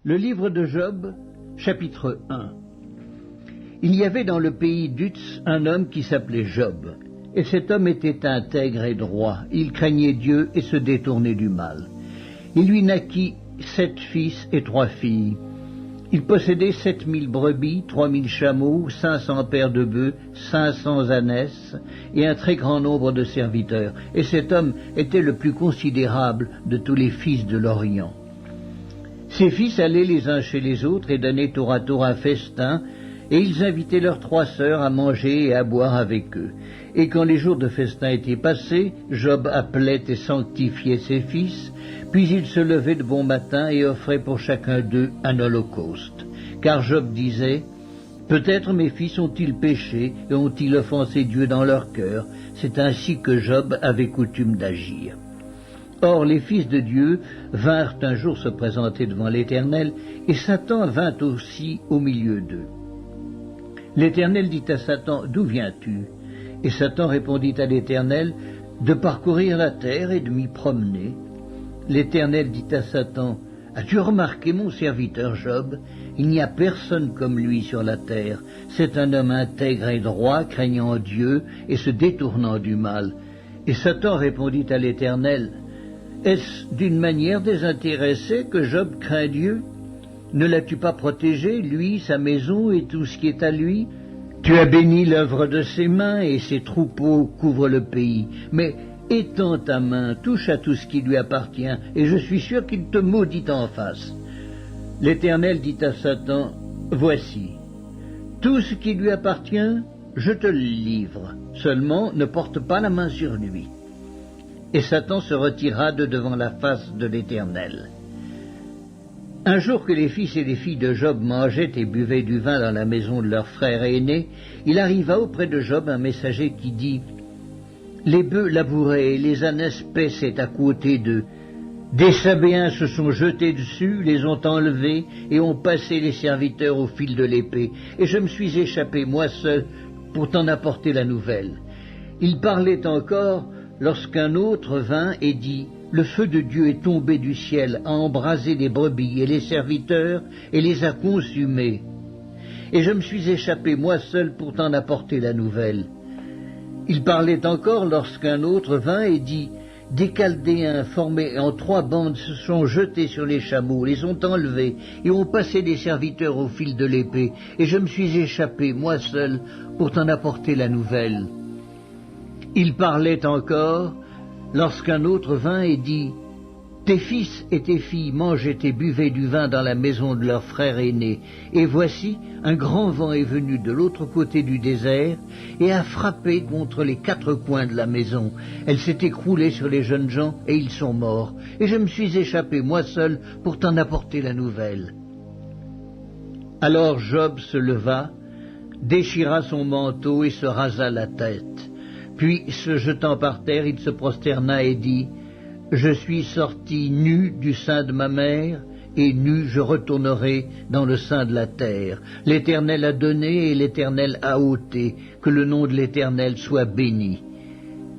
Le livre de Job, chapitre 1. Il y avait dans le pays d'Uz un homme qui s'appelait Job. Et cet homme était intègre et droit. Il craignait Dieu et se détournait du mal. Il lui naquit 7 fils et 3 filles. Il possédait 7000 brebis, 3000 chameaux, 500 paires de bœufs, 500 ânesses et un très grand nombre de serviteurs. Et cet homme était le plus considérable de tous les fils de l'Orient. Ses fils allaient les uns chez les autres et donnaient tour à tour un festin, et ils invitaient leurs 3 sœurs à manger et à boire avec eux. Et quand les jours de festin étaient passés, Job appelait et sanctifiait ses fils, puis il se levait de bon matin et offrait pour chacun d'eux un holocauste. Car Job disait, « Peut-être mes fils ont-ils péché et ont-ils offensé Dieu dans leur cœur ?» C'est ainsi que Job avait coutume d'agir. Or les fils de Dieu vinrent un jour se présenter devant l'Éternel, et Satan vint aussi au milieu d'eux. L'Éternel dit à Satan, « D'où viens-tu » Et Satan répondit à l'Éternel, « De parcourir la terre et de m'y promener. » L'Éternel dit à Satan, « As-tu remarqué mon serviteur Job? Il n'y a personne comme lui sur la terre. C'est un homme intègre et droit, craignant Dieu et se détournant du mal. » Et Satan répondit à l'Éternel, « Est-ce d'une manière désintéressée que Job craint Dieu? Ne l'as-tu pas protégé, lui, sa maison et tout ce qui est à lui? Tu as béni l'œuvre de ses mains et ses troupeaux couvrent le pays. Mais étends ta main, touche à tout ce qui lui appartient, et je suis sûr qu'il te maudit en face. » L'Éternel dit à Satan, « Voici, tout ce qui lui appartient, je te le livre. Seulement, ne porte pas la main sur lui. » Et Satan se retira de devant la face de l'Éternel. Un jour que les fils et les filles de Job mangeaient et buvaient du vin dans la maison de leur frère aîné, il arriva auprès de Job un messager qui dit, « Les bœufs labouraient et les ânesses paissaient à côté d'eux. Des Sabéens se sont jetés dessus, les ont enlevés et ont passé les serviteurs au fil de l'épée. Et je me suis échappé, moi seul, pour t'en apporter la nouvelle. » Il parlait encore lorsqu'un autre vint et dit, « Le feu de Dieu est tombé du ciel, a embrasé les brebis et les serviteurs et les a consumés. Et je me suis échappé moi seul pour t'en apporter la nouvelle. » Il parlait encore lorsqu'un autre vint et dit, « Des Chaldéens formés en 3 bandes se sont jetés sur les chameaux, les ont enlevés et ont passé des serviteurs au fil de l'épée. Et je me suis échappé moi seul pour t'en apporter la nouvelle. » Il parlait encore lorsqu'un autre vint et dit, « Tes fils et tes filles mangeaient et buvaient du vin dans la maison de leur frère aîné, et voici, un grand vent est venu de l'autre côté du désert et a frappé contre les 4 coins de la maison. Elle s'est écroulée sur les jeunes gens et ils sont morts, et je me suis échappé moi seul pour t'en apporter la nouvelle. » Alors Job se leva, déchira son manteau et se rasa la tête. Puis, se jetant par terre, il se prosterna et dit, « Je suis sorti nu du sein de ma mère, et nu je retournerai dans le sein de la terre. L'Éternel a donné et l'Éternel a ôté, que le nom de l'Éternel soit béni. »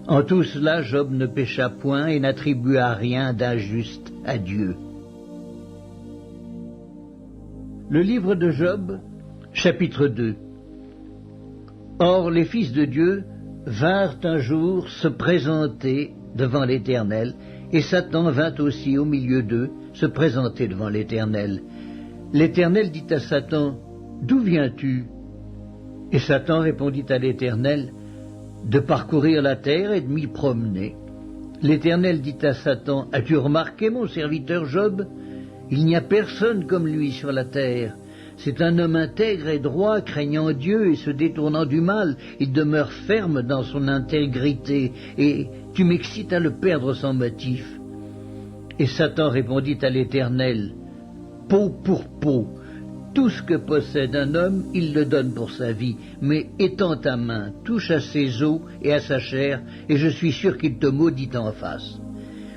En tout cela, Job ne pécha point et n'attribua rien d'injuste à Dieu. Le livre de Job, chapitre 2. Or, les fils de Dieu vinrent un jour se présenter devant l'Éternel, et Satan vint aussi au milieu d'eux se présenter devant l'Éternel. L'Éternel dit à Satan, « D'où viens-tu » Et Satan répondit à l'Éternel, « De parcourir la terre et de m'y promener. » L'Éternel dit à Satan, « As-tu remarqué mon serviteur Job? Il n'y a personne comme lui sur la terre. C'est un homme intègre et droit, craignant Dieu et se détournant du mal. Il demeure ferme dans son intégrité, et tu m'excites à le perdre sans motif. » Et Satan répondit à l'Éternel, « Peau pour peau, tout ce que possède un homme, il le donne pour sa vie. Mais étends ta main, touche à ses os et à sa chair, et je suis sûr qu'il te maudit en face. »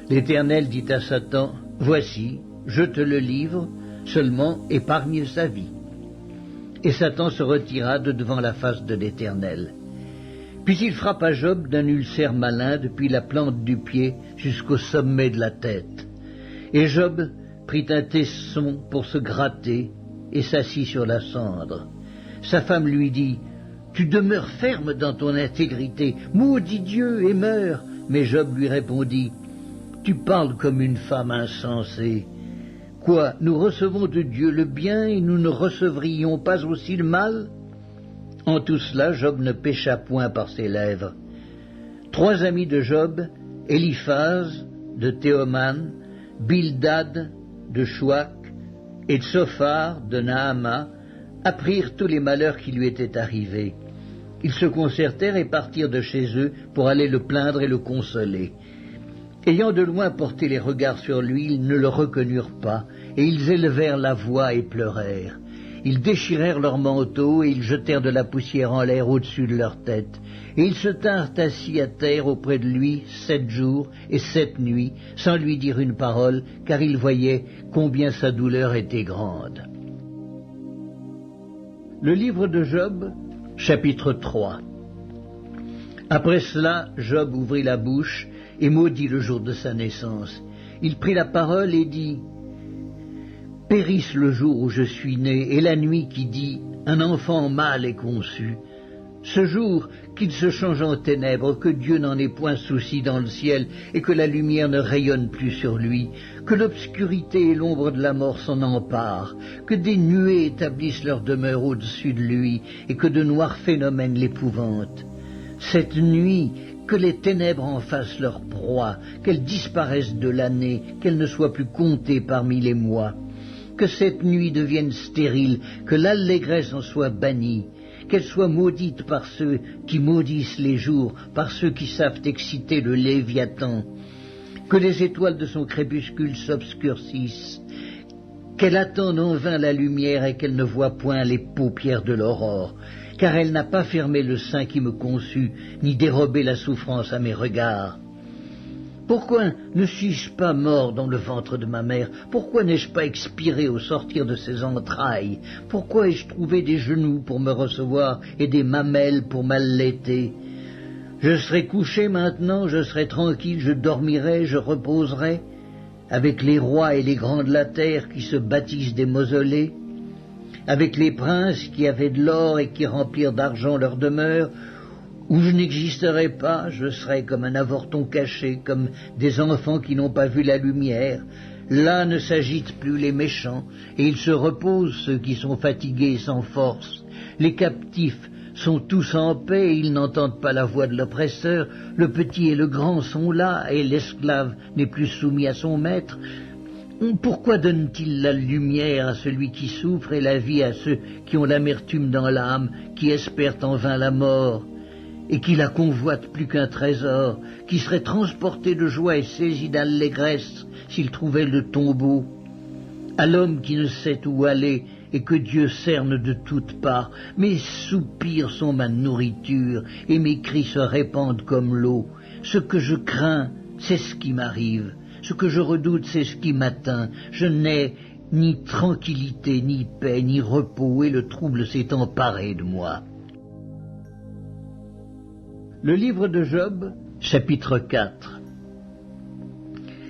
L'Éternel dit à Satan, « Voici, je te le livre, seulement épargne sa vie. » Et Satan se retira de devant la face de l'Éternel. Puis il frappa Job d'un ulcère malin depuis la plante du pied jusqu'au sommet de la tête. Et Job prit un tesson pour se gratter et s'assit sur la cendre. Sa femme lui dit, « Tu demeures ferme dans ton intégrité, maudis Dieu et meurs. » Mais Job lui répondit, « Tu parles comme une femme insensée. Quoi, nous recevons de Dieu le bien et nous ne recevrions pas aussi le mal ?» En tout cela, Job ne pécha point par ses lèvres. 3 amis de Job, Eliphaz de Théoman, Bildad de Chouac et Tsophar de Naama, apprirent tous les malheurs qui lui étaient arrivés. Ils se concertèrent et partirent de chez eux pour aller le plaindre et le consoler. Ayant de loin porté les regards sur lui, ils ne le reconnurent pas, et ils élevèrent la voix et pleurèrent. Ils déchirèrent leurs manteaux, et ils jetèrent de la poussière en l'air au-dessus de leur tête. Et ils se tinrent assis à terre auprès de lui 7 jours et 7 nuits, sans lui dire une parole, car ils voyaient combien sa douleur était grande. Le livre de Job, chapitre 3. Après cela, Job ouvrit la bouche et maudit le jour de sa naissance. Il prit la parole et dit, « Périsse le jour où je suis né, et la nuit qui dit, un enfant mâle est conçu. Ce jour qu'il se change en ténèbres, que Dieu n'en ait point souci dans le ciel, et que la lumière ne rayonne plus sur lui, que l'obscurité et l'ombre de la mort s'en emparent, que des nuées établissent leur demeure au-dessus de lui, et que de noirs phénomènes l'épouvantent. Cette nuit, que les ténèbres en fassent leur proie, qu'elles disparaissent de l'année, qu'elles ne soient plus comptées parmi les mois. Que cette nuit devienne stérile, que l'allégresse en soit bannie, qu'elle soit maudite par ceux qui maudissent les jours, par ceux qui savent exciter le Léviathan. Que les étoiles de son crépuscule s'obscurcissent, qu'elle attende en vain la lumière et qu'elle ne voie point les paupières de l'aurore, car elle n'a pas fermé le sein qui me conçut, ni dérobé la souffrance à mes regards. Pourquoi ne suis-je pas mort dans le ventre de ma mère? Pourquoi n'ai-je pas expiré au sortir de ses entrailles? Pourquoi ai-je trouvé des genoux pour me recevoir et des mamelles pour m'allaiter? Je serai couché maintenant, je serai tranquille, je dormirai, je reposerai, avec les rois et les grands de la terre qui se bâtissent des mausolées, avec les princes qui avaient de l'or et qui remplirent d'argent leur demeure, où je n'existerai pas, je serai comme un avorton caché, comme des enfants qui n'ont pas vu la lumière. Là ne s'agitent plus les méchants, et ils se reposent ceux qui sont fatigués et sans force. Les captifs sont tous en paix, et ils n'entendent pas la voix de l'oppresseur. Le petit et le grand sont là, et l'esclave n'est plus soumis à son maître. Pourquoi donne-t-il la lumière à celui qui souffre et la vie à ceux qui ont l'amertume dans l'âme, qui espèrent en vain la mort et qui la convoitent plus qu'un trésor, qui serait transporté de joie et saisi d'allégresse s'il trouvait le tombeau? À l'homme qui ne sait où aller et que Dieu cerne de toutes parts, mes soupirs sont ma nourriture et mes cris se répandent comme l'eau. Ce que je crains, c'est ce qui m'arrive. Ce que je redoute, c'est ce qui m'atteint. Je n'ai ni tranquillité, ni paix, ni repos, et le trouble s'est emparé de moi. Le livre de Job, chapitre 4.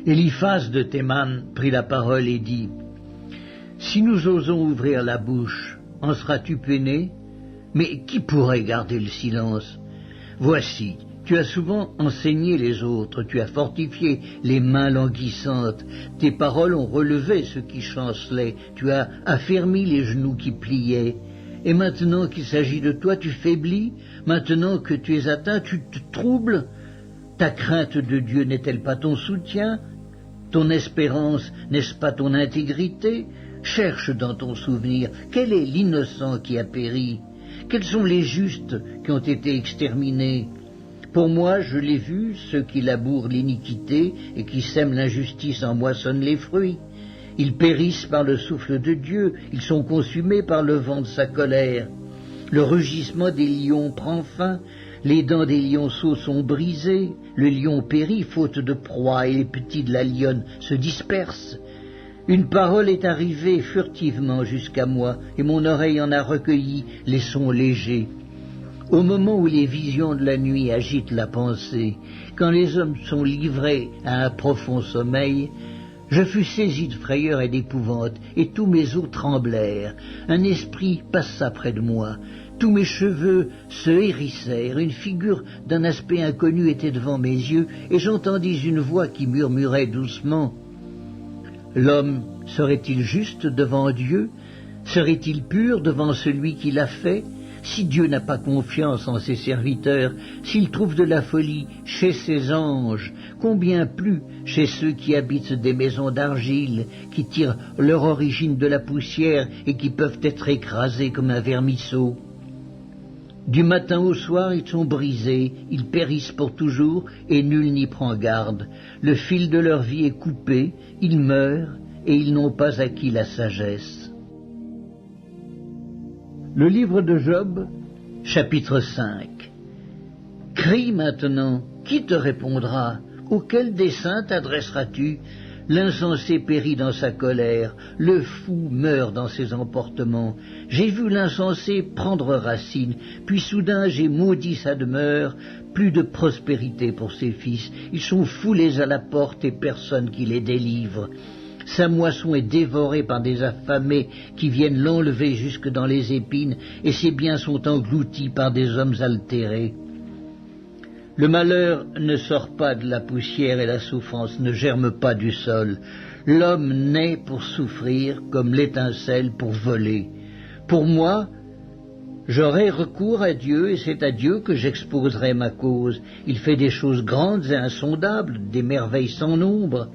Eliphaz de Théman prit la parole et dit, « Si nous osons ouvrir la bouche, en seras-tu peiné? Mais qui pourrait garder le silence? Voici, tu as souvent enseigné les autres, tu as fortifié les mains languissantes, tes paroles ont relevé ceux qui chancelaient, tu as affermi les genoux qui pliaient. Et maintenant qu'il s'agit de toi, tu faiblis, maintenant que tu es atteint, tu te troubles. Ta crainte de Dieu n'est-elle pas ton soutien? Ton espérance, n'est-ce pas ton intégrité? Cherche dans ton souvenir, quel est l'innocent qui a péri? Quels sont les justes qui ont été exterminés? Pour moi, je l'ai vu, ceux qui labourent l'iniquité et qui sèment l'injustice en moissonnent les fruits. Ils périssent par le souffle de Dieu, ils sont consumés par le vent de sa colère. Le rugissement des lions prend fin, les dents des lionceaux sont brisées, le lion périt faute de proie et les petits de la lionne se dispersent. Une parole est arrivée furtivement jusqu'à moi et mon oreille en a recueilli les sons légers. Au moment où les visions de la nuit agitent la pensée, quand les hommes sont livrés à un profond sommeil, Je fus saisi de frayeur et d'épouvante, et tous mes os tremblèrent. Un esprit passa près de moi. Tous mes cheveux se hérissèrent. Une figure d'un aspect inconnu était devant mes yeux, et j'entendis une voix qui murmurait doucement. L'homme serait-il juste devant Dieu? Serait-il pur devant celui qui l'a fait? Si Dieu n'a pas confiance en ses serviteurs, s'il trouve de la folie chez ses anges, combien plus chez ceux qui habitent des maisons d'argile, qui tirent leur origine de la poussière et qui peuvent être écrasés comme un vermisseau. Du matin au soir, ils sont brisés, ils périssent pour toujours, et nul n'y prend garde. Le fil de leur vie est coupé, ils meurent, et ils n'ont pas acquis la sagesse. Le livre de Job, chapitre 5. Crie maintenant, qui te répondra? Auquel dessein t'adresseras-tu? L'insensé périt dans sa colère, le fou meurt dans ses emportements. J'ai vu l'insensé prendre racine, puis soudain j'ai maudit sa demeure, plus de prospérité pour ses fils. Ils sont foulés à la porte et personne qui les délivre. Sa moisson est dévorée par des affamés qui viennent l'enlever jusque dans les épines, et ses biens sont engloutis par des hommes altérés. Le malheur ne sort pas de la poussière et la souffrance ne germe pas du sol. L'homme naît pour souffrir comme l'étincelle pour voler. Pour moi, j'aurai recours à Dieu et c'est à Dieu que j'exposerai ma cause. Il fait des choses grandes et insondables, des merveilles sans nombre.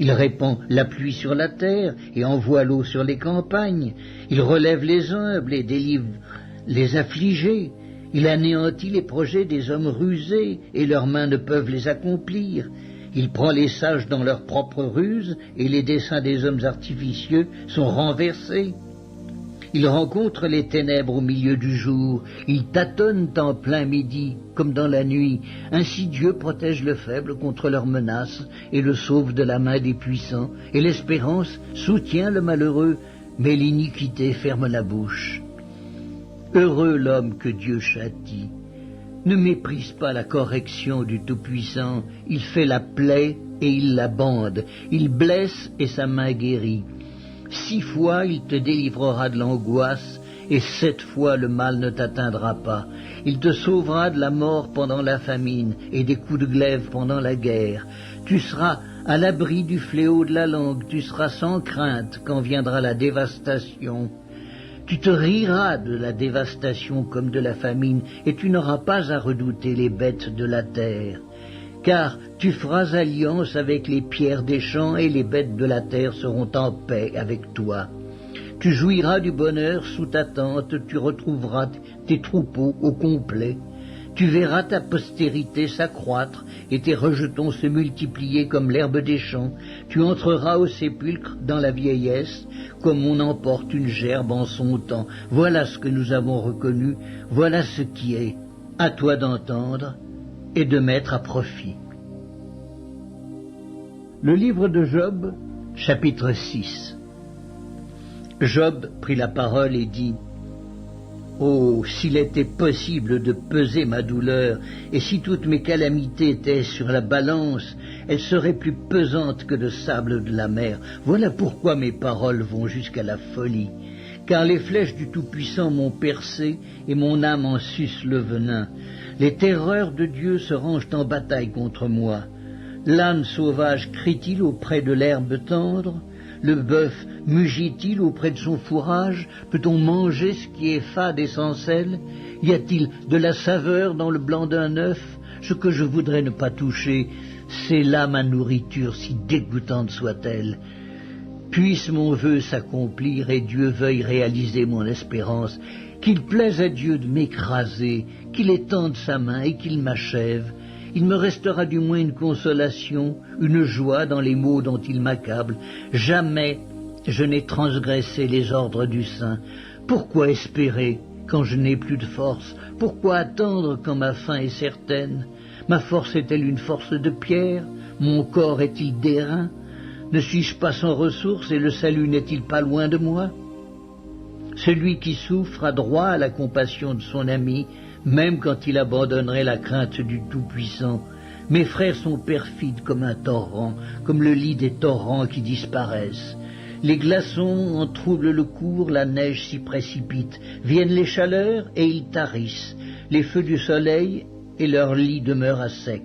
Il répand la pluie sur la terre et envoie l'eau sur les campagnes. Il relève les humbles et délivre les affligés. Il anéantit les projets des hommes rusés et leurs mains ne peuvent les accomplir. Il prend les sages dans leurs propres ruses et les desseins des hommes artificieux sont renversés. Il rencontre les ténèbres au milieu du jour, il tâtonne en plein midi, comme dans la nuit. Ainsi Dieu protège le faible contre leurs menaces et le sauve de la main des puissants. Et l'espérance soutient le malheureux, mais l'iniquité ferme la bouche. Heureux l'homme que Dieu châtie. Ne méprise pas la correction du Tout-Puissant. Il fait la plaie et il la bande. Il blesse et sa main guérit. 6 fois il te délivrera de l'angoisse, et 7 fois le mal ne t'atteindra pas. Il te sauvera de la mort pendant la famine, et des coups de glaive pendant la guerre. Tu seras à l'abri du fléau de la langue, tu seras sans crainte quand viendra la dévastation. Tu te riras de la dévastation comme de la famine, et tu n'auras pas à redouter les bêtes de la terre. Car tu feras alliance avec les pierres des champs et les bêtes de la terre seront en paix avec toi. Tu jouiras du bonheur sous ta tente, tu retrouveras tes troupeaux au complet. Tu verras ta postérité s'accroître et tes rejetons se multiplier comme l'herbe des champs. Tu entreras au sépulcre dans la vieillesse comme on emporte une gerbe en son temps. Voilà ce que nous avons reconnu, voilà ce qui est. À toi d'entendre et de mettre à profit. Le livre de Job, chapitre 6. Job prit la parole et dit : « Oh, s'il était possible de peser ma douleur, et si toutes mes calamités étaient sur la balance, elles seraient plus pesantes que le sable de la mer. Voilà pourquoi mes paroles vont jusqu'à la folie. Car les flèches du Tout-Puissant m'ont percé, et mon âme en suce le venin. Les terreurs de Dieu se rangent en bataille contre moi. L'âne sauvage crie-t-il auprès de l'herbe tendre? Le bœuf mugit-il auprès de son fourrage? Peut-on manger ce qui est fade et sans sel? Y a-t-il de la saveur dans le blanc d'un œuf? Ce que je voudrais ne pas toucher, c'est là ma nourriture, si dégoûtante soit-elle. Puisse mon vœu s'accomplir et Dieu veuille réaliser mon espérance. Qu'il plaise à Dieu de m'écraser, qu'il étende sa main et qu'il m'achève. Il me restera du moins une consolation, une joie dans les maux dont il m'accable. Jamais je n'ai transgressé les ordres du Saint. Pourquoi espérer quand je n'ai plus de force? Pourquoi attendre quand ma fin est certaine? Ma force est-elle une force de pierre? Mon corps est-il d'airain? Ne suis-je pas sans ressources et le salut n'est-il pas loin de moi? Celui qui souffre a droit à la compassion de son ami, même quand il abandonnerait la crainte du Tout-Puissant. Mes frères sont perfides comme un torrent, comme le lit des torrents qui disparaissent. Les glaçons en troublent le cours, la neige s'y précipite. Viennent les chaleurs et ils tarissent. Les feux du soleil et leur lit demeurent à sec.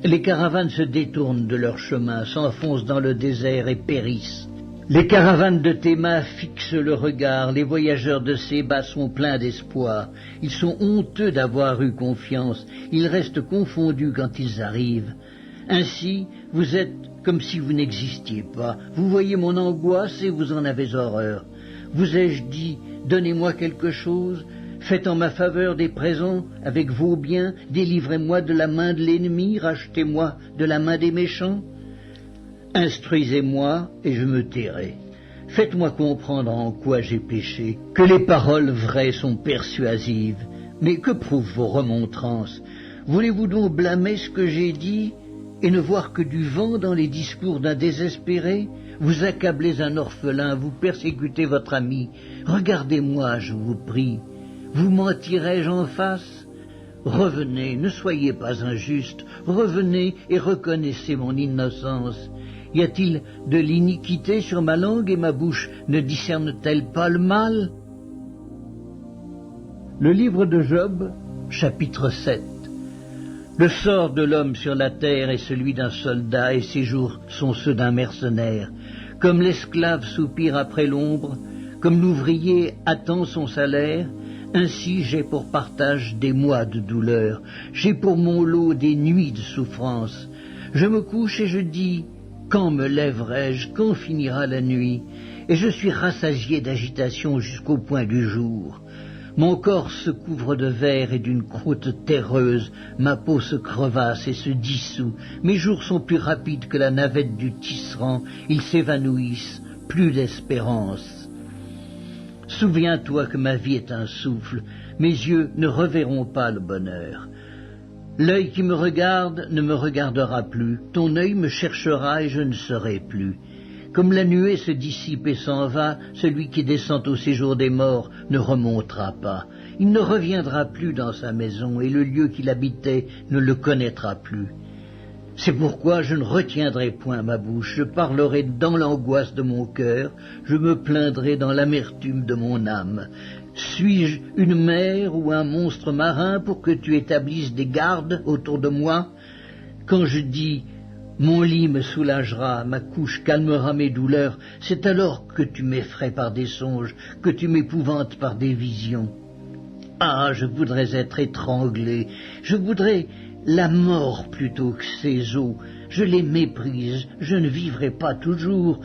Les caravanes se détournent de leur chemin, s'enfoncent dans le désert et périssent. Les caravanes de Théma fixent le regard, les voyageurs de Séba sont pleins d'espoir. Ils sont honteux d'avoir eu confiance, ils restent confondus quand ils arrivent. Ainsi, vous êtes comme si vous n'existiez pas. Vous voyez mon angoisse et vous en avez horreur. Vous ai-je dit, donnez-moi quelque chose, faites en ma faveur des présents avec vos biens, délivrez-moi de la main de l'ennemi, rachetez-moi de la main des méchants. Instruisez-moi et je me tairai. Faites-moi comprendre en quoi j'ai péché, que les paroles vraies sont persuasives. Mais que prouvent vos remontrances? Voulez-vous donc blâmer ce que j'ai dit et ne voir que du vent dans les discours d'un désespéré? Vous accablez un orphelin, vous persécutez votre ami. Regardez-moi, je vous prie. Vous mentirai-je en face? Revenez, ne soyez pas injuste. Revenez et reconnaissez mon innocence. Y a-t-il de l'iniquité sur ma langue et ma bouche ne discerne-t-elle pas le mal? Le livre de Job, chapitre 7. Le sort de l'homme sur la terre est celui d'un soldat et ses jours sont ceux d'un mercenaire. Comme l'esclave soupire après l'ombre, comme l'ouvrier attend son salaire, ainsi j'ai pour partage des mois de douleur, j'ai pour mon lot des nuits de souffrance. Je me couche et je dis, quand me lèverai-je, quand finira la nuit? Et je suis rassasié d'agitation jusqu'au point du jour. Mon corps se couvre de verre et d'une croûte terreuse, ma peau se crevasse et se dissout, mes jours sont plus rapides que la navette du tisserand, ils s'évanouissent, plus d'espérance. Souviens-toi que ma vie est un souffle, mes yeux ne reverront pas le bonheur. L'œil qui me regarde ne me regardera plus, ton œil me cherchera et je ne serai plus. Comme la nuée se dissipe et s'en va, celui qui descend au séjour des morts ne remontera pas. Il ne reviendra plus dans sa maison et le lieu qu'il habitait ne le connaîtra plus. C'est pourquoi je ne retiendrai point ma bouche, je parlerai dans l'angoisse de mon cœur, je me plaindrai dans l'amertume de mon âme. Suis-je une mer ou un monstre marin pour que tu établisses des gardes autour de moi? Quand je dis « Mon lit me soulagera, ma couche calmera mes douleurs », c'est alors que tu m'effraies par des songes, que tu m'épouvantes par des visions. Ah, je voudrais être étranglé, je voudrais la mort plutôt que ces eaux. Je les méprise, je ne vivrai pas toujours.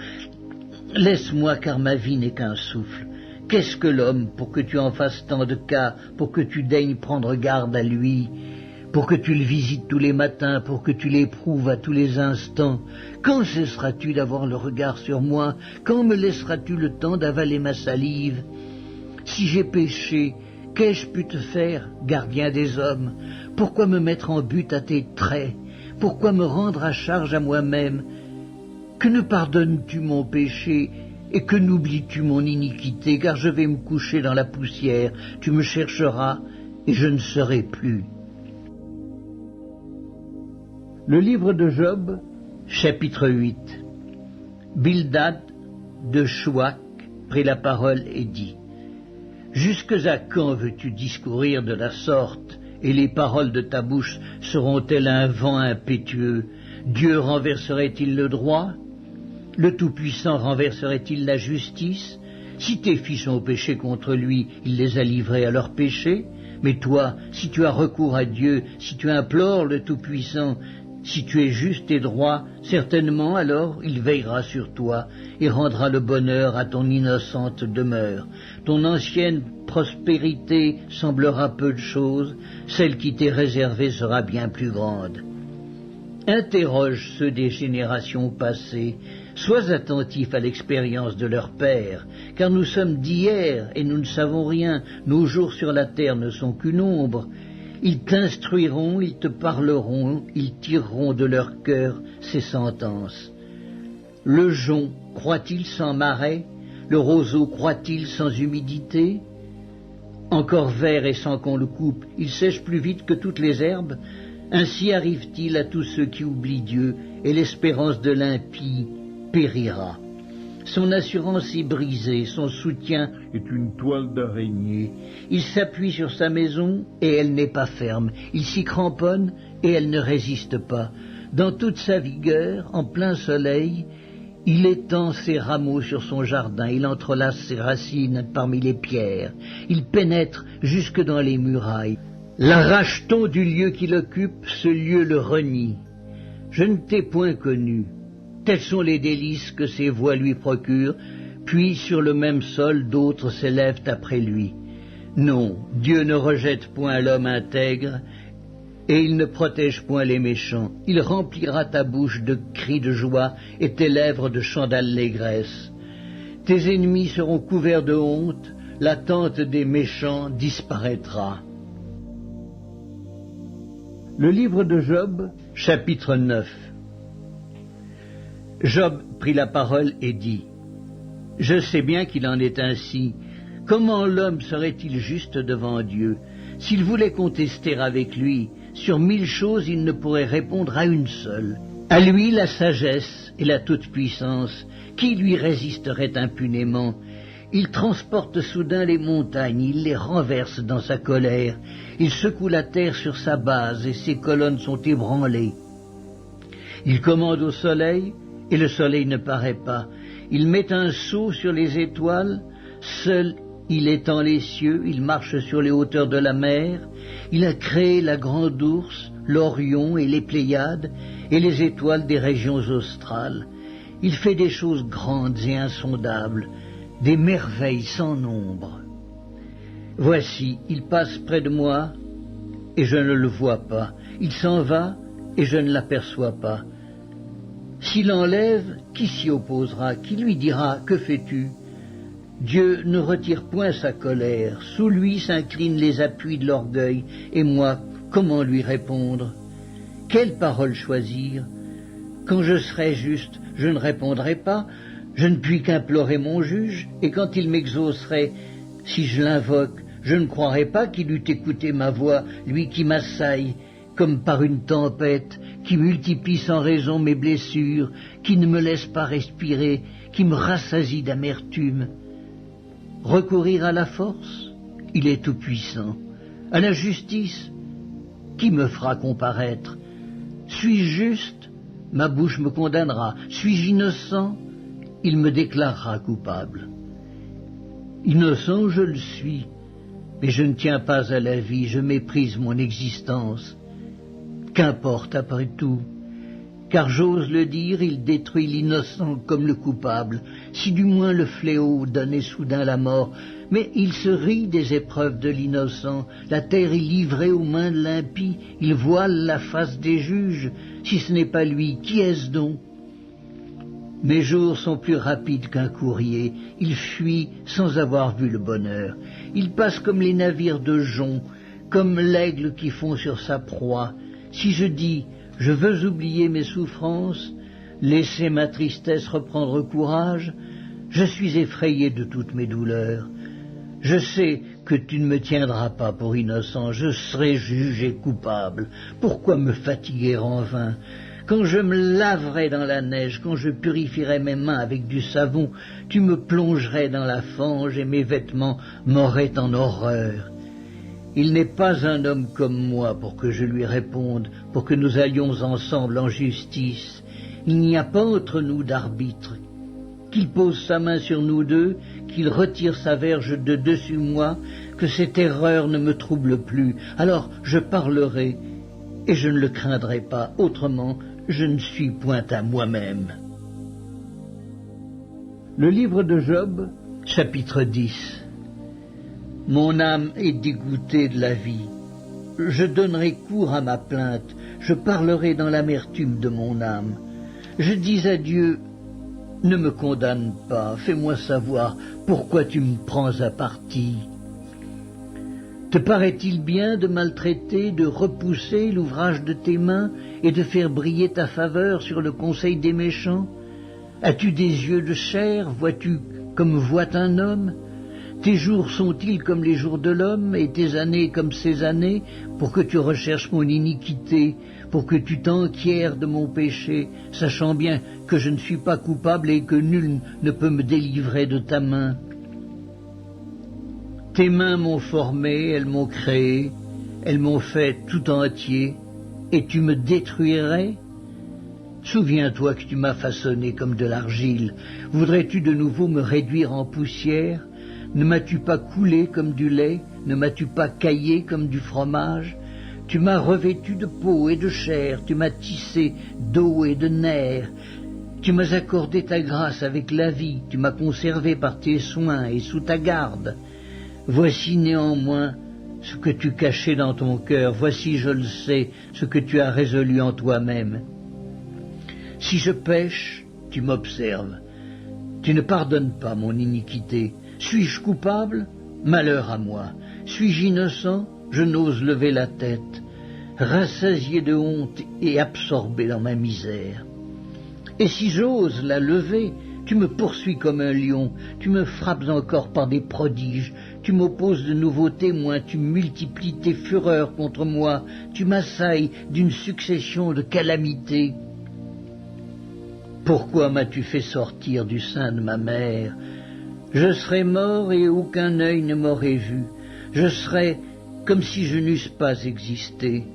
Laisse-moi car ma vie n'est qu'un souffle. Qu'est-ce que l'homme pour que tu en fasses tant de cas, pour que tu daignes prendre garde à lui, pour que tu le visites tous les matins, pour que tu l'éprouves à tous les instants? Quand cesseras-tu d'avoir le regard sur moi? Quand me laisseras-tu le temps d'avaler ma salive? Si j'ai péché, qu'ai-je pu te faire, gardien des hommes? Pourquoi me mettre en butte à tes traits? Pourquoi me rendre à charge à moi-même? Que ne pardonnes-tu mon péché et que n'oublies-tu mon iniquité? Car je vais me coucher dans la poussière, tu me chercheras et je ne serai plus. Le livre de Job, chapitre 8. Bildad de Chouac prit la parole et dit: Jusque à quand veux-tu discourir de la sorte, et les paroles de ta bouche seront-elles un vent impétueux? Dieu renverserait-il le droit? Le Tout-Puissant renverserait-il la justice? Si tes fils ont péché contre lui, il les a livrés à leur péché. Mais toi, si tu as recours à Dieu, si tu implores le Tout-Puissant, si tu es juste et droit, certainement alors il veillera sur toi et rendra le bonheur à ton innocente demeure. Ton ancienne prospérité semblera peu de chose, celle qui t'est réservée sera bien plus grande. Interroge ceux des générations passées, sois attentif à l'expérience de leurs pères, car nous sommes d'hier et nous ne savons rien, nos jours sur la terre ne sont qu'une ombre. Ils t'instruiront, ils te parleront, ils tireront de leur cœur ces sentences. Le jonc croît-il sans marais? Le roseau croît-il sans humidité? Encore vert et sans qu'on le coupe, il sèche plus vite que toutes les herbes. Ainsi arrive-t-il à tous ceux qui oublient Dieu, et l'espérance de l'impie périra. Son assurance est brisée, son soutien est une toile d'araignée. Il s'appuie sur sa maison, et elle n'est pas ferme. Il s'y cramponne, et elle ne résiste pas. Dans toute sa vigueur, en plein soleil, il étend ses rameaux sur son jardin, il entrelace ses racines parmi les pierres, il pénètre jusque dans les murailles. L'arrache-t-on du lieu qu'il occupe, ce lieu le renie. Je ne t'ai point connu. Tels sont les délices que ses voies lui procurent, puis sur le même sol d'autres s'élèvent après lui. Non, Dieu ne rejette point l'homme intègre, et il ne protège point les méchants. Il remplira ta bouche de cris de joie et tes lèvres de chants d'allégresse. Tes ennemis seront couverts de honte, la tente des méchants disparaîtra. Le livre de Job, chapitre 9. Job prit la parole et dit : « Je sais bien qu'il en est ainsi. Comment l'homme serait-il juste devant Dieu? S'il voulait contester avec lui, sur 1000 choses il ne pourrait répondre à une seule. À lui la sagesse et la toute-puissance, qui lui résisterait impunément? Il transporte soudain les montagnes, il les renverse dans sa colère, il secoue la terre sur sa base et ses colonnes sont ébranlées. Il commande au soleil, et le soleil ne paraît pas. Il met un sceau sur les étoiles, seul il étend les cieux, il marche sur les hauteurs de la mer. Il a créé la grande ours, l'Orion et les Pléiades, et les étoiles des régions australes. Il fait des choses grandes et insondables, des merveilles sans nombre. Voici, il passe près de moi, et je ne le vois pas. Il s'en va, et je ne l'aperçois pas. S'il enlève, qui s'y opposera? Qui lui dira: que fais-tu? Dieu ne retire point sa colère, sous lui s'inclinent les appuis de l'orgueil, et moi, comment lui répondre? Quelle parole choisir? Quand je serai juste, je ne répondrai pas, je ne puis qu'implorer mon juge, et quand il m'exaucerait, si je l'invoque, je ne croirai pas qu'il eût écouté ma voix, lui qui m'assaille, comme par une tempête, qui multiplie sans raison mes blessures, qui ne me laisse pas respirer, qui me rassasie d'amertume. Recourir à la force? Il est tout-puissant. À la justice? Qui me fera comparaître? Suis-je juste? Ma bouche me condamnera. Suis-je innocent? Il me déclarera coupable. Innocent, je le suis, mais je ne tiens pas à la vie, je méprise mon existence. Qu'importe après tout, car j'ose le dire, il détruit l'innocent comme le coupable, si du moins le fléau donnait soudain la mort, mais il se rit des épreuves de l'innocent, la terre est livrée aux mains de l'impie, il voile la face des juges, si ce n'est pas lui, qui est-ce donc? Mes jours sont plus rapides qu'un courrier, il fuit sans avoir vu le bonheur, il passe comme les navires de jonc, comme l'aigle qui fond sur sa proie. Si je dis: je veux oublier mes souffrances, laisser ma tristesse reprendre courage, je suis effrayé de toutes mes douleurs. Je sais que tu ne me tiendras pas pour innocent, je serai jugé coupable. Pourquoi me fatiguer en vain? Quand je me laverai dans la neige, quand je purifierai mes mains avec du savon, tu me plongerais dans la fange et mes vêtements m'auraient en horreur. Il n'est pas un homme comme moi pour que je lui réponde, pour que nous allions ensemble en justice. Il n'y a pas entre nous d'arbitre. Qu'il pose sa main sur nous deux, qu'il retire sa verge de dessus moi, que cette erreur ne me trouble plus. Alors je parlerai, et je ne le craindrai pas. Autrement, je ne suis point à moi-même. Le livre de Job, chapitre 10. Mon âme est dégoûtée de la vie. Je donnerai cours à ma plainte, je parlerai dans l'amertume de mon âme. Je dis à Dieu: ne me condamne pas, fais-moi savoir pourquoi tu me prends à partie. Te paraît-il bien de maltraiter, de repousser l'ouvrage de tes mains et de faire briller ta faveur sur le conseil des méchants? As-tu des yeux de chair, vois-tu comme voit un homme? Tes jours sont-ils comme les jours de l'homme, et tes années comme ses années, pour que tu recherches mon iniquité, pour que tu t'enquières de mon péché, sachant bien que je ne suis pas coupable et que nul ne peut me délivrer de ta main? Tes mains m'ont formé, elles m'ont créé, elles m'ont fait tout entier, et tu me détruirais? Souviens-toi que tu m'as façonné comme de l'argile. Voudrais-tu de nouveau me réduire en poussière? Ne m'as-tu pas coulé comme du lait? Ne m'as-tu pas caillé comme du fromage? Tu m'as revêtu de peau et de chair, tu m'as tissé d'eau et de nerfs. Tu m'as accordé ta grâce avec la vie, tu m'as conservé par tes soins et sous ta garde. Voici néanmoins ce que tu cachais dans ton cœur, voici, je le sais, ce que tu as résolu en toi-même. Si je pêche, tu m'observes. Tu ne pardonnes pas mon iniquité. Suis-je coupable? Malheur à moi. Suis-je innocent? Je n'ose lever la tête, rassasié de honte et absorbé dans ma misère. Et si j'ose la lever, tu me poursuis comme un lion, tu me frappes encore par des prodiges, tu m'opposes de nouveaux témoins, tu multiplies tes fureurs contre moi, tu m'assailles d'une succession de calamités. Pourquoi m'as-tu fait sortir du sein de ma mère? Je serais mort et aucun œil ne m'aurait vu. Je serais comme si je n'eusse pas existé.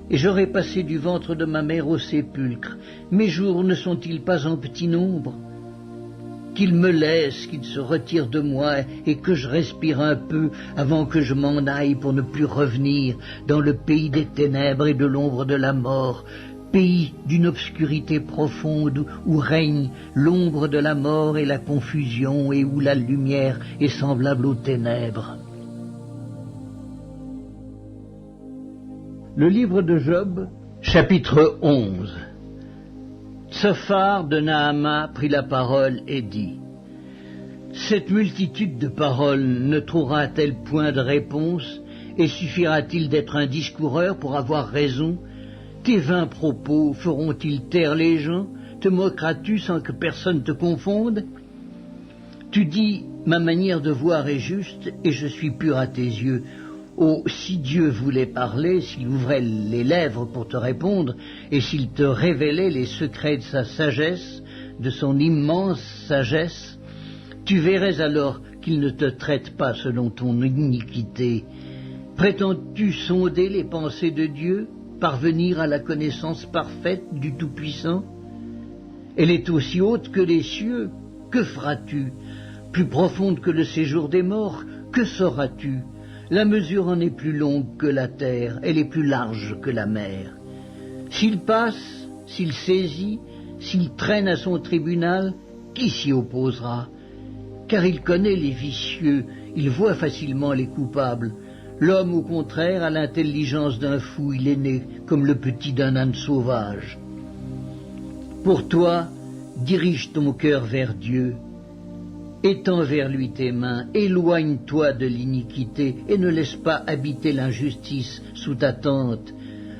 Et j'aurais passé du ventre de ma mère au sépulcre. Mes jours ne sont-ils pas en petit nombre? Qu'il me laisse, qu'il se retire de moi et que je respire un peu avant que je m'en aille pour ne plus revenir dans le pays des ténèbres et de l'ombre de la mort, pays d'une obscurité profonde où règne l'ombre de la mort et la confusion et où la lumière est semblable aux ténèbres. Le livre de Job, chapitre 11. Tsophar de Naama prit la parole et dit: Cette multitude de paroles ne trouvera-t-elle point de réponse, et suffira-t-il d'être un discoureur pour avoir raison? Tes vains propos feront-ils taire les gens? Te moqueras-tu sans que personne te confonde? Tu dis, ma manière de voir est juste, et je suis pur à tes yeux. Oh, si Dieu voulait parler, s'il ouvrait les lèvres pour te répondre, et s'il te révélait les secrets de sa sagesse, de son immense sagesse, tu verrais alors qu'il ne te traite pas selon ton iniquité. Prétends-tu sonder les pensées de Dieu, parvenir à la connaissance parfaite du Tout-Puissant? Elle est aussi haute que les cieux. Que feras-tu? Plus profonde que le séjour des morts. Que sauras-tu? La mesure en est plus longue que la terre, elle est plus large que la mer. S'il passe, s'il saisit, s'il traîne à son tribunal, qui s'y opposera? Car il connaît les vicieux, il voit facilement les coupables. L'homme, au contraire, a l'intelligence d'un fou, il est né comme le petit d'un âne sauvage. Pour toi, dirige ton cœur vers Dieu. Étends vers lui tes mains, éloigne-toi de l'iniquité et ne laisse pas habiter l'injustice sous ta tente.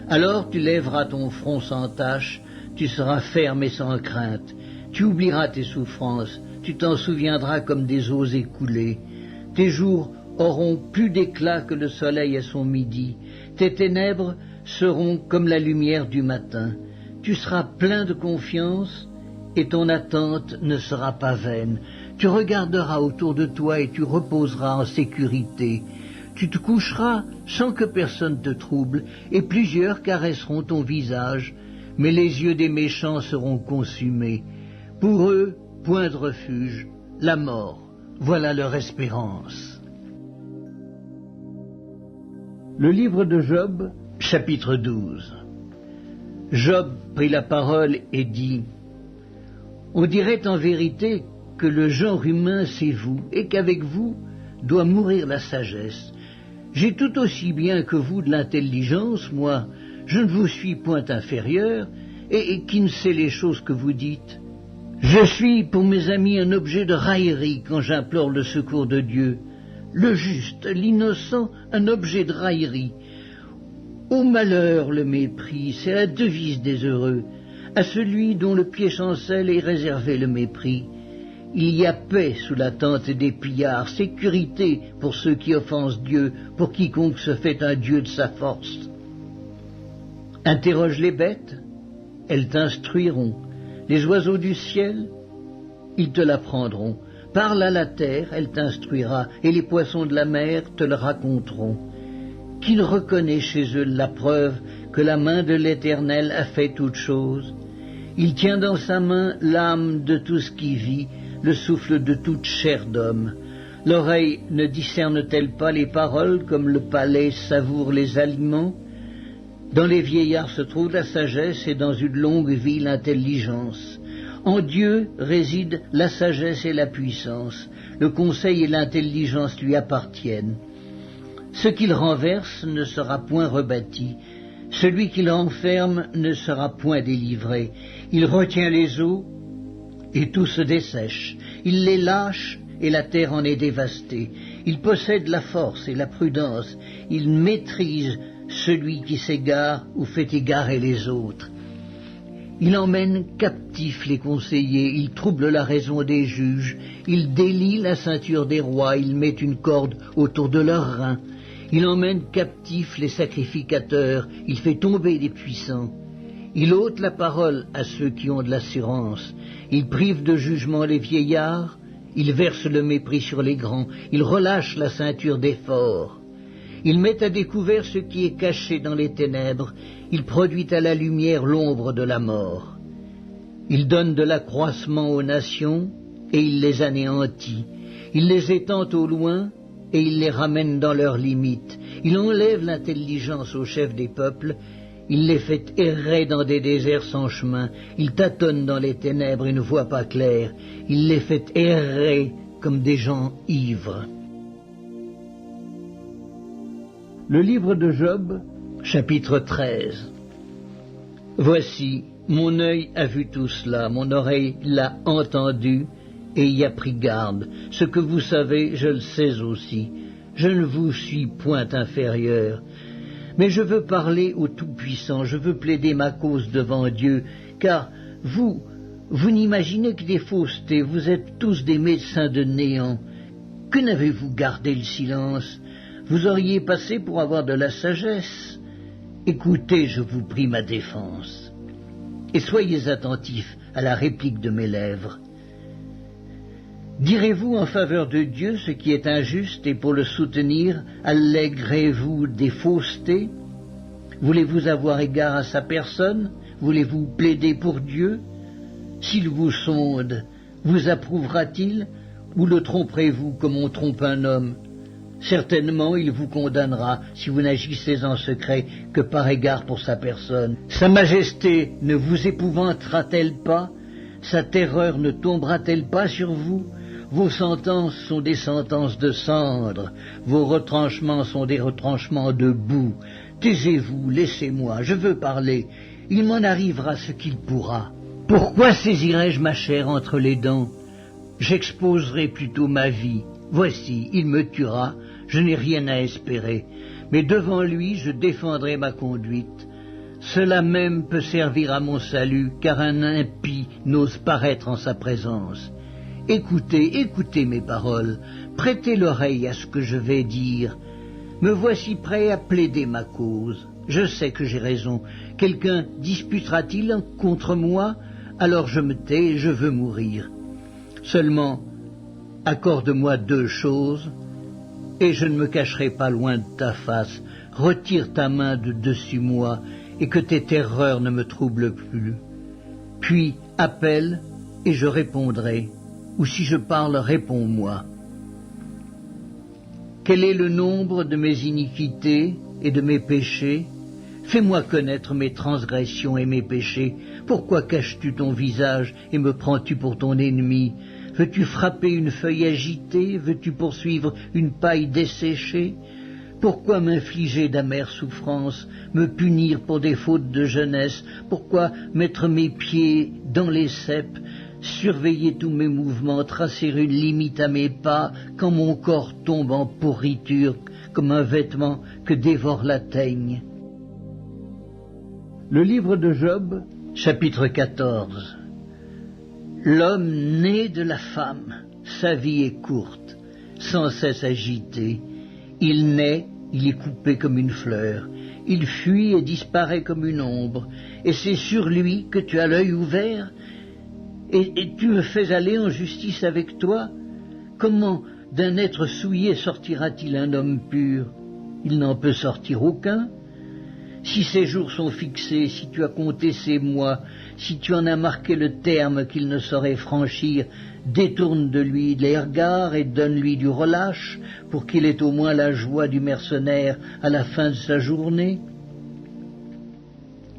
Alors tu lèveras ton front sans tache, tu seras ferme et sans crainte. Tu oublieras tes souffrances, tu t'en souviendras comme des eaux écoulées. Tes jours auront plus d'éclat que le soleil à son midi. Tes ténèbres seront comme la lumière du matin. Tu seras plein de confiance et ton attente ne sera pas vaine. Tu regarderas autour de toi et tu reposeras en sécurité. Tu te coucheras sans que personne te trouble, et plusieurs caresseront ton visage, mais les yeux des méchants seront consumés. Pour eux, point de refuge, la mort, voilà leur espérance. Le livre de Job, chapitre 12. Job prit la parole et dit: On dirait en vérité que le genre humain c'est vous, et qu'avec vous doit mourir la sagesse. J'ai tout aussi bien que vous de l'intelligence, moi, je ne vous suis point inférieur, et qui ne sait les choses que vous dites. Je suis pour mes amis un objet de raillerie quand j'implore le secours de Dieu. Le juste, l'innocent, un objet de raillerie. Au malheur le mépris, c'est la devise des heureux. À celui dont le pied chancelle est réservé le mépris. Il y a paix sous la tente des pillards, sécurité pour ceux qui offensent Dieu, pour quiconque se fait un Dieu de sa force. Interroge les bêtes, elles t'instruiront. Les oiseaux du ciel, ils te l'apprendront. Parle à la terre, elle t'instruira, et les poissons de la mer te le raconteront. Qui ne reconnaît chez eux la preuve que la main de l'Éternel a fait toutes choses? Il tient dans sa main l'âme de tout ce qui vit, le souffle de toute chair d'homme. L'oreille ne discerne-t-elle pas les paroles comme le palais savoure les aliments? Dans les vieillards se trouve la sagesse et dans une longue vie l'intelligence. En Dieu réside la sagesse et la puissance. Le conseil et l'intelligence lui appartiennent. Ce qu'il renverse ne sera point rebâti. Celui qui l'enferme ne sera point délivré. Il retient les eaux et tout se dessèche. Il les lâche et la terre en est dévastée. Il possède la force et la prudence. Il maîtrise celui qui s'égare ou fait égarer les autres. Il emmène captifs les conseillers, il trouble la raison des juges, il délie la ceinture des rois, il met une corde autour de leurs reins. Il emmène captifs les sacrificateurs, il fait tomber des puissants. Il ôte la parole à ceux qui ont de l'assurance. Il prive de jugement les vieillards, il verse le mépris sur les grands, il relâche la ceinture des forts. Il met à découvert ce qui est caché dans les ténèbres, il produit à la lumière l'ombre de la mort. Il donne de l'accroissement aux nations, et il les anéantit. Il les étend au loin, et il les ramène dans leurs limites. Il enlève l'intelligence aux chefs des peuples, il les fait errer dans des déserts sans chemin, il tâtonne dans les ténèbres et ne voit pas clair, il les fait errer comme des gens ivres. Le livre de Job, chapitre 13. Voici, mon œil a vu tout cela, mon oreille l'a entendu et y a pris garde. Ce que vous savez, je le sais aussi. Je ne vous suis point inférieur. Mais je veux parler au Tout-Puissant, je veux plaider ma cause devant Dieu, car vous n'imaginez que des faussetés, vous êtes tous des médecins de néant. Que n'avez-vous gardé le silence? Vous auriez passé pour avoir de la sagesse. Écoutez, je vous prie, ma défense, et soyez attentifs à la réplique de mes lèvres. Direz-vous en faveur de Dieu ce qui est injuste, et pour le soutenir, allégrez-vous des faussetés? Voulez-vous avoir égard à sa personne? Voulez-vous plaider pour Dieu? S'il vous sonde, vous approuvera-t-il, ou le tromperez-vous comme on trompe un homme? Certainement, il vous condamnera si vous n'agissez en secret que par égard pour sa personne. Sa majesté ne vous épouvantera-t-elle pas? Sa terreur ne tombera-t-elle pas sur vous? Vos sentences sont des sentences de cendre, vos retranchements sont des retranchements de boue. Taisez-vous, laissez-moi, je veux parler. Il m'en arrivera ce qu'il pourra. Pourquoi saisirais-je ma chair entre les dents? J'exposerai plutôt ma vie. Voici, il me tuera, je n'ai rien à espérer, mais devant lui je défendrai ma conduite. Cela même peut servir à mon salut, car un impie n'ose paraître en sa présence. Écoutez, écoutez mes paroles, prêtez l'oreille à ce que je vais dire. Me voici prêt à plaider ma cause. Je sais que j'ai raison. Quelqu'un disputera-t-il contre moi? Alors je me tais, je veux mourir. Seulement, accorde-moi deux choses, et je ne me cacherai pas loin de ta face. Retire ta main de dessus moi, et que tes terreurs ne me troublent plus. Puis appelle, et je répondrai, ou si je parle, réponds-moi. Quel est le nombre de mes iniquités et de mes péchés? Fais-moi connaître mes transgressions et mes péchés. Pourquoi caches-tu ton visage et me prends-tu pour ton ennemi? Veux-tu frapper une feuille agitée? Veux-tu poursuivre une paille desséchée? Pourquoi m'infliger d'amères souffrances, me punir pour des fautes de jeunesse? Pourquoi mettre mes pieds dans les ceps, surveiller tous mes mouvements, tracer une limite à mes pas, quand mon corps tombe en pourriture comme un vêtement que dévore la teigne? Le livre de Job, chapitre 14. L'homme né de la femme, sa vie est courte, sans cesse agitée. Il naît, il est coupé comme une fleur, il fuit et disparaît comme une ombre, et c'est sur lui que tu as l'œil ouvert, et tu me fais aller en justice avec toi. Comment d'un être souillé sortira-t-il un homme pur? Il n'en peut sortir aucun. Si ses jours sont fixés, si tu as compté ses mois, si tu en as marqué le terme qu'il ne saurait franchir, détourne de lui les regards et donne-lui du relâche, pour qu'il ait au moins la joie du mercenaire à la fin de sa journée.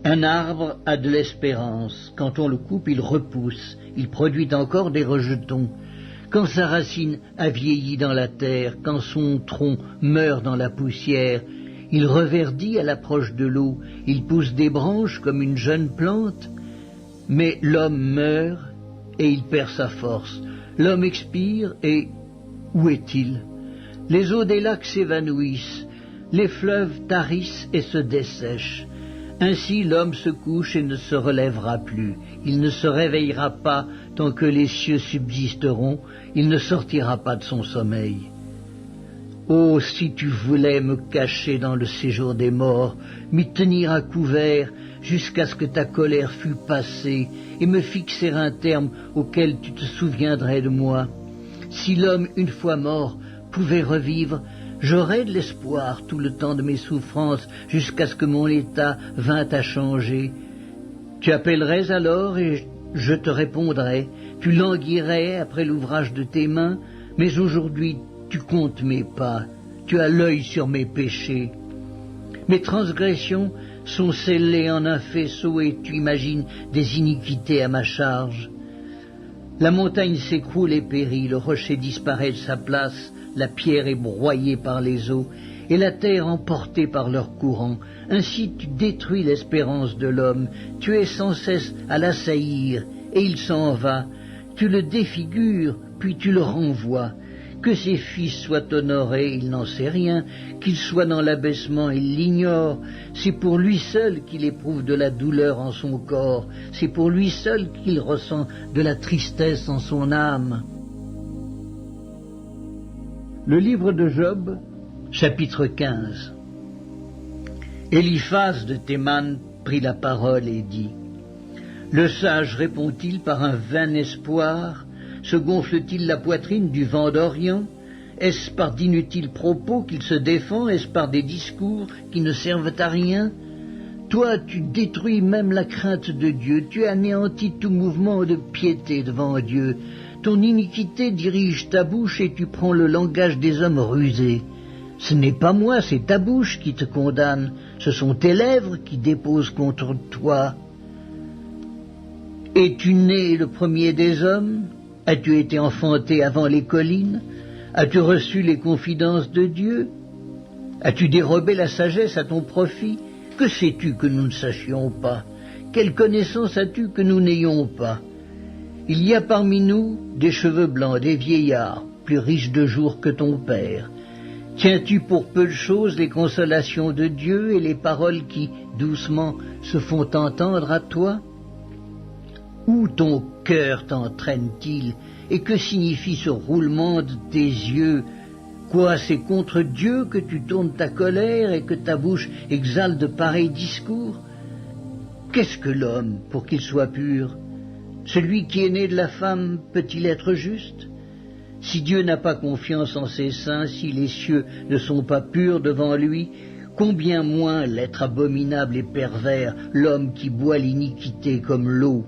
Un arbre a de l'espérance. Quand on le coupe, il repousse, il produit encore des rejetons. Quand sa racine a vieilli dans la terre, quand son tronc meurt dans la poussière, il reverdit à l'approche de l'eau, il pousse des branches comme une jeune plante, mais l'homme meurt et il perd sa force. L'homme expire et où est-il? Les eaux des lacs s'évanouissent, les fleuves tarissent et se dessèchent. Ainsi l'homme se couche et ne se relèvera plus. Il ne se réveillera pas tant que les cieux subsisteront, il ne sortira pas de son sommeil. Oh, si tu voulais me cacher dans le séjour des morts, m'y tenir à couvert jusqu'à ce que ta colère fût passée et me fixer un terme auquel tu te souviendrais de moi. Si l'homme, une fois mort, pouvait revivre, j'aurais de l'espoir tout le temps de mes souffrances jusqu'à ce que mon état vînt à changer. Tu appellerais alors et je te répondrais, tu languirais après l'ouvrage de tes mains, mais aujourd'hui tu comptes mes pas, tu as l'œil sur mes péchés. Mes transgressions sont scellées en un faisceau et tu imagines des iniquités à ma charge. La montagne s'écroule et périt, le rocher disparaît de sa place, la pierre est broyée par les eaux, et la terre emportée par leur courant. Ainsi tu détruis l'espérance de l'homme, tu es sans cesse à l'assaillir, et il s'en va. Tu le défigures, puis tu le renvoies. Que ses fils soient honorés, il n'en sait rien, qu'il soit dans l'abaissement, il l'ignore. C'est pour lui seul qu'il éprouve de la douleur en son corps, c'est pour lui seul qu'il ressent de la tristesse en son âme. Le livre de Job, chapitre 15. Eliphaz de Théman prit la parole et dit: Le sage répond-il par un vain espoir? Se gonfle-t-il la poitrine du vent d'Orient? Est-ce par d'inutiles propos qu'il se défend? Est-ce par des discours qui ne servent à rien? Toi, tu détruis même la crainte de Dieu, tu anéantis tout mouvement de piété devant Dieu. Ton iniquité dirige ta bouche et tu prends le langage des hommes rusés. Ce n'est pas moi, c'est ta bouche qui te condamne, ce sont tes lèvres qui déposent contre toi. Es-tu né le premier des hommes? As-tu été enfanté avant les collines? As-tu reçu les confidences de Dieu? As-tu dérobé la sagesse à ton profit? Que sais-tu que nous ne sachions pas? Quelle connaissance as-tu que nous n'ayons pas? Il y a parmi nous des cheveux blancs, des vieillards, plus riches de jours que ton père. Tiens-tu pour peu de choses les consolations de Dieu et les paroles qui, doucement, se font entendre à toi? Où ton cœur t'entraîne-t-il, et que signifie ce roulement de tes yeux? Quoi, c'est contre Dieu que tu tournes ta colère et que ta bouche exhale de pareils discours? Qu'est-ce que l'homme pour qu'il soit pur? Celui qui est né de la femme peut-il être juste? Si Dieu n'a pas confiance en ses saints, si les cieux ne sont pas purs devant lui, combien moins l'être abominable et pervers, l'homme qui boit l'iniquité comme l'eau?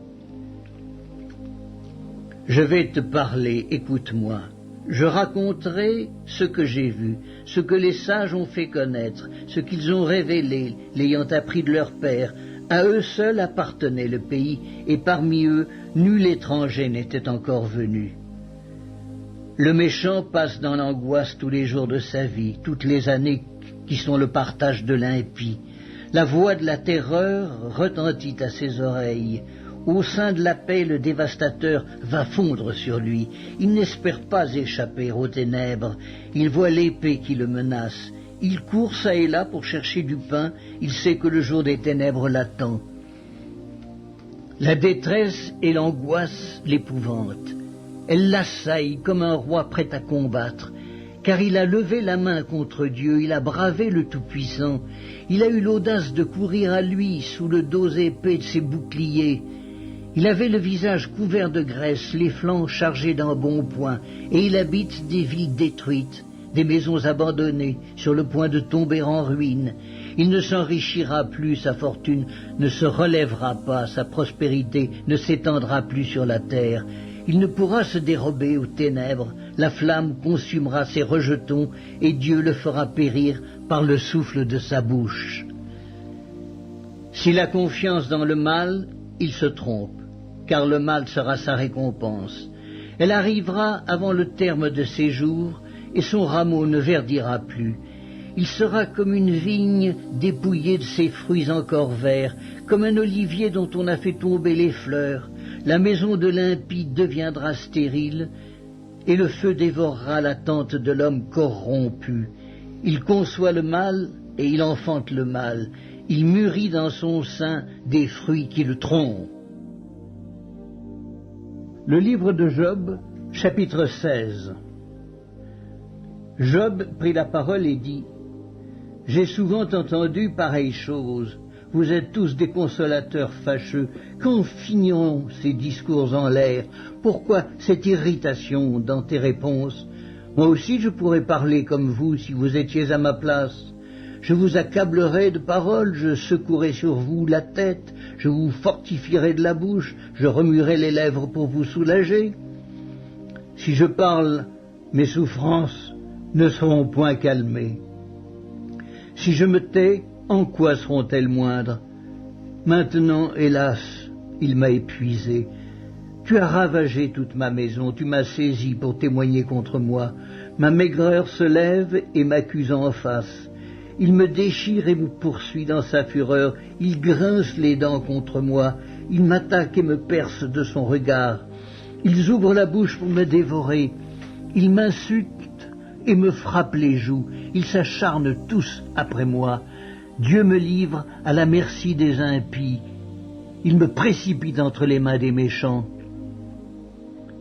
Je vais te parler, écoute-moi. Je raconterai ce que j'ai vu, ce que les sages ont fait connaître, ce qu'ils ont révélé, l'ayant appris de leur père. À eux seuls appartenait le pays, et parmi eux, nul étranger n'était encore venu. Le méchant passe dans l'angoisse tous les jours de sa vie, toutes les années qui sont le partage de l'impie. La voix de la terreur retentit à ses oreilles. Au sein de la paix, le dévastateur va fondre sur lui. Il n'espère pas échapper aux ténèbres. Il voit l'épée qui le menace. Il court çà et là pour chercher du pain. Il sait que le jour des ténèbres l'attend. La détresse et l'angoisse l'épouvantent. Elle l'assaille comme un roi prêt à combattre, car il a levé la main contre Dieu, il a bravé le Tout-Puissant, il a eu l'audace de courir à lui sous le dos épais de ses boucliers. Il avait le visage couvert de graisse, les flancs chargés d'embonpoint, et il habite des villes détruites, des maisons abandonnées, sur le point de tomber en ruine. Il ne s'enrichira plus, sa fortune ne se relèvera pas, sa prospérité ne s'étendra plus sur la terre. Il ne pourra se dérober aux ténèbres, la flamme consumera ses rejetons, et Dieu le fera périr par le souffle de sa bouche. S'il a confiance dans le mal, il se trompe, car le mal sera sa récompense. Elle arrivera avant le terme de ses jours, et son rameau ne verdira plus. Il sera comme une vigne dépouillée de ses fruits encore verts, comme un olivier dont on a fait tomber les fleurs. La maison de l'impie deviendra stérile, et le feu dévorera la tente de l'homme corrompu. Il conçoit le mal, et il enfante le mal. Il mûrit dans son sein des fruits qui le trompent. Le livre de Job, chapitre 16. Job prit la parole et dit: « J'ai souvent entendu pareille chose. Vous êtes tous des consolateurs fâcheux. Quand finiront ces discours en l'air? Pourquoi cette irritation dans tes réponses? Moi aussi je pourrais parler comme vous si vous étiez à ma place. Je vous accablerais de paroles, je secouerais sur vous la tête, je vous fortifierais de la bouche, je remuerais les lèvres pour vous soulager. Si je parle, mes souffrances ne seront point calmées. Si je me tais, en quoi seront-elles moindres? Maintenant, hélas, il m'a épuisé. Tu as ravagé toute ma maison, tu m'as saisi pour témoigner contre moi. Ma maigreur se lève et m'accuse en face. Il me déchire et me poursuit dans sa fureur. Il grince les dents contre moi. Il m'attaque et me perce de son regard. Ils ouvrent la bouche pour me dévorer. Ils m'insultent et me frappent les joues. Ils s'acharnent tous après moi. Dieu me livre à la merci des impies. Il me précipite entre les mains des méchants.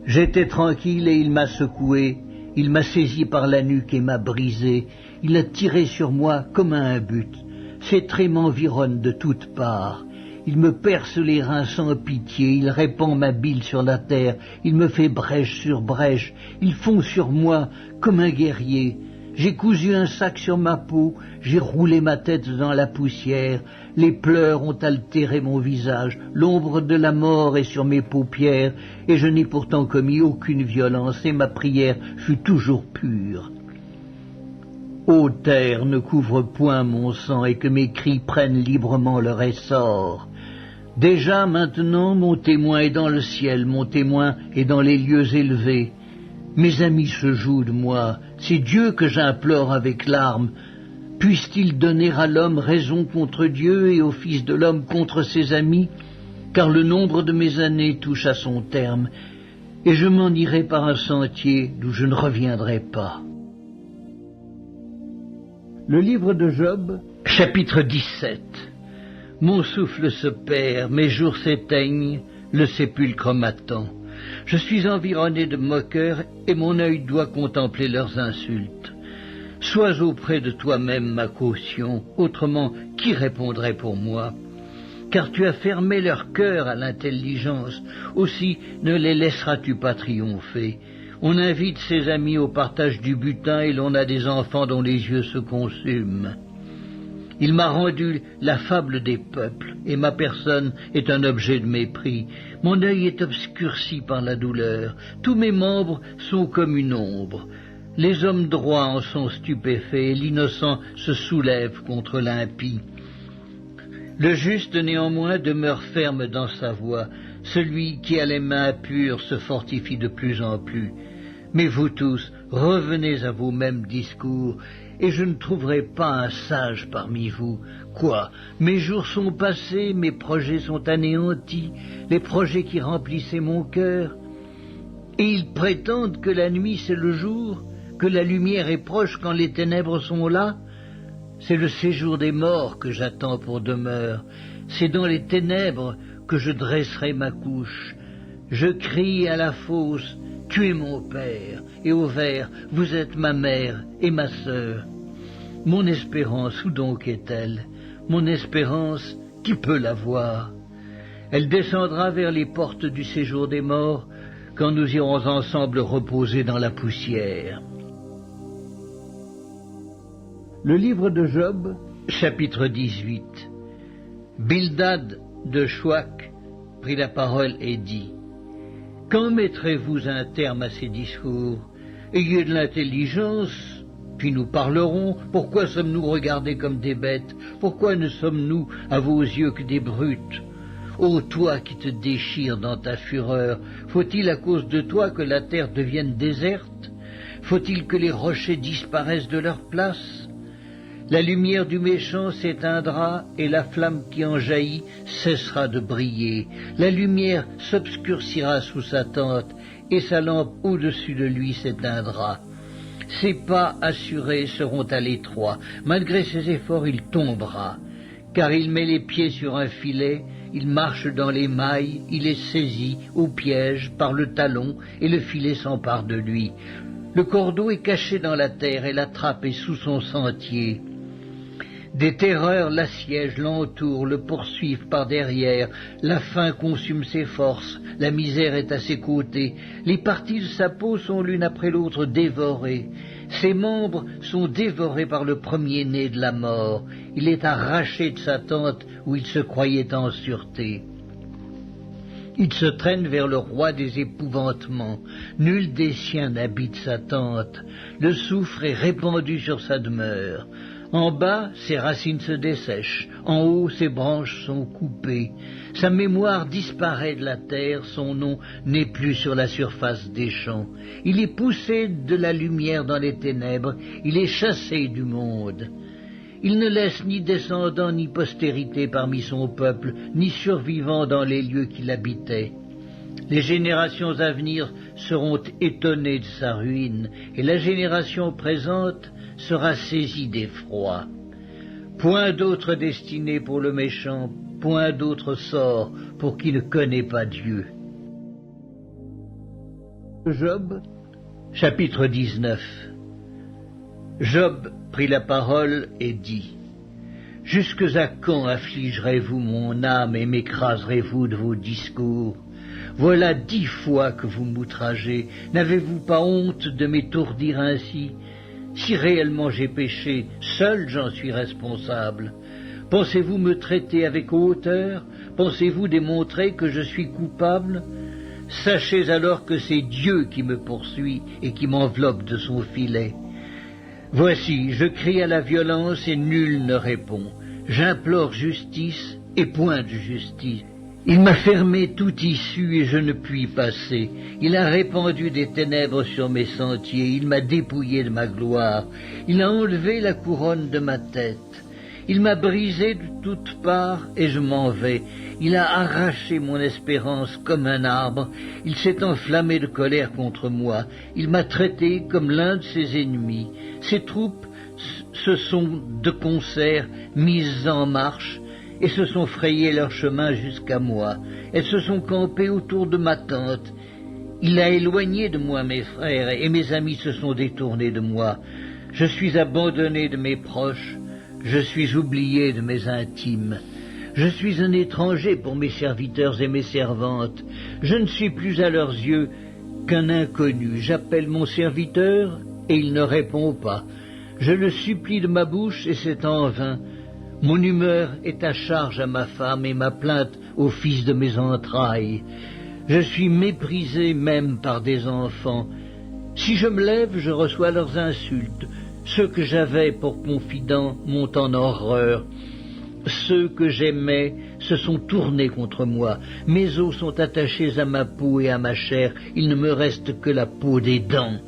J'étais tranquille et il m'a secoué. Il m'a saisi par la nuque et m'a brisé. Il a tiré sur moi comme à un but. Ses traits m'environnent de toutes parts. Il me perce les reins sans pitié. Il répand ma bile sur la terre. Il me fait brèche sur brèche. Il fond sur moi comme un guerrier. J'ai cousu un sac sur ma peau. J'ai roulé ma tête dans la poussière. Les pleurs ont altéré mon visage. L'ombre de la mort est sur mes paupières. Et je n'ai pourtant commis aucune violence. Et ma prière fut toujours pure. Ô terre, ne couvre point mon sang, et que mes cris prennent librement leur essor. Déjà maintenant mon témoin est dans le ciel, mon témoin est dans les lieux élevés. Mes amis se jouent de moi, c'est Dieu que j'implore avec larmes. Puisse-t-il donner à l'homme raison contre Dieu et au Fils de l'homme contre ses amis? Car le nombre de mes années touche à son terme, et je m'en irai par un sentier d'où je ne reviendrai pas. Le livre de Job, chapitre 17. Mon souffle se perd, mes jours s'éteignent, le sépulcre m'attend. Je suis environné de moqueurs et mon œil doit contempler leurs insultes. Sois auprès de toi-même ma caution, autrement qui répondrait pour moi? Car tu as fermé leur cœur à l'intelligence, aussi ne les laisseras-tu pas triompher. On invite ses amis au partage du butin et l'on a des enfants dont les yeux se consument. Il m'a rendu la fable des peuples, et ma personne est un objet de mépris. Mon œil est obscurci par la douleur, tous mes membres sont comme une ombre. Les hommes droits en sont stupéfaits, et l'innocent se soulève contre l'impie. Le juste néanmoins demeure ferme dans sa voie, celui qui a les mains pures se fortifie de plus en plus. Mais vous tous, revenez à vos mêmes discours, et je ne trouverai pas un sage parmi vous. Quoi? Mes jours sont passés, mes projets sont anéantis, les projets qui remplissaient mon cœur. Et ils prétendent que la nuit c'est le jour, que la lumière est proche quand les ténèbres sont là. C'est le séjour des morts que j'attends pour demeure. C'est dans les ténèbres que je dresserai ma couche. Je crie à la fosse, tuez mon père, et au ver, vous êtes ma mère et ma sœur. Mon espérance, où donc est-elle? Mon espérance, qui peut la voir? Elle descendra vers les portes du séjour des morts, quand nous irons ensemble reposer dans la poussière. Le livre de Job, chapitre 18. Bildad de Chouac prit la parole et dit: Quand mettrez-vous un terme à ces discours? Ayez de l'intelligence, puis nous parlerons. Pourquoi sommes-nous regardés comme des bêtes? Pourquoi ne sommes-nous à vos yeux que des brutes? Ô toi qui te déchires dans ta fureur, faut-il à cause de toi que la terre devienne déserte? Faut-il que les rochers disparaissent de leur place? La lumière du méchant s'éteindra et la flamme qui en jaillit cessera de briller. La lumière s'obscurcira sous sa tente et sa lampe au-dessus de lui s'éteindra. Ses pas assurés seront à l'étroit. Malgré ses efforts, il tombera. Car il met les pieds sur un filet, il marche dans les mailles, il est saisi au piège par le talon et le filet s'empare de lui. Le cordeau est caché dans la terre et la trappe est sous son sentier. Des terreurs l'assiègent, l'entourent, le poursuivent par derrière. La faim consume ses forces, la misère est à ses côtés. Les parties de sa peau sont l'une après l'autre dévorées. Ses membres sont dévorés par le premier-né de la mort. Il est arraché de sa tente où il se croyait en sûreté. Il se traîne vers le roi des épouvantements. Nul des siens n'habite sa tente. Le soufre est répandu sur sa demeure. En bas, ses racines se dessèchent, en haut, ses branches sont coupées. Sa mémoire disparaît de la terre, son nom n'est plus sur la surface des champs. Il est poussé de la lumière dans les ténèbres, il est chassé du monde. Il ne laisse ni descendants ni postérité parmi son peuple, ni survivants dans les lieux qu'il habitait. Les générations à venir seront étonnées de sa ruine, et la génération présente sera saisie d'effroi. Point d'autre destinée pour le méchant, point d'autre sort pour qui ne connaît pas Dieu. Job, chapitre 19. Job prit la parole et dit: Jusques à quand affligerez-vous mon âme et m'écraserez-vous de vos discours? Voilà 10 fois que vous m'outragez. N'avez-vous pas honte de m'étourdir ainsi? Si réellement j'ai péché, seul j'en suis responsable. Pensez-vous me traiter avec hauteur? Pensez-vous démontrer que je suis coupable? Sachez alors que c'est Dieu qui me poursuit et qui m'enveloppe de son filet. Voici, je crie à la violence et nul ne répond. J'implore justice et point de justice. Il m'a fermé toute issue et je ne puis passer. Il a répandu des ténèbres sur mes sentiers. Il m'a dépouillé de ma gloire. Il a enlevé la couronne de ma tête. Il m'a brisé de toutes parts et je m'en vais. Il a arraché mon espérance comme un arbre. Il s'est enflammé de colère contre moi. Il m'a traité comme l'un de ses ennemis. Ses troupes se sont de concert mises en marche et se sont frayé leur chemin jusqu'à moi. Elles se sont campées autour de ma tente. Il a éloigné de moi mes frères, et mes amis se sont détournés de moi. Je suis abandonné de mes proches, je suis oublié de mes intimes. Je suis un étranger pour mes serviteurs et mes servantes. Je ne suis plus à leurs yeux qu'un inconnu. J'appelle mon serviteur, et il ne répond pas. Je le supplie de ma bouche, et c'est en vain. Mon humeur est à charge à ma femme et ma plainte au fils de mes entrailles. Je suis méprisé même par des enfants. Si je me lève, je reçois leurs insultes. Ceux que j'avais pour confidents m'ont en horreur. Ceux que j'aimais se sont tournés contre moi. Mes os sont attachés à ma peau et à ma chair. Il ne me reste que la peau des dents.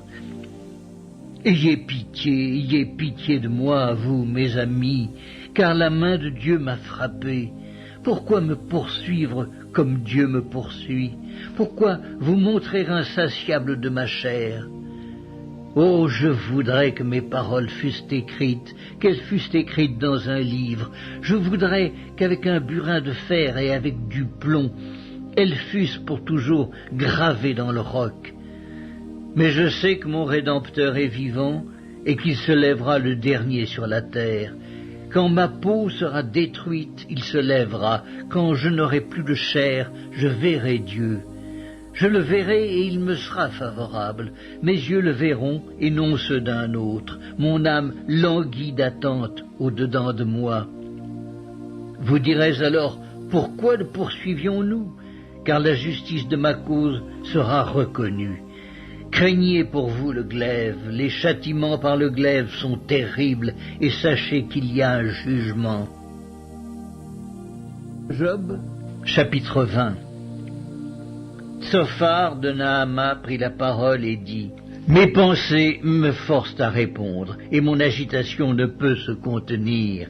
Ayez pitié de moi, vous, mes amis, car la main de Dieu m'a frappé. Pourquoi me poursuivre comme Dieu me poursuit? Pourquoi vous montrer insatiable de ma chair? Oh, je voudrais que mes paroles fussent écrites, qu'elles fussent écrites dans un livre. Je voudrais qu'avec un burin de fer et avec du plomb, elles fussent pour toujours gravées dans le roc. Mais je sais que mon Rédempteur est vivant et qu'il se lèvera le dernier sur la terre. Quand ma peau sera détruite, il se lèvera. Quand je n'aurai plus de chair, je verrai Dieu. Je le verrai et il me sera favorable. Mes yeux le verront et non ceux d'un autre. Mon âme languit d'attente au-dedans de moi. Vous direz alors, pourquoi le poursuivions-nous? Car la justice de ma cause sera reconnue. Craignez pour vous le glaive, les châtiments par le glaive sont terribles, et sachez qu'il y a un jugement. Job, chapitre 20. Tsophar de Naama prit la parole et dit « Mes pensées me forcent à répondre, et mon agitation ne peut se contenir.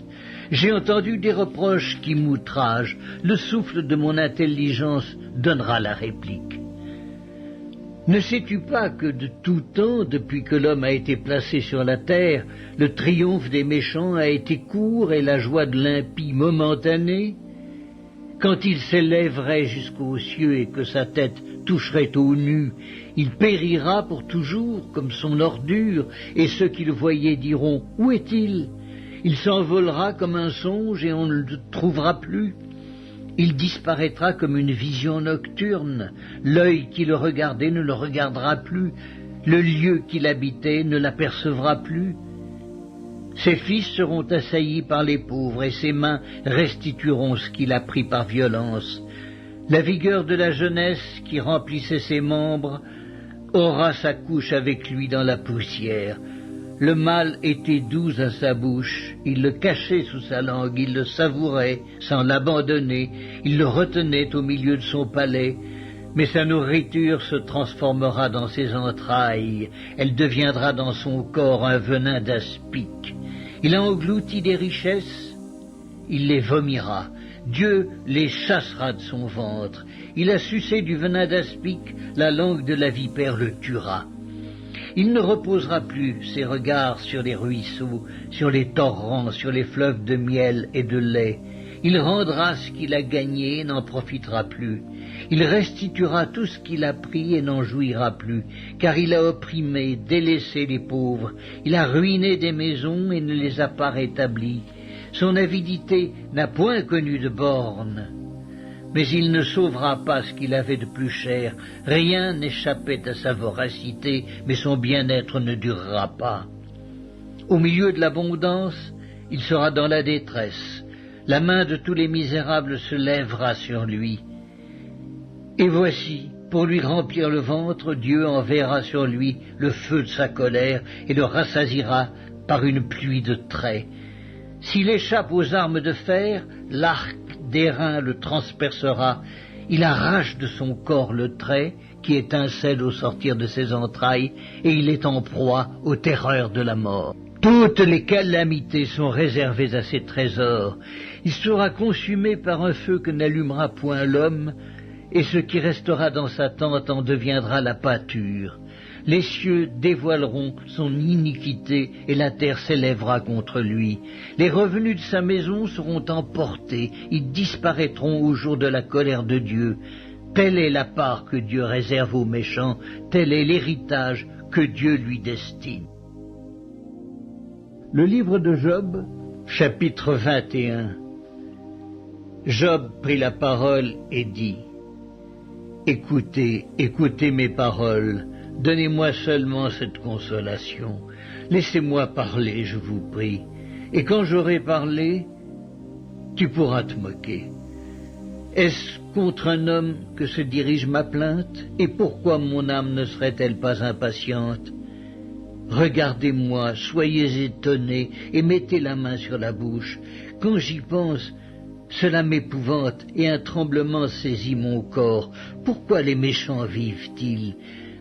J'ai entendu des reproches qui m'outragent, le souffle de mon intelligence donnera la réplique. Ne sais-tu pas que de tout temps, depuis que l'homme a été placé sur la terre, le triomphe des méchants a été court et la joie de l'impie momentanée? Quand il s'élèverait jusqu'aux cieux et que sa tête toucherait au nu, il périra pour toujours comme son ordure, et ceux qui le voyaient diront « Où est-il » Il s'envolera comme un songe et on ne le trouvera plus. Il disparaîtra comme une vision nocturne. L'œil qui le regardait ne le regardera plus. Le lieu qu'il habitait ne l'apercevra plus. Ses fils seront assaillis par les pauvres et ses mains restitueront ce qu'il a pris par violence. La vigueur de la jeunesse qui remplissait ses membres aura sa couche avec lui dans la poussière. Le mal était doux à sa bouche, il le cachait sous sa langue, il le savourait sans l'abandonner, il le retenait au milieu de son palais, mais sa nourriture se transformera dans ses entrailles, elle deviendra dans son corps un venin d'aspic. Il a englouti des richesses, il les vomira, Dieu les chassera de son ventre, il a sucé du venin d'aspic, la langue de la vipère le tuera. Il ne reposera plus ses regards sur les ruisseaux, sur les torrents, sur les fleuves de miel et de lait. Il rendra ce qu'il a gagné et n'en profitera plus. Il restituera tout ce qu'il a pris et n'en jouira plus, car il a opprimé, délaissé les pauvres. Il a ruiné des maisons et ne les a pas rétablies. Son avidité n'a point connu de bornes. Mais il ne sauvera pas ce qu'il avait de plus cher. Rien n'échappait à sa voracité, mais son bien-être ne durera pas. Au milieu de l'abondance, il sera dans la détresse. La main de tous les misérables se lèvera sur lui. Et voici, pour lui remplir le ventre, Dieu enverra sur lui le feu de sa colère et le rassasiera par une pluie de traits. S'il échappe aux armes de fer, l'arc d'airain le transpercera, il arrache de son corps le trait qui étincelle au sortir de ses entrailles, et il est en proie aux terreurs de la mort. Toutes les calamités sont réservées à ses trésors. Il sera consumé par un feu que n'allumera point l'homme, et ce qui restera dans sa tente en deviendra la pâture. Les cieux dévoileront son iniquité et la terre s'élèvera contre lui. Les revenus de sa maison seront emportés, ils disparaîtront au jour de la colère de Dieu. Telle est la part que Dieu réserve aux méchants, tel est l'héritage que Dieu lui destine. Le livre de Job, chapitre 21. Job prit la parole et dit « Écoutez, écoutez mes paroles. Donnez-moi seulement cette consolation. Laissez-moi parler, je vous prie. Et quand j'aurai parlé, tu pourras te moquer. Est-ce contre un homme que se dirige ma plainte? Et pourquoi mon âme ne serait-elle pas impatiente? Regardez-moi, soyez étonnés et mettez la main sur la bouche. Quand j'y pense, cela m'épouvante et un tremblement saisit mon corps. Pourquoi les méchants vivent-ils?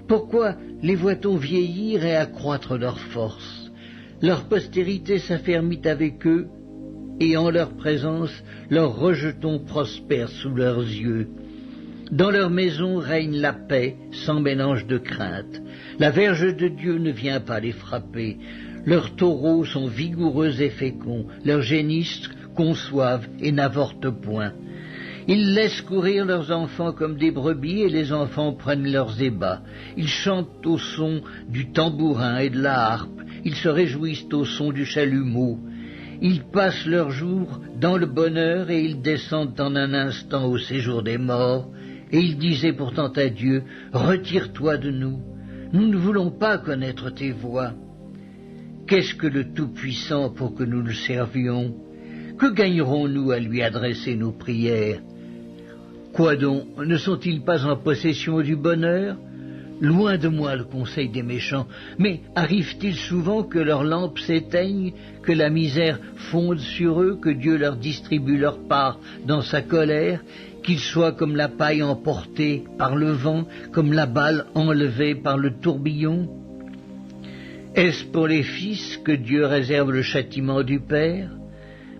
Pourquoi les voit-on vieillir et accroître leur force? Leur postérité s'affermit avec eux, et en leur présence, leurs rejetons prospèrent sous leurs yeux. Dans leur maison règne la paix, sans mélange de crainte. La verge de Dieu ne vient pas les frapper. Leurs taureaux sont vigoureux et féconds, leurs génisses conçoivent et n'avortent point. Ils laissent courir leurs enfants comme des brebis et les enfants prennent leurs ébats. Ils chantent au son du tambourin et de la harpe. Ils se réjouissent au son du chalumeau. Ils passent leurs jours dans le bonheur et ils descendent en un instant au séjour des morts. Et ils disaient pourtant à Dieu, « Retire-toi de nous. Nous ne voulons pas connaître tes voies. » Qu'est-ce que le Tout-Puissant pour que nous le servions? Que gagnerons-nous à lui adresser nos prières? Quoi donc, ne sont-ils pas en possession du bonheur? Loin de moi le conseil des méchants, mais arrive-t-il souvent que leurs lampes s'éteignent, que la misère fonde sur eux, que Dieu leur distribue leur part dans sa colère, qu'ils soient comme la paille emportée par le vent, comme la balle enlevée par le tourbillon? Est-ce pour les fils que Dieu réserve le châtiment du Père?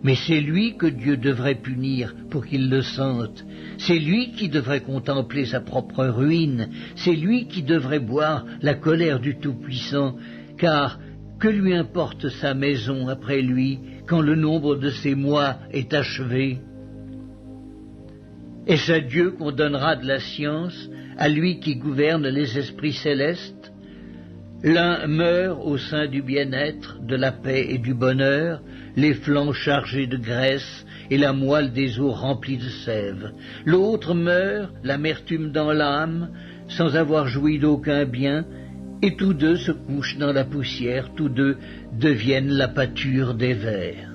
Mais c'est lui que Dieu devrait punir pour qu'il le sente. C'est lui qui devrait contempler sa propre ruine. C'est lui qui devrait boire la colère du Tout-Puissant. Car que lui importe sa maison après lui, quand le nombre de ses mois est achevé? Est-ce à Dieu qu'on donnera de la science, à lui qui gouverne les esprits célestes? L'un meurt au sein du bien-être, de la paix et du bonheur, les flancs chargés de graisse et la moelle des os remplie de sève. L'autre meurt, l'amertume dans l'âme, sans avoir joui d'aucun bien, et tous deux se couchent dans la poussière, tous deux deviennent la pâture des vers.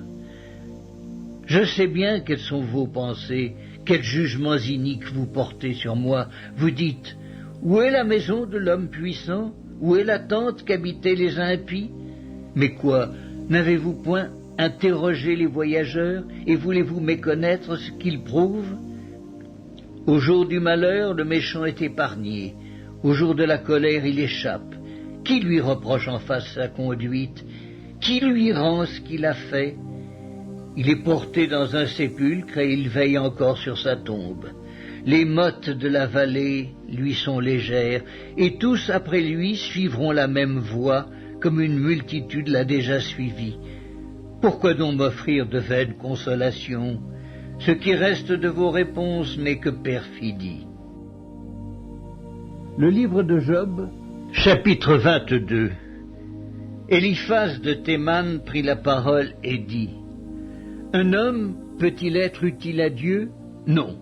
Je sais bien quelles sont vos pensées, quels jugements iniques vous portez sur moi. Vous dites, où est la maison de l'homme puissant? Où est la tente qu'habitaient les impies? Mais quoi, n'avez-vous point interrogé les voyageurs, et voulez-vous méconnaître ce qu'ils prouvent? Au jour du malheur, le méchant est épargné. Au jour de la colère, il échappe. Qui lui reproche en face sa conduite? Qui lui rend ce qu'il a fait? Il est porté dans un sépulcre et il veille encore sur sa tombe. Les mottes de la vallée lui sont légères, et tous après lui suivront la même voie, comme une multitude l'a déjà suivi. Pourquoi donc m'offrir de vaines consolations? Ce qui reste de vos réponses n'est que perfidie. Le livre de Job, chapitre 22. Eliphaz de Théman prit la parole et dit, « Un homme peut-il être utile à Dieu? Non.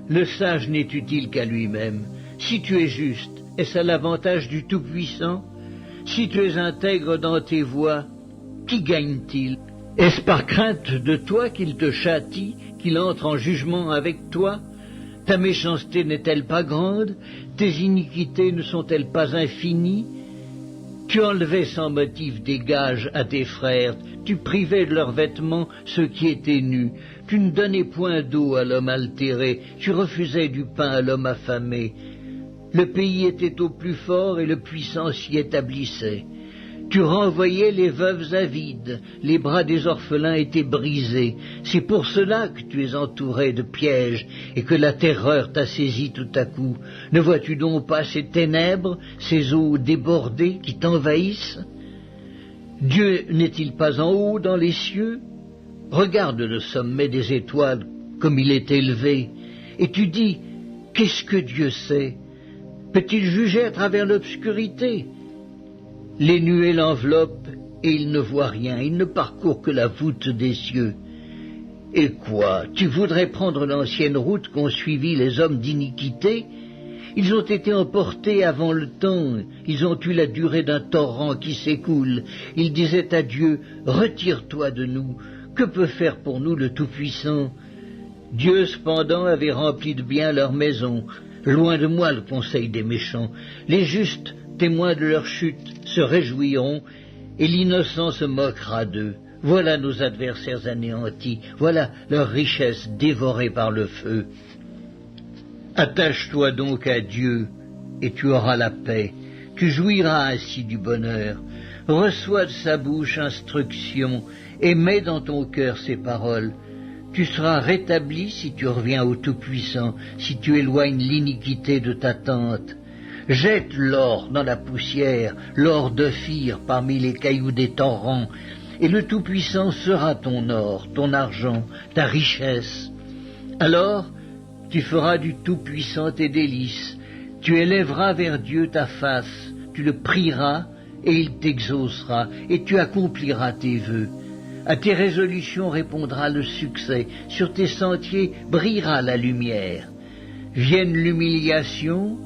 Le sage n'est utile qu'à lui-même. Si tu es juste, est-ce à l'avantage du Tout-Puissant? Si tu es intègre dans tes voies, qui gagne-t-il? Est-ce par crainte de toi qu'il te châtie, qu'il entre en jugement avec toi? Ta méchanceté n'est-elle pas grande? Tes iniquités ne sont-elles pas infinies? Tu enlevais sans motif des gages à tes frères, tu privais de leurs vêtements ceux qui étaient nus, tu ne donnais point d'eau à l'homme altéré, tu refusais du pain à l'homme affamé. Le pays était au plus fort et le puissant s'y établissait. Tu renvoyais les veuves avides, les bras des orphelins étaient brisés. C'est pour cela que tu es entouré de pièges et que la terreur t'a saisi tout à coup. Ne vois-tu donc pas ces ténèbres, ces eaux débordées qui t'envahissent? Dieu n'est-il pas en haut dans les cieux? Regarde le sommet des étoiles comme il est élevé, et tu dis, qu'est-ce que Dieu sait? Peut-il juger à travers l'obscurité? Les nuées l'enveloppent, et il ne voit rien, il ne parcourt que la voûte des cieux. Et quoi, tu voudrais prendre l'ancienne route qu'ont suivie les hommes d'iniquité? Ils ont été emportés avant le temps, ils ont eu la durée d'un torrent qui s'écoule. Ils disaient à Dieu, retire-toi de nous, que peut faire pour nous le Tout-Puissant? Dieu cependant avait rempli de bien leur maison. Loin de moi le conseil des méchants. Les justes, témoins de leur chute, se réjouiront, et l'innocent se moquera d'eux. Voilà nos adversaires anéantis, voilà leur richesse dévorée par le feu. Attache-toi donc à Dieu, et tu auras la paix. Tu jouiras ainsi du bonheur. Reçois de sa bouche instruction, et mets dans ton cœur ses paroles. Tu seras rétabli si tu reviens au Tout-Puissant, si tu éloignes l'iniquité de ta tente. Jette l'or dans la poussière, l'or d'Ophir parmi les cailloux des torrents, et le Tout-Puissant sera ton or, ton argent, ta richesse. Alors, tu feras du Tout-Puissant tes délices, tu élèveras vers Dieu ta face, tu le prieras, et il t'exaucera, et tu accompliras tes vœux. À tes résolutions répondra le succès, sur tes sentiers brillera la lumière. Vienne l'humiliation,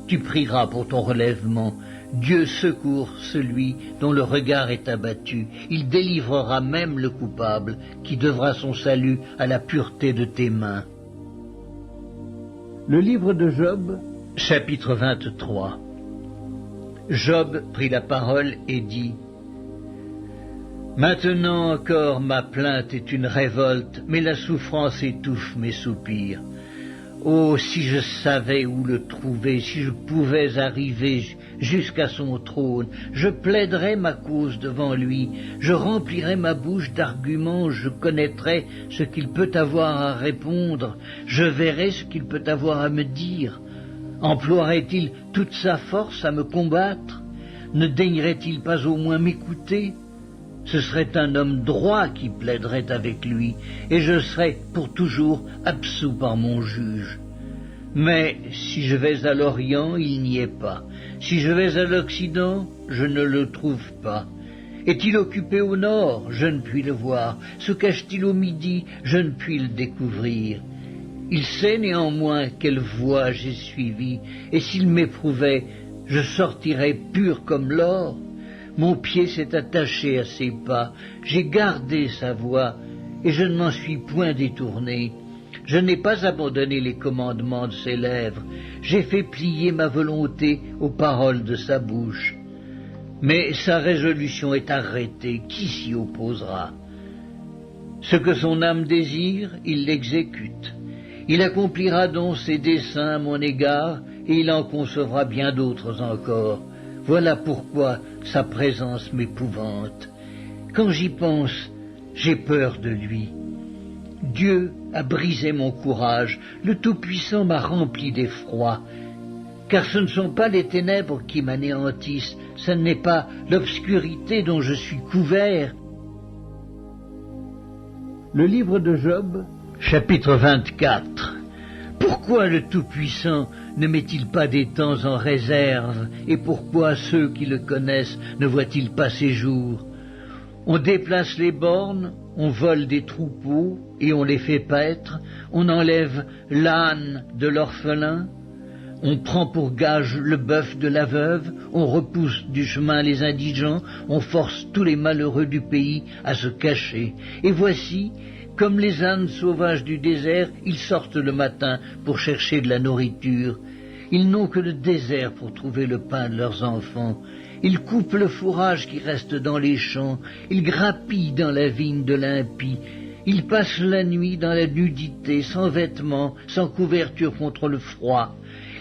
tu prieras pour ton relèvement. Dieu secourt celui dont le regard est abattu. Il délivrera même le coupable, qui devra son salut à la pureté de tes mains. Le livre de Job, chapitre 23. Job prit la parole et dit: Maintenant encore ma plainte est une révolte, mais la souffrance étouffe mes soupirs. Oh, si je savais où le trouver, si je pouvais arriver jusqu'à son trône, je plaiderais ma cause devant lui, je remplirais ma bouche d'arguments, je connaîtrais ce qu'il peut avoir à répondre, je verrais ce qu'il peut avoir à me dire. Emploierait-il toute sa force à me combattre? Ne daignerait-il pas au moins m'écouter? Ce serait un homme droit qui plaiderait avec lui, et je serais pour toujours absous par mon juge. Mais si je vais à l'Orient, il n'y est pas. Si je vais à l'Occident, je ne le trouve pas. Est-il occupé au nord? Je ne puis le voir. Se cache-t-il au midi? Je ne puis le découvrir. Il sait néanmoins quelle voie j'ai suivie, et s'il m'éprouvait, je sortirais pur comme l'or. Mon pied s'est attaché à ses pas, j'ai gardé sa voie, et je ne m'en suis point détourné. Je n'ai pas abandonné les commandements de ses lèvres, j'ai fait plier ma volonté aux paroles de sa bouche. Mais sa résolution est arrêtée, qui s'y opposera? Ce que son âme désire, il l'exécute. Il accomplira donc ses desseins à mon égard, et il en concevra bien d'autres encore. Voilà pourquoi sa présence m'épouvante. Quand j'y pense, j'ai peur de lui. Dieu a brisé mon courage, le Tout-Puissant m'a rempli d'effroi. Car ce ne sont pas les ténèbres qui m'anéantissent, ce n'est pas l'obscurité dont je suis couvert. Le livre de Job, chapitre 24. Pourquoi le Tout-Puissant ne met-il pas des temps en réserve, et pourquoi ceux qui le connaissent ne voient-ils pas ses jours? On déplace les bornes, on vole des troupeaux, et on les fait paître, on enlève l'âne de l'orphelin, on prend pour gage le bœuf de la veuve, on repousse du chemin les indigents, on force tous les malheureux du pays à se cacher. Et voici, comme les ânes sauvages du désert, ils sortent le matin pour chercher de la nourriture. Ils n'ont que le désert pour trouver le pain de leurs enfants. Ils coupent le fourrage qui reste dans les champs. Ils grappillent dans la vigne de l'impie. Ils passent la nuit dans la nudité, sans vêtements, sans couverture contre le froid.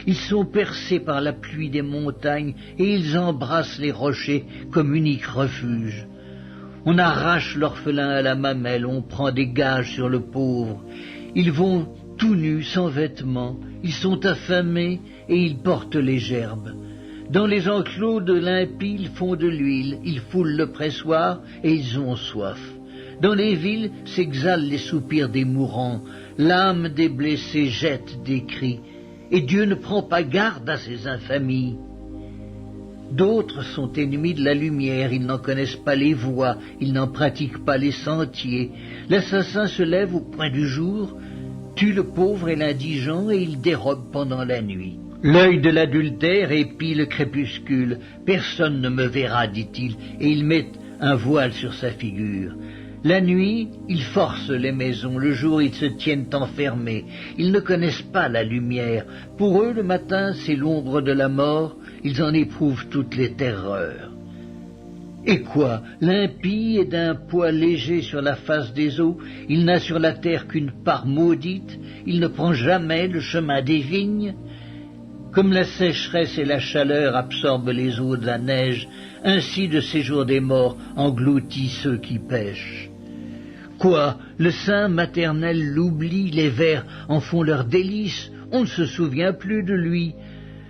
Ils sont percés par la pluie des montagnes et ils embrassent les rochers comme unique refuge. On arrache l'orphelin à la mamelle, on prend des gages sur le pauvre. Ils vont tout nus, sans vêtements, ils sont affamés et ils portent les gerbes. Dans les enclos de l'impie, ils font de l'huile, ils foulent le pressoir et ils ont soif. Dans les villes s'exhalent les soupirs des mourants, l'âme des blessés jette des cris, et Dieu ne prend pas garde à ces infamies. D'autres sont ennemis de la lumière, ils n'en connaissent pas les voies, ils n'en pratiquent pas les sentiers. L'assassin se lève au point du jour, tue le pauvre et l'indigent, et il dérobe pendant la nuit. L'œil de l'adultère épie le crépuscule. Personne ne me verra, dit-il, et il met un voile sur sa figure. La nuit, ils forcent les maisons, le jour, ils se tiennent enfermés. Ils ne connaissent pas la lumière. Pour eux, le matin, c'est l'ombre de la mort. Ils en éprouvent toutes les terreurs. Et quoi? L'impie est d'un poids léger sur la face des eaux. Il n'a sur la terre qu'une part maudite. Il ne prend jamais le chemin des vignes. Comme la sécheresse et la chaleur absorbent les eaux de la neige, ainsi le séjour des morts engloutit ceux qui pêchent. Quoi? Le sein maternel l'oublie, les vers en font leur délice, on ne se souvient plus de lui.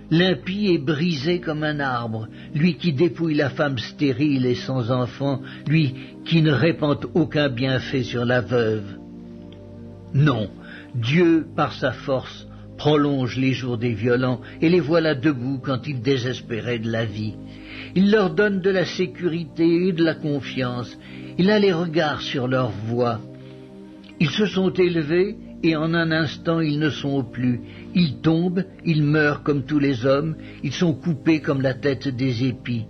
L'impie est brisé comme un arbre, lui qui dépouille la femme stérile et sans enfant, lui qui ne répand aucun bienfait sur la veuve. Non, Dieu, par sa force, prolonge les jours des violents et les voilà debout quand ils désespéraient de la vie. Il leur donne de la sécurité et de la confiance. Il a les regards sur leur voie. Ils se sont élevés et en un instant ils ne sont plus. Ils tombent, ils meurent comme tous les hommes, ils sont coupés comme la tête des épis.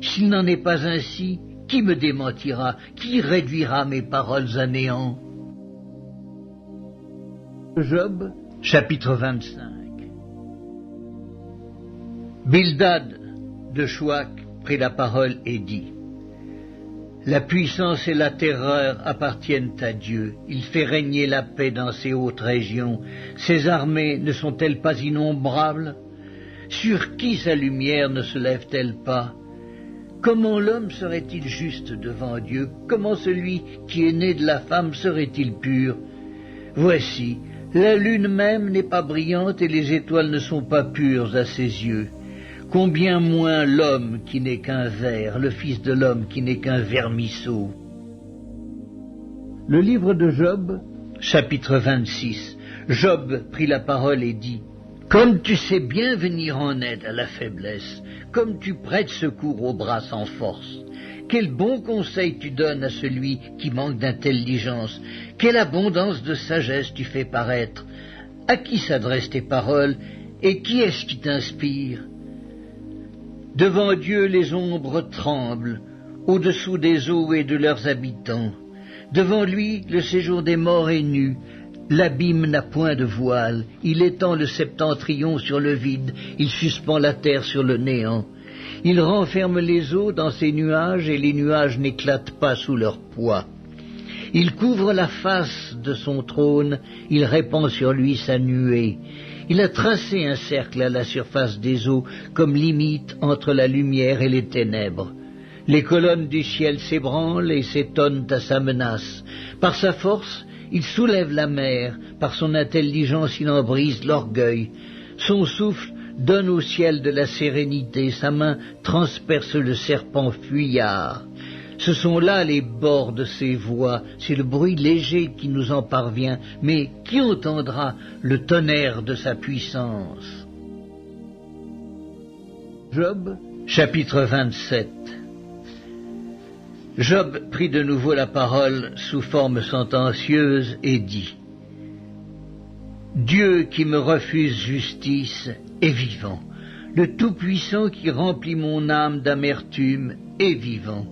S'il n'en est pas ainsi, qui me démentira? Qui réduira mes paroles à néant? Job, chapitre 25. Bildad de Chouac prit la parole et dit: La puissance et la terreur appartiennent à Dieu. Il fait régner la paix dans ces hautes régions. Ses armées ne sont-elles pas innombrables? Sur qui sa lumière ne se lève-t-elle pas? Comment l'homme serait-il juste devant Dieu? Comment celui qui est né de la femme serait-il pur? Voici, la lune même n'est pas brillante et les étoiles ne sont pas pures à ses yeux. Combien moins l'homme qui n'est qu'un ver, le fils de l'homme qui n'est qu'un vermisseau. Le livre de Job, chapitre 26. Job prit la parole et dit: Comme tu sais bien venir en aide à la faiblesse, comme tu prêtes secours aux bras sans force, quel bon conseil tu donnes à celui qui manque d'intelligence, quelle abondance de sagesse tu fais paraître. À qui s'adressent tes paroles et qui est-ce qui t'inspire? Devant Dieu les ombres tremblent, au-dessous des eaux et de leurs habitants. Devant lui le séjour des morts est nu, l'abîme n'a point de voile, il étend le septentrion sur le vide, il suspend la terre sur le néant. Il renferme les eaux dans ses nuages et les nuages n'éclatent pas sous leur poids. Il couvre la face de son trône, il répand sur lui sa nuée. Il a tracé un cercle à la surface des eaux comme limite entre la lumière et les ténèbres. Les colonnes du ciel s'ébranlent et s'étonnent à sa menace. Par sa force, il soulève la mer, par son intelligence il en brise l'orgueil. Son souffle donne au ciel de la sérénité, sa main transperce le serpent fuyard. Ce sont là les bords de ses voix, c'est le bruit léger qui nous en parvient, mais qui entendra le tonnerre de sa puissance? Job, chapitre 27. Job prit de nouveau la parole sous forme sentencieuse et dit: Dieu qui me refuse justice est vivant, le Tout-Puissant qui remplit mon âme d'amertume est vivant.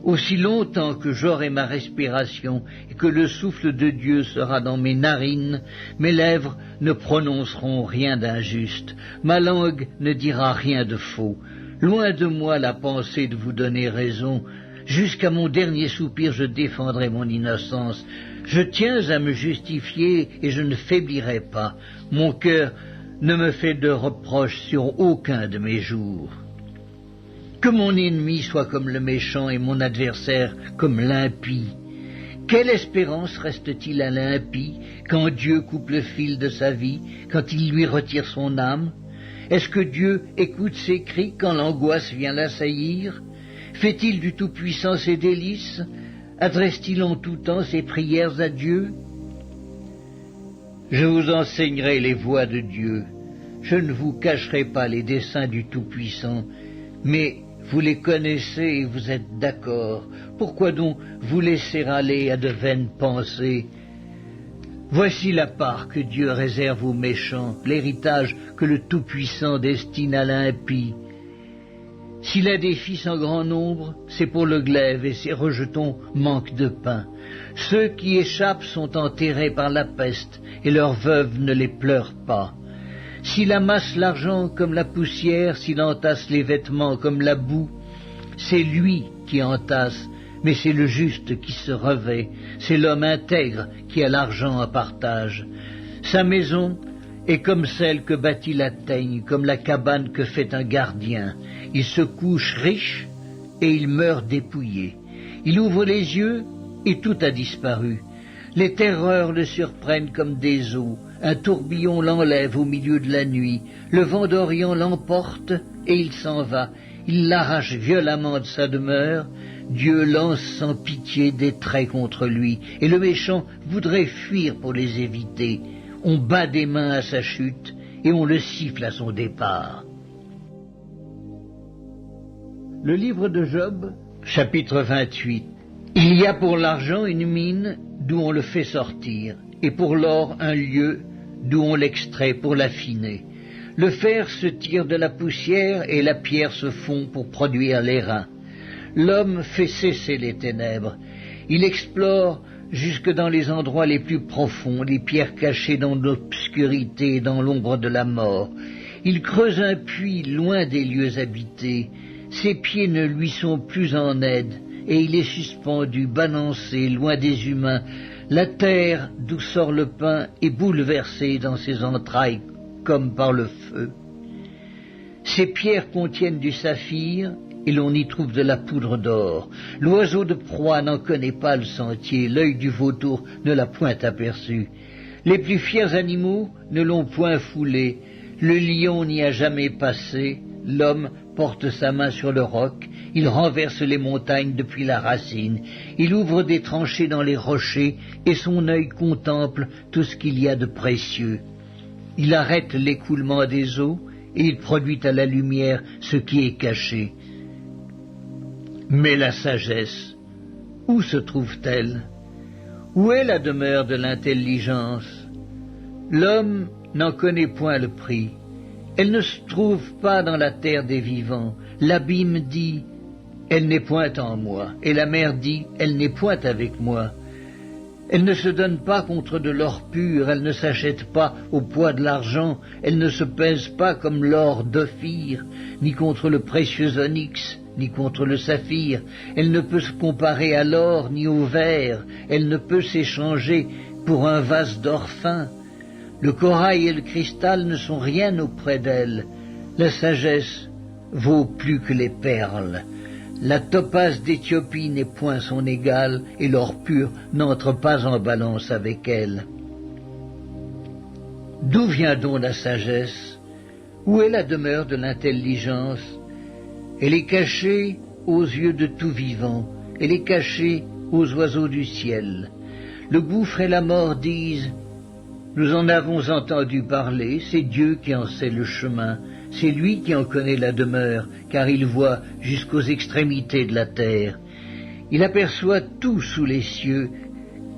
Aussi longtemps que j'aurai ma respiration et que le souffle de Dieu sera dans mes narines, mes lèvres ne prononceront rien d'injuste, ma langue ne dira rien de faux. Loin de moi la pensée de vous donner raison, jusqu'à mon dernier soupir je défendrai mon innocence. Je tiens à me justifier et je ne faiblirai pas. Mon cœur ne me fait de reproches sur aucun de mes jours. Que mon ennemi soit comme le méchant et mon adversaire comme l'impie. Quelle espérance reste-t-il à l'impie quand Dieu coupe le fil de sa vie, quand il lui retire son âme? Est-ce que Dieu écoute ses cris quand l'angoisse vient l'assaillir? Fait-il du Tout-Puissant ses délices? Adresse-t-il en tout temps ses prières à Dieu? Je vous enseignerai les voies de Dieu. Je ne vous cacherai pas les desseins du Tout-Puissant, mais vous les connaissez et vous êtes d'accord. Pourquoi donc vous laisser aller à de vaines pensées? Voici la part que Dieu réserve aux méchants, l'héritage que le Tout-Puissant destine à l'impie. S'il a des fils en grand nombre, c'est pour le glaive et ses rejetons manquent de pain. Ceux qui échappent sont enterrés par la peste et leurs veuves ne les pleurent pas. S'il amasse l'argent comme la poussière, s'il entasse les vêtements comme la boue, c'est lui qui entasse, mais c'est le juste qui se revêt, c'est l'homme intègre qui a l'argent à partage. Sa maison est comme celle que bâtit la teigne, comme la cabane que fait un gardien. Il se couche riche et il meurt dépouillé. Il ouvre les yeux et tout a disparu. Les terreurs le surprennent comme des eaux. un tourbillon l'enlève au milieu de la nuit, le vent d'Orient l'emporte et il s'en va, il l'arrache violemment de sa demeure, Dieu lance sans pitié des traits contre lui, et le méchant voudrait fuir pour les éviter. On bat des mains à sa chute, et on le siffle à son départ. Le livre de Job, chapitre 28. Il y a pour l'argent une mine d'où on le fait sortir, et pour l'or un lieu d'où on l'extrait pour l'affiner. Le fer se tire de la poussière et la pierre se fond pour produire l'airain. L'homme fait cesser les ténèbres. Il explore jusque dans les endroits les plus profonds, les pierres cachées dans l'obscurité et dans l'ombre de la mort. Il creuse un puits loin des lieux habités. Ses pieds ne lui sont plus en aide, et il est suspendu, balancé, loin des humains. La terre d'où sort le pain est bouleversée dans ses entrailles comme par le feu. Ces pierres contiennent du saphir, et l'on y trouve de la poudre d'or. L'oiseau de proie n'en connaît pas le sentier, l'œil du vautour ne l'a point aperçu. Les plus fiers animaux ne l'ont point foulé, le lion n'y a jamais passé, l'homme porte sa main sur le roc, il renverse les montagnes depuis la racine, il ouvre des tranchées dans les rochers, et son œil contemple tout ce qu'il y a de précieux. Il arrête l'écoulement des eaux, et il produit à la lumière ce qui est caché. Mais la sagesse, où se trouve-t-elle? Où est la demeure de l'intelligence? L'homme n'en connaît point le prix. Elle ne se trouve pas dans la terre des vivants. L'abîme dit, elle n'est point en moi, et la mer dit, elle n'est point avec moi. Elle ne se donne pas contre de l'or pur, elle ne s'achète pas au poids de l'argent, elle ne se pèse pas comme l'or d'Ophir, ni contre le précieux onyx, ni contre le saphir. Elle ne peut se comparer à l'or ni au verre, elle ne peut s'échanger pour un vase d'or fin. Le corail et le cristal ne sont rien auprès d'elle. La sagesse vaut plus que les perles. La topaze d'Éthiopie n'est point son égale, et l'or pur n'entre pas en balance avec elle. D'où vient donc la sagesse? Où est la demeure de l'intelligence? Elle est cachée aux yeux de tout vivant, elle est cachée aux oiseaux du ciel. Le gouffre et la mort disent, nous en avons entendu parler, c'est Dieu qui en sait le chemin, c'est lui qui en connaît la demeure, car il voit jusqu'aux extrémités de la terre. Il aperçoit tout sous les cieux.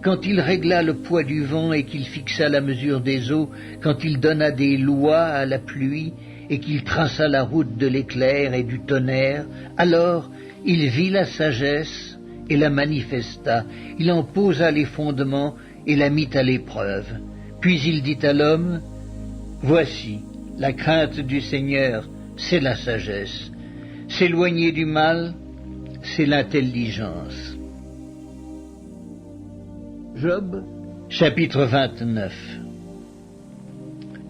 Quand il régla le poids du vent et qu'il fixa la mesure des eaux, quand il donna des lois à la pluie et qu'il traça la route de l'éclair et du tonnerre, alors il vit la sagesse et la manifesta. Il en posa les fondements et la mit à l'épreuve. Puis il dit à l'homme, voici, la crainte du Seigneur, c'est la sagesse. S'éloigner du mal, c'est l'intelligence. Job, chapitre 29.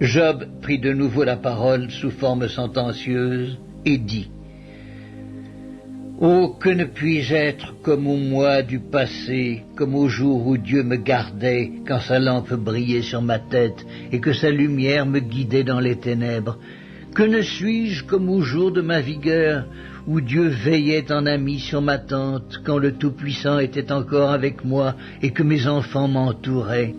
Job prit de nouveau la parole sous forme sentencieuse et dit, oh, que ne puis-je être comme au mois du passé, comme au jour où Dieu me gardait, quand sa lampe brillait sur ma tête et que sa lumière me guidait dans les ténèbres. Que ne suis-je comme au jour de ma vigueur, où Dieu veillait en ami sur ma tente, quand le Tout-Puissant était encore avec moi et que mes enfants m'entouraient.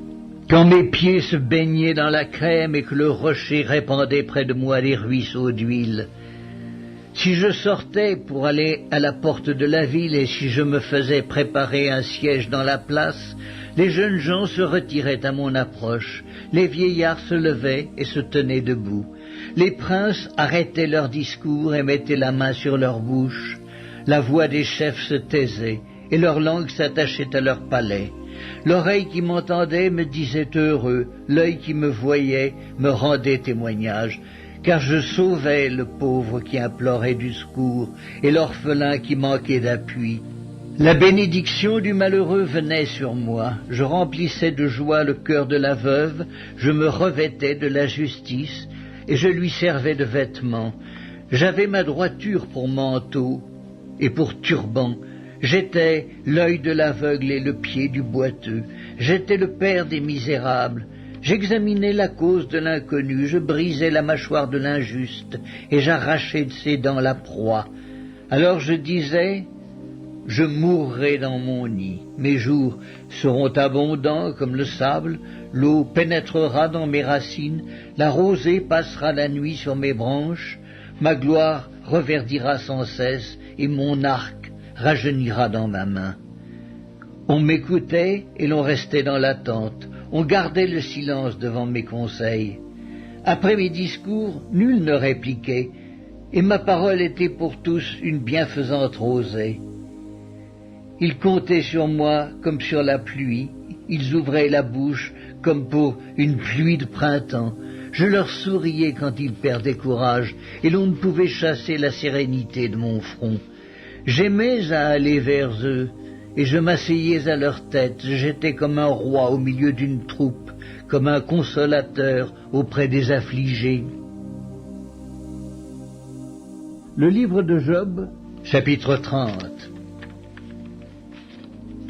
Quand mes pieds se baignaient dans la crème et que le rocher répandait près de moi des ruisseaux d'huile. Si je sortais pour aller à la porte de la ville et si je me faisais préparer un siège dans la place, les jeunes gens se retiraient à mon approche, les vieillards se levaient et se tenaient debout. Les princes arrêtaient leur discours et mettaient la main sur leur bouche. La voix des chefs se taisait et leur langue s'attachait à leur palais. L'oreille qui m'entendait me disait heureux, l'œil qui me voyait me rendait témoignage, car je sauvais le pauvre qui implorait du secours et l'orphelin qui manquait d'appui. La bénédiction du malheureux venait sur moi, je remplissais de joie le cœur de la veuve, je me revêtais de la justice et je lui servais de vêtements. J'avais ma droiture pour manteau et pour turban. J'étais l'œil de l'aveugle et le pied du boiteux. J'étais le père des misérables. J'examinais la cause de l'inconnu, je brisais la mâchoire de l'injuste, et j'arrachais de ses dents la proie. Alors je disais, je mourrai dans mon nid, mes jours seront abondants comme le sable, l'eau pénétrera dans mes racines, la rosée passera la nuit sur mes branches, ma gloire reverdira sans cesse, et mon arc rajeunira dans ma main. On m'écoutait et l'on restait dans l'attente. On gardait le silence devant mes conseils. Après mes discours, nul ne répliquait, et ma parole était pour tous une bienfaisante rosée. Ils comptaient sur moi comme sur la pluie, ils ouvraient la bouche comme pour une pluie de printemps. Je leur souriais quand ils perdaient courage, et l'on ne pouvait chasser la sérénité de mon front. J'aimais à aller vers eux, et je m'asseyais à leur tête. J'étais comme un roi au milieu d'une troupe, comme un consolateur auprès des affligés. Le livre de Job, chapitre 30.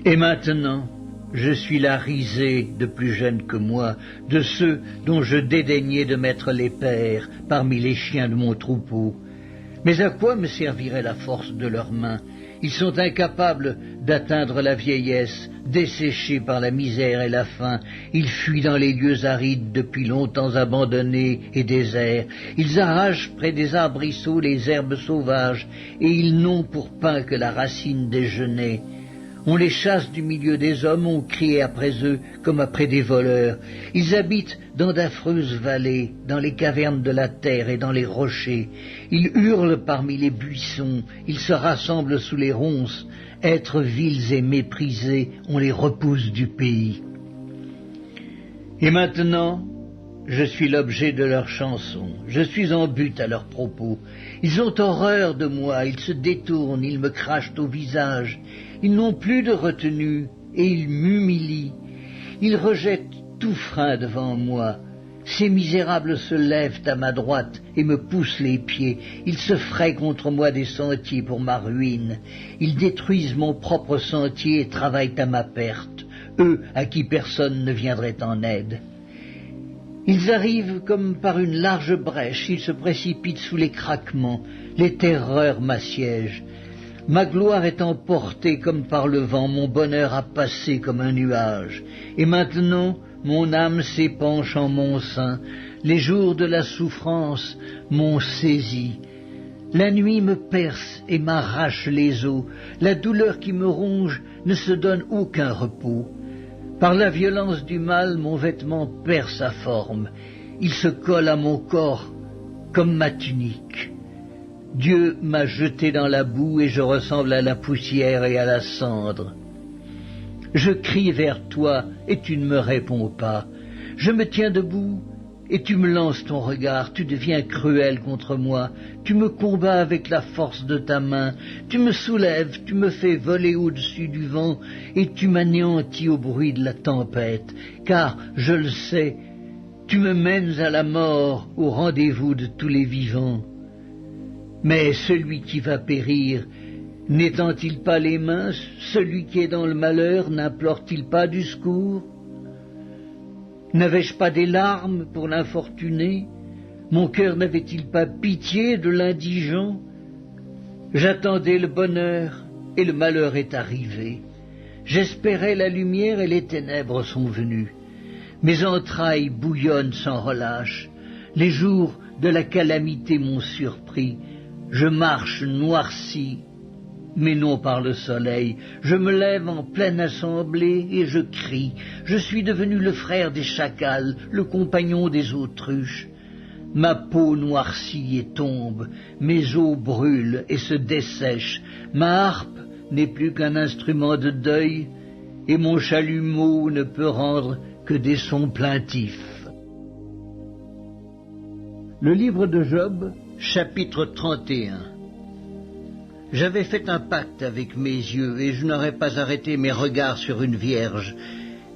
Et maintenant, je suis la risée de plus jeunes que moi, de ceux dont je dédaignais de mettre les pères parmi les chiens de mon troupeau. Mais à quoi me servirait la force de leurs mains? Ils sont incapables d'atteindre la vieillesse, desséchés par la misère et la faim. Ils fuient dans les lieux arides depuis longtemps abandonnés et déserts. Ils arrachent près des arbrisseaux les herbes sauvages, et ils n'ont pour pain que la racine des genêts. On les chasse du milieu des hommes, on crie après eux comme après des voleurs. Ils habitent dans d'affreuses vallées, dans les cavernes de la terre et dans les rochers. Ils hurlent parmi les buissons, ils se rassemblent sous les ronces. Êtres vils et méprisés, on les repousse du pays. Et maintenant, je suis l'objet de leurs chansons, je suis en but à leurs propos. Ils ont horreur de moi, ils se détournent, ils me crachent au visage. Ils n'ont plus de retenue et ils m'humilient. Ils rejettent tout frein devant moi. Ces misérables se lèvent à ma droite et me poussent les pieds. Ils se fraient contre moi des sentiers pour ma ruine. Ils détruisent mon propre sentier et travaillent à ma perte, eux à qui personne ne viendrait en aide. Ils arrivent comme par une large brèche, ils se précipitent sous les craquements, les terreurs m'assiègent. Ma gloire est emportée comme par le vent, mon bonheur a passé comme un nuage. Et maintenant, mon âme s'épanche en mon sein, les jours de la souffrance m'ont saisi. La nuit me perce et m'arrache les os, la douleur qui me ronge ne se donne aucun repos. Par la violence du mal, mon vêtement perd sa forme, il se colle à mon corps comme ma tunique. Dieu m'a jeté dans la boue et je ressemble à la poussière et à la cendre. Je crie vers toi et tu ne me réponds pas. Je me tiens debout et tu me lances ton regard. Tu deviens cruel contre moi. Tu me combats avec la force de ta main. Tu me soulèves, tu me fais voler au-dessus du vent et tu m'anéantis au bruit de la tempête. Car, je le sais, tu me mènes à la mort, au rendez-vous de tous les vivants. Mais celui qui va périr, n'étend-il pas les mains? Celui qui est dans le malheur, n'implore-t-il pas du secours? N'avais-je pas des larmes pour l'infortuné? Mon cœur n'avait-il pas pitié de l'indigent? J'attendais le bonheur, et le malheur est arrivé. J'espérais la lumière, et les ténèbres sont venues. Mes entrailles bouillonnent sans relâche. Les jours de la calamité m'ont surpris. Je marche noirci, mais non par le soleil. Je me lève en pleine assemblée et je crie. Je suis devenu le frère des chacals, le compagnon des autruches. Ma peau noircit et tombe, mes os brûlent et se dessèchent. Ma harpe n'est plus qu'un instrument de deuil, et mon chalumeau ne peut rendre que des sons plaintifs. Le livre de Job, chapitre 31. J'avais fait un pacte avec mes yeux, et je n'aurais pas arrêté mes regards sur une vierge.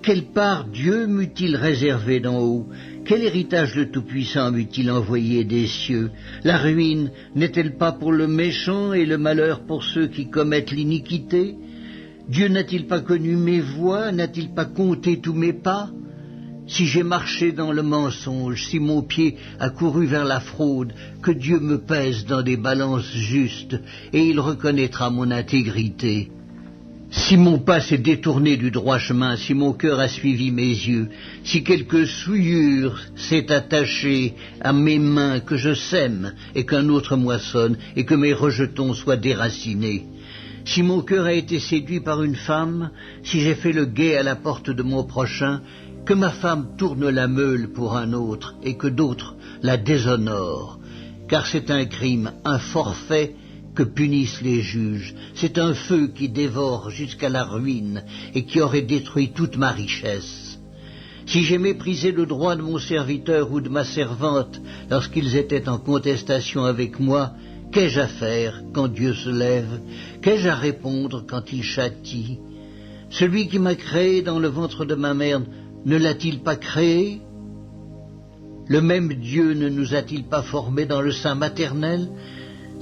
Quelle part Dieu m'eût-il réservé d'en haut? Quel héritage le Tout-Puissant m'eût-il envoyé des cieux? La ruine n'est-elle pas pour le méchant et le malheur pour ceux qui commettent l'iniquité? Dieu n'a-t-il pas connu mes voies? N'a-t-il pas compté tous mes pas? Si j'ai marché dans le mensonge, si mon pied a couru vers la fraude, que Dieu me pèse dans des balances justes, et il reconnaîtra mon intégrité. Si mon pas s'est détourné du droit chemin, si mon cœur a suivi mes yeux, si quelque souillure s'est attachée à mes mains, que je sème et qu'un autre moissonne, et que mes rejetons soient déracinés. Si mon cœur a été séduit par une femme, si j'ai fait le guet à la porte de mon prochain, que ma femme tourne la meule pour un autre, et que d'autres la déshonorent, car c'est un crime, un forfait, que punissent les juges. C'est un feu qui dévore jusqu'à la ruine et qui aurait détruit toute ma richesse. Si j'ai méprisé le droit de mon serviteur ou de ma servante lorsqu'ils étaient en contestation avec moi, qu'ai-je à faire quand Dieu se lève? Qu'ai-je à répondre quand il châtie? Celui qui m'a créé dans le ventre de ma mère ne l'a-t-il pas créé? Le même Dieu ne nous a-t-il pas formés dans le sein maternel?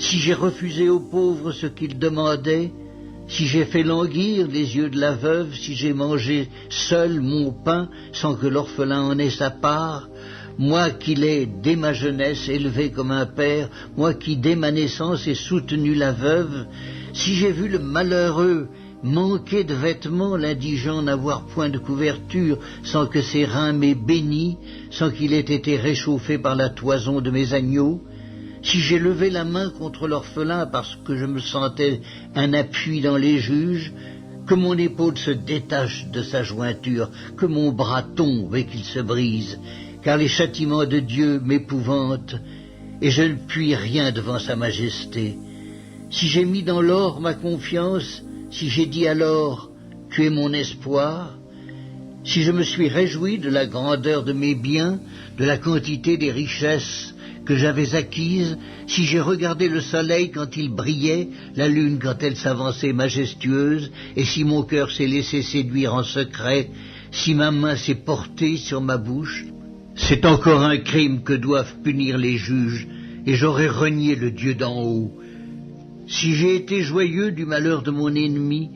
Si j'ai refusé aux pauvres ce qu'ils demandaient, si j'ai fait languir les yeux de la veuve, si j'ai mangé seul mon pain sans que l'orphelin en ait sa part, moi qui l'ai dès ma jeunesse élevé comme un père, moi qui dès ma naissance ai soutenu la veuve, si j'ai vu le malheureux manquer de vêtements, l'indigent n'avoir point de couverture, sans que ses reins m'aient béni, sans qu'il ait été réchauffé par la toison de mes agneaux, si j'ai levé la main contre l'orphelin parce que je me sentais un appui dans les juges, que mon épaule se détache de sa jointure, que mon bras tombe et qu'il se brise, car les châtiments de Dieu m'épouvantent, et je ne puis rien devant sa majesté. Si j'ai mis dans l'or ma confiance, si j'ai dit alors « Tu es mon espoir », si je me suis réjoui de la grandeur de mes biens, de la quantité des richesses que j'avais acquises, si j'ai regardé le soleil quand il brillait, la lune quand elle s'avançait majestueuse, et si mon cœur s'est laissé séduire en secret, si ma main s'est portée sur ma bouche, c'est encore un crime que doivent punir les juges, et j'aurais renié le Dieu d'en haut. Si j'ai été joyeux du malheur de mon ennemi,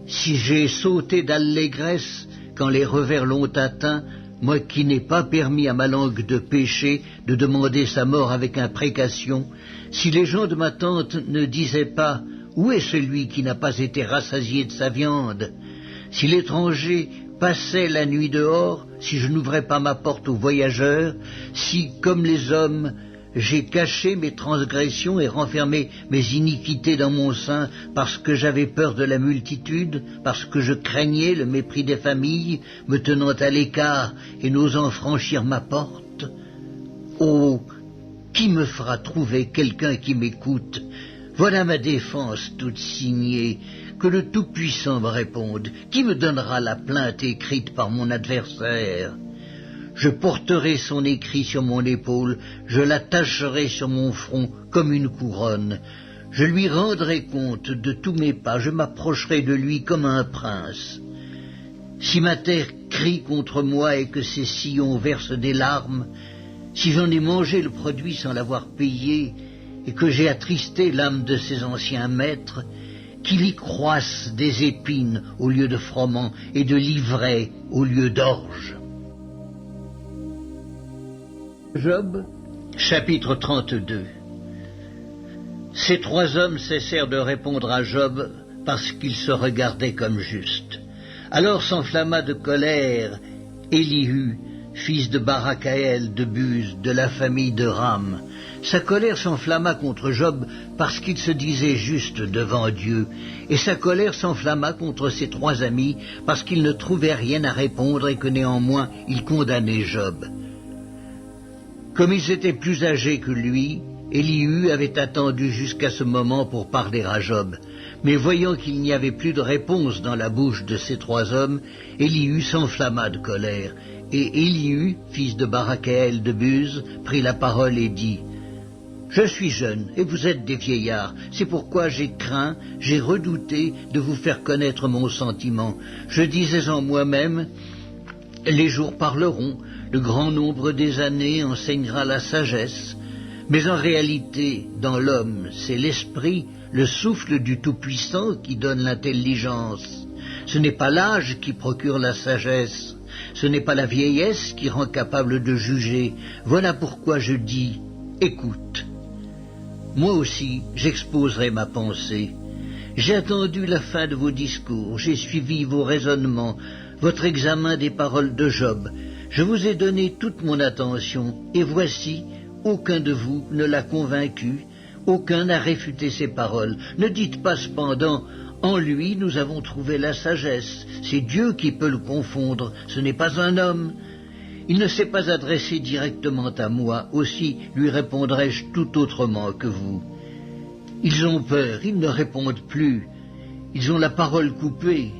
si j'ai sauté d'allégresse quand les revers l'ont atteint, moi qui n'ai pas permis à ma langue de pécher, de demander sa mort avec imprécation, si les gens de ma tante ne disaient pas « Où est celui qui n'a pas été rassasié de sa viande ?» Si l'étranger passait la nuit dehors, si je n'ouvrais pas ma porte aux voyageurs, si, comme les hommes, j'ai caché mes transgressions et renfermé mes iniquités dans mon sein parce que j'avais peur de la multitude, parce que je craignais le mépris des familles, me tenant à l'écart et n'osant franchir ma porte. Oh, qui me fera trouver quelqu'un qui m'écoute? Voilà ma défense toute signée, que le Tout-Puissant me réponde. Qui me donnera la plainte écrite par mon adversaire? Je porterai son écrit sur mon épaule, je l'attacherai sur mon front comme une couronne. Je lui rendrai compte de tous mes pas, je m'approcherai de lui comme un prince. Si ma terre crie contre moi et que ses sillons versent des larmes, si j'en ai mangé le produit sans l'avoir payé, et que j'ai attristé l'âme de ses anciens maîtres, qu'il y croisse des épines au lieu de froment et de l'ivraie au lieu d'orge. Job, chapitre 32. Ces trois hommes cessèrent de répondre à Job parce qu'ils se regardaient comme justes. Alors s'enflamma de colère Élihu, fils de Barakaël de Buz, de la famille de Ram. Sa colère s'enflamma contre Job parce qu'il se disait juste devant Dieu, et sa colère s'enflamma contre ses trois amis parce qu'ils ne trouvaient rien à répondre et que néanmoins ils condamnaient Job. Comme ils étaient plus âgés que lui, Élihu avait attendu jusqu'à ce moment pour parler à Job. Mais voyant qu'il n'y avait plus de réponse dans la bouche de ces trois hommes, Élihu s'enflamma de colère. Et Élihu, fils de Barakaël de Buz, prit la parole et dit « Je suis jeune, et vous êtes des vieillards. C'est pourquoi j'ai craint, j'ai redouté de vous faire connaître mon sentiment. Je disais en moi-même, les jours parleront, le grand nombre des années enseignera la sagesse. Mais en réalité, dans l'homme, c'est l'esprit, le souffle du Tout-Puissant qui donne l'intelligence. Ce n'est pas l'âge qui procure la sagesse, Ce n'est pas la vieillesse qui rend capable de juger. Voilà pourquoi je dis, écoute. Moi aussi, j'exposerai ma pensée. J'ai attendu la fin de vos discours, j'ai suivi vos raisonnements, votre examen des paroles de Job. Je vous ai donné toute mon attention, et voici, aucun de vous ne l'a convaincu, aucun n'a réfuté ses paroles. Ne dites pas cependant, en lui nous avons trouvé la sagesse. C'est Dieu qui peut le confondre, ce n'est pas un homme. Il ne s'est pas adressé directement à moi, aussi lui répondrai-je tout autrement que vous. Ils ont peur, ils ne répondent plus. Ils ont la parole coupée.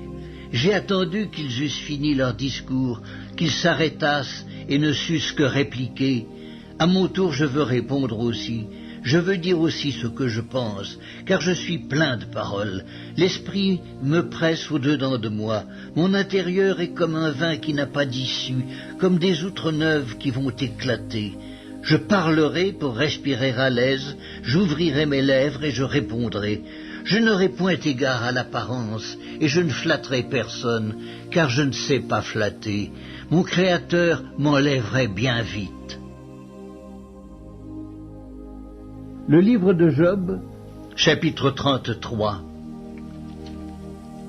J'ai attendu qu'ils eussent fini leur discours, qu'ils s'arrêtassent et ne sussent que répliquer. À mon tour, je veux répondre aussi. Je veux dire aussi ce que je pense, car je suis plein de paroles. L'esprit me presse au-dedans de moi. Mon intérieur est comme un vin qui n'a pas d'issue, comme des outres neuves qui vont éclater. Je parlerai pour respirer à l'aise, j'ouvrirai mes lèvres et je répondrai. Je n'aurai point égard à l'apparence, et je ne flatterai personne, car je ne sais pas flatter. Mon Créateur m'enlèverait bien vite. Le livre de Job, chapitre 33.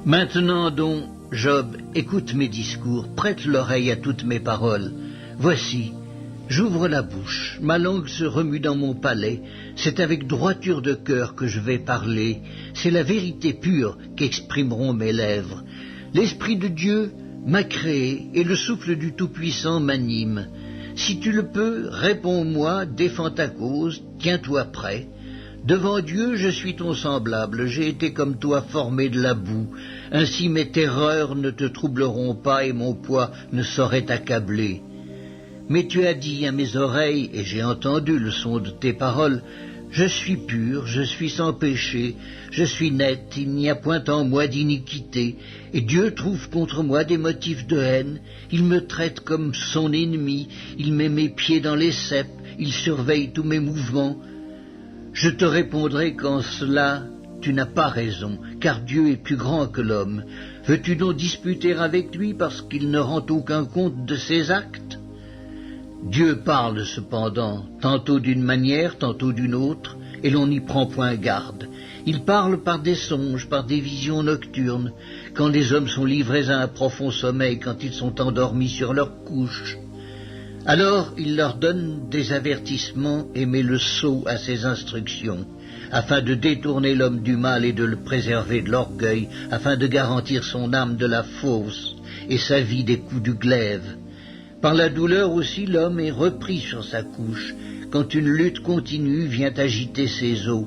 Maintenant donc, Job, écoute mes discours, prête l'oreille à toutes mes paroles. Voici, j'ouvre la bouche, ma langue se remue dans mon palais, c'est avec droiture de cœur que je vais parler, c'est la vérité pure qu'exprimeront mes lèvres. L'Esprit de Dieu m'a créé et le souffle du Tout-Puissant m'anime. Si tu le peux, réponds-moi, défends ta cause, tiens-toi prêt. Devant Dieu, je suis ton semblable, j'ai été comme toi formé de la boue. Ainsi mes terreurs ne te troubleront pas et mon poids ne saurait t'accabler. Mais tu as dit à mes oreilles, et j'ai entendu le son de tes paroles, je suis pur, je suis sans péché, je suis net, il n'y a point en moi d'iniquité, et Dieu trouve contre moi des motifs de haine, il me traite comme son ennemi, il met mes pieds dans les ceps, il surveille tous mes mouvements. Je te répondrai qu'en cela tu n'as pas raison, car Dieu est plus grand que l'homme. Veux-tu donc disputer avec lui parce qu'il ne rend aucun compte de ses actes? Dieu parle cependant, tantôt d'une manière, tantôt d'une autre, et l'on n'y prend point garde. Il parle par des songes, par des visions nocturnes, quand les hommes sont livrés à un profond sommeil, quand ils sont endormis sur leur couche. Alors il leur donne des avertissements et met le sceau à ses instructions, afin de détourner l'homme du mal et de le préserver de l'orgueil, afin de garantir son âme de la fausse et sa vie des coups du glaive. Par la douleur aussi, l'homme est repris sur sa couche, quand une lutte continue vient agiter ses os.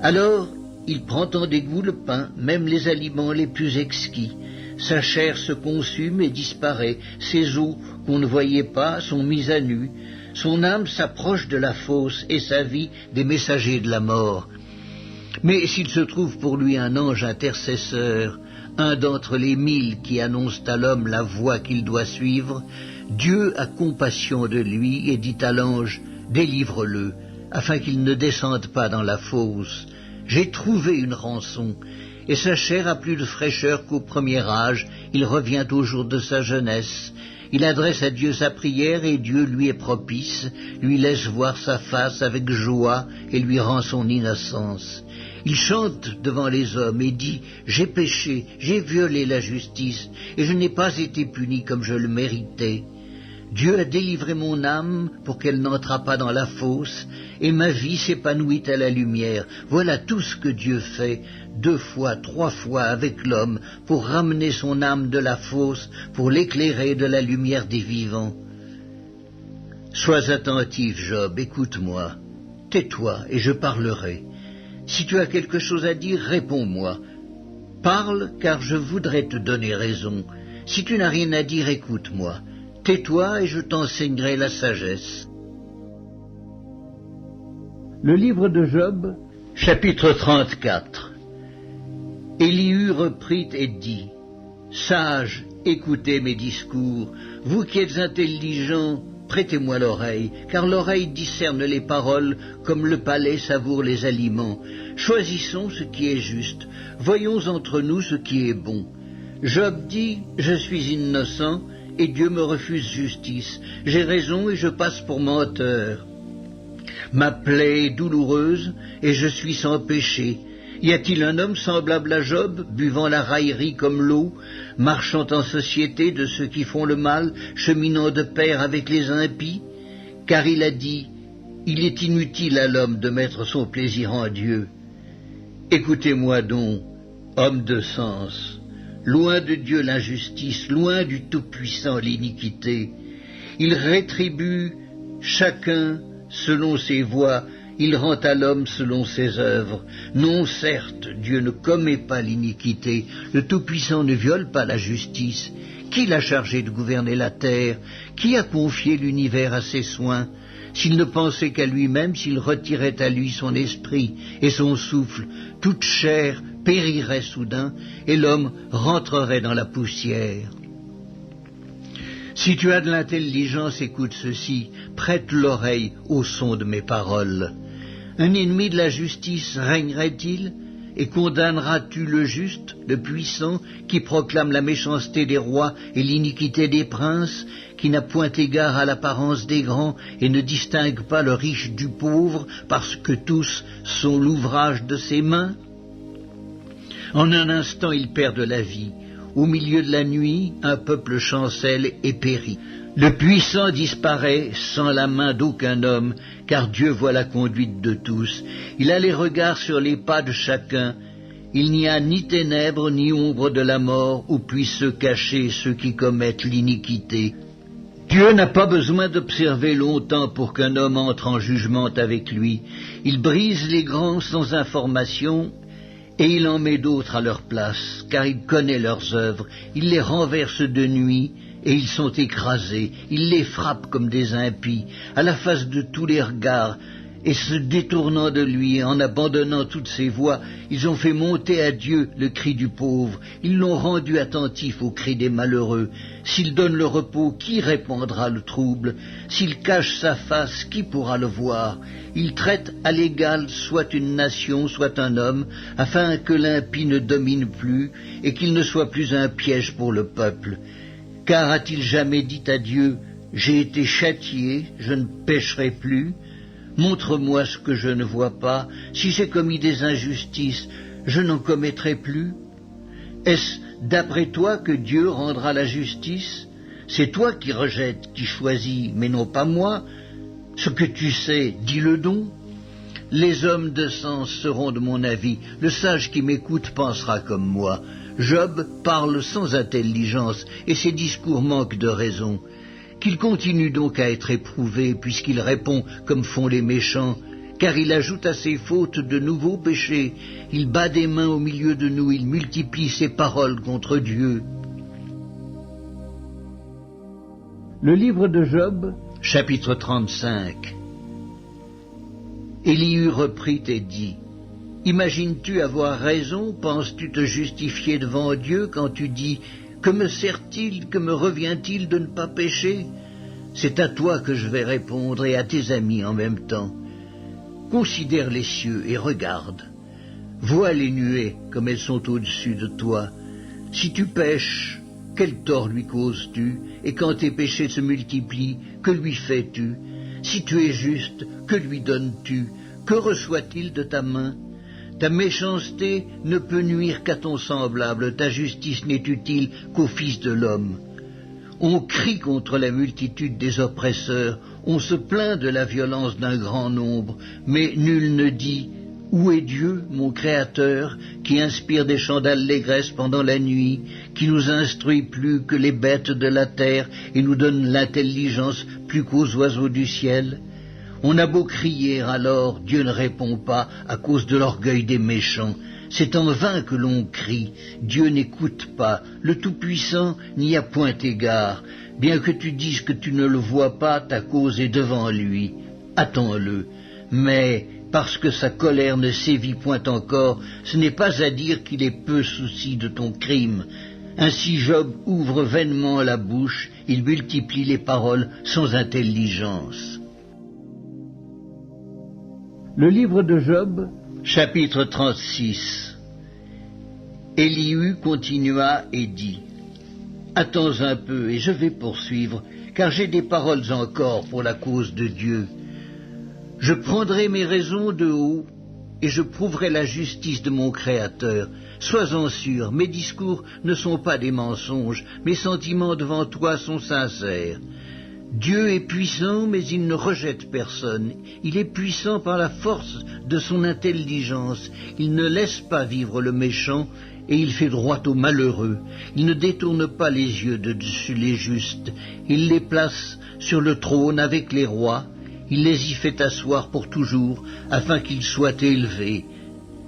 Alors, il prend en dégoût le pain, même les aliments les plus exquis. Sa chair se consume et disparaît, ses os qu'on ne voyait pas sont mis à nu. Son âme s'approche de la fosse et sa vie des messagers de la mort. Mais s'il se trouve pour lui un ange intercesseur, un d'entre les 1000 qui annoncent à l'homme la voie qu'il doit suivre, Dieu a compassion de lui et dit à l'ange, délivre-le, afin qu'il ne descende pas dans la fosse. J'ai trouvé une rançon, et sa chair a plus de fraîcheur qu'au premier âge, il revient au jour de sa jeunesse. Il adresse à Dieu sa prière et Dieu lui est propice, lui laisse voir sa face avec joie et lui rend son innocence. Il chante devant les hommes et dit « J'ai péché, j'ai violé la justice, et je n'ai pas été puni comme je le méritais. Dieu a délivré mon âme pour qu'elle n'entrât pas dans la fosse, et ma vie s'épanouit à la lumière. Voilà tout ce que Dieu fait, 2 fois, 3 fois avec l'homme, pour ramener son âme de la fosse, pour l'éclairer de la lumière des vivants. Sois attentif, Job, écoute-moi. Tais-toi, et je parlerai. Si tu as quelque chose à dire, réponds-moi. Parle, car je voudrais te donner raison. Si tu n'as rien à dire, écoute-moi. Tais-toi et je t'enseignerai la sagesse. le livre de Job, chapitre 34. Élihu reprit et dit, « Sages, écoutez mes discours, vous qui êtes intelligents, prêtez-moi l'oreille, car l'oreille discerne les paroles comme le palais savoure les aliments. Choisissons ce qui est juste, voyons entre nous ce qui est bon. » Job dit, « Je suis innocent, et Dieu me refuse justice. J'ai raison et je passe pour menteur. Ma plaie est douloureuse et je suis sans péché. Y a-t-il un homme semblable à Job, buvant la raillerie comme l'eau, marchant en société de ceux qui font le mal, cheminant de pair avec les impies? Car il a dit, il est inutile à l'homme de mettre son plaisir en Dieu. Écoutez-moi donc, hommes de sens, loin de Dieu l'injustice, loin du Tout-Puissant l'iniquité. Il rétribue chacun selon ses voies, il rend à l'homme selon ses œuvres. Non, certes, Dieu ne commet pas l'iniquité, le Tout-Puissant ne viole pas la justice. Qui l'a chargé de gouverner la terre? Qui a confié l'univers à ses soins? S'il ne pensait qu'à lui-même, s'il retirait à lui son esprit et son souffle, toute chair périrait soudain, et l'homme rentrerait dans la poussière. Si tu as de l'intelligence, écoute ceci, prête l'oreille au son de mes paroles. Un ennemi de la justice régnerait-il? Et condamneras-tu le juste, le puissant, qui proclame la méchanceté des rois et l'iniquité des princes, qui n'a point égard à l'apparence des grands et ne distingue pas le riche du pauvre, parce que tous sont l'ouvrage de ses mains? En un instant, il perd de la vie. Au milieu de la nuit, un peuple chancelle et périt. Le puissant disparaît sans la main d'aucun homme, car Dieu voit la conduite de tous. Il a les regards sur les pas de chacun. Il n'y a ni ténèbres ni ombre de la mort où puissent se cacher ceux qui commettent l'iniquité. Dieu n'a pas besoin d'observer longtemps pour qu'un homme entre en jugement avec lui. Il brise les grands sans information, et il en met d'autres à leur place, car il connaît leurs œuvres. Il les renverse de nuit, et ils sont écrasés. Il les frappe comme des impies, à la face de tous les regards, et se détournant de lui, en abandonnant toutes ses voies, ils ont fait monter à Dieu le cri du pauvre. Ils l'ont rendu attentif au cri des malheureux. S'il donne le repos, qui répandra le trouble? S'il cache sa face, qui pourra le voir? Il traite à l'égal soit une nation, soit un homme, afin que l'impie ne domine plus, et qu'il ne soit plus un piège pour le peuple. Car a-t-il jamais dit à Dieu, « J'ai été châtié, je ne pécherai plus » Montre-moi ce que je ne vois pas. Si j'ai commis des injustices, je n'en commettrai plus. Est-ce d'après toi que Dieu rendra la justice? C'est toi qui rejettes, qui choisis, mais non pas moi. Ce que tu sais, dis-le donc. Les hommes de sens seront de mon avis. Le sage qui m'écoute pensera comme moi. Job parle sans intelligence, et ses discours manquent de raison. Qu'il continue donc à être éprouvé, puisqu'il répond comme font les méchants, car il ajoute à ses fautes de nouveaux péchés. Il bat des mains au milieu de nous, il multiplie ses paroles contre Dieu. Le livre de Job, chapitre 35. Élihu reprit et dit, « Imagines-tu avoir raison? Penses-tu te justifier devant Dieu quand tu dis « Que me sert-il, que me revient-il de ne pas pécher ?» C'est à toi que je vais répondre et à tes amis en même temps. Considère les cieux et regarde. Vois les nuées comme elles sont au-dessus de toi. Si tu pèches, quel tort lui causes-tu? Et quand tes péchés se multiplient, que lui fais-tu? Si tu es juste, que lui donnes-tu? Que reçoit-il de ta main? Ta méchanceté ne peut nuire qu'à ton semblable, ta justice n'est utile qu'au Fils de l'homme. On crie contre la multitude des oppresseurs, on se plaint de la violence d'un grand nombre, mais nul ne dit « Où est Dieu, mon Créateur, qui inspire des chants d'allégresse pendant la nuit, qui nous instruit plus que les bêtes de la terre et nous donne l'intelligence plus qu'aux oiseaux du ciel ?» On a beau crier alors, Dieu ne répond pas à cause de l'orgueil des méchants. C'est en vain que l'on crie, Dieu n'écoute pas, le Tout-Puissant n'y a point égard. Bien que tu dises que tu ne le vois pas, ta cause est devant lui. Attends-le. Mais parce que sa colère ne sévit point encore, ce n'est pas à dire qu'il est peu souci de ton crime. Ainsi Job ouvre vainement la bouche, il multiplie les paroles sans intelligence. le livre de Job, chapitre 36. Élihu continua et dit, Attends un peu et je vais poursuivre, car j'ai des paroles encore pour la cause de Dieu. Je prendrai mes raisons de haut et je prouverai la justice de mon Créateur. Sois-en sûr, mes discours ne sont pas des mensonges, mes sentiments devant toi sont sincères. Dieu est puissant, mais il ne rejette personne. Il est puissant par la force de son intelligence. Il ne laisse pas vivre le méchant, et il fait droit aux malheureux. Il ne détourne pas les yeux de dessus les justes. Il les place sur le trône avec les rois. Il les y fait asseoir pour toujours, afin qu'ils soient élevés.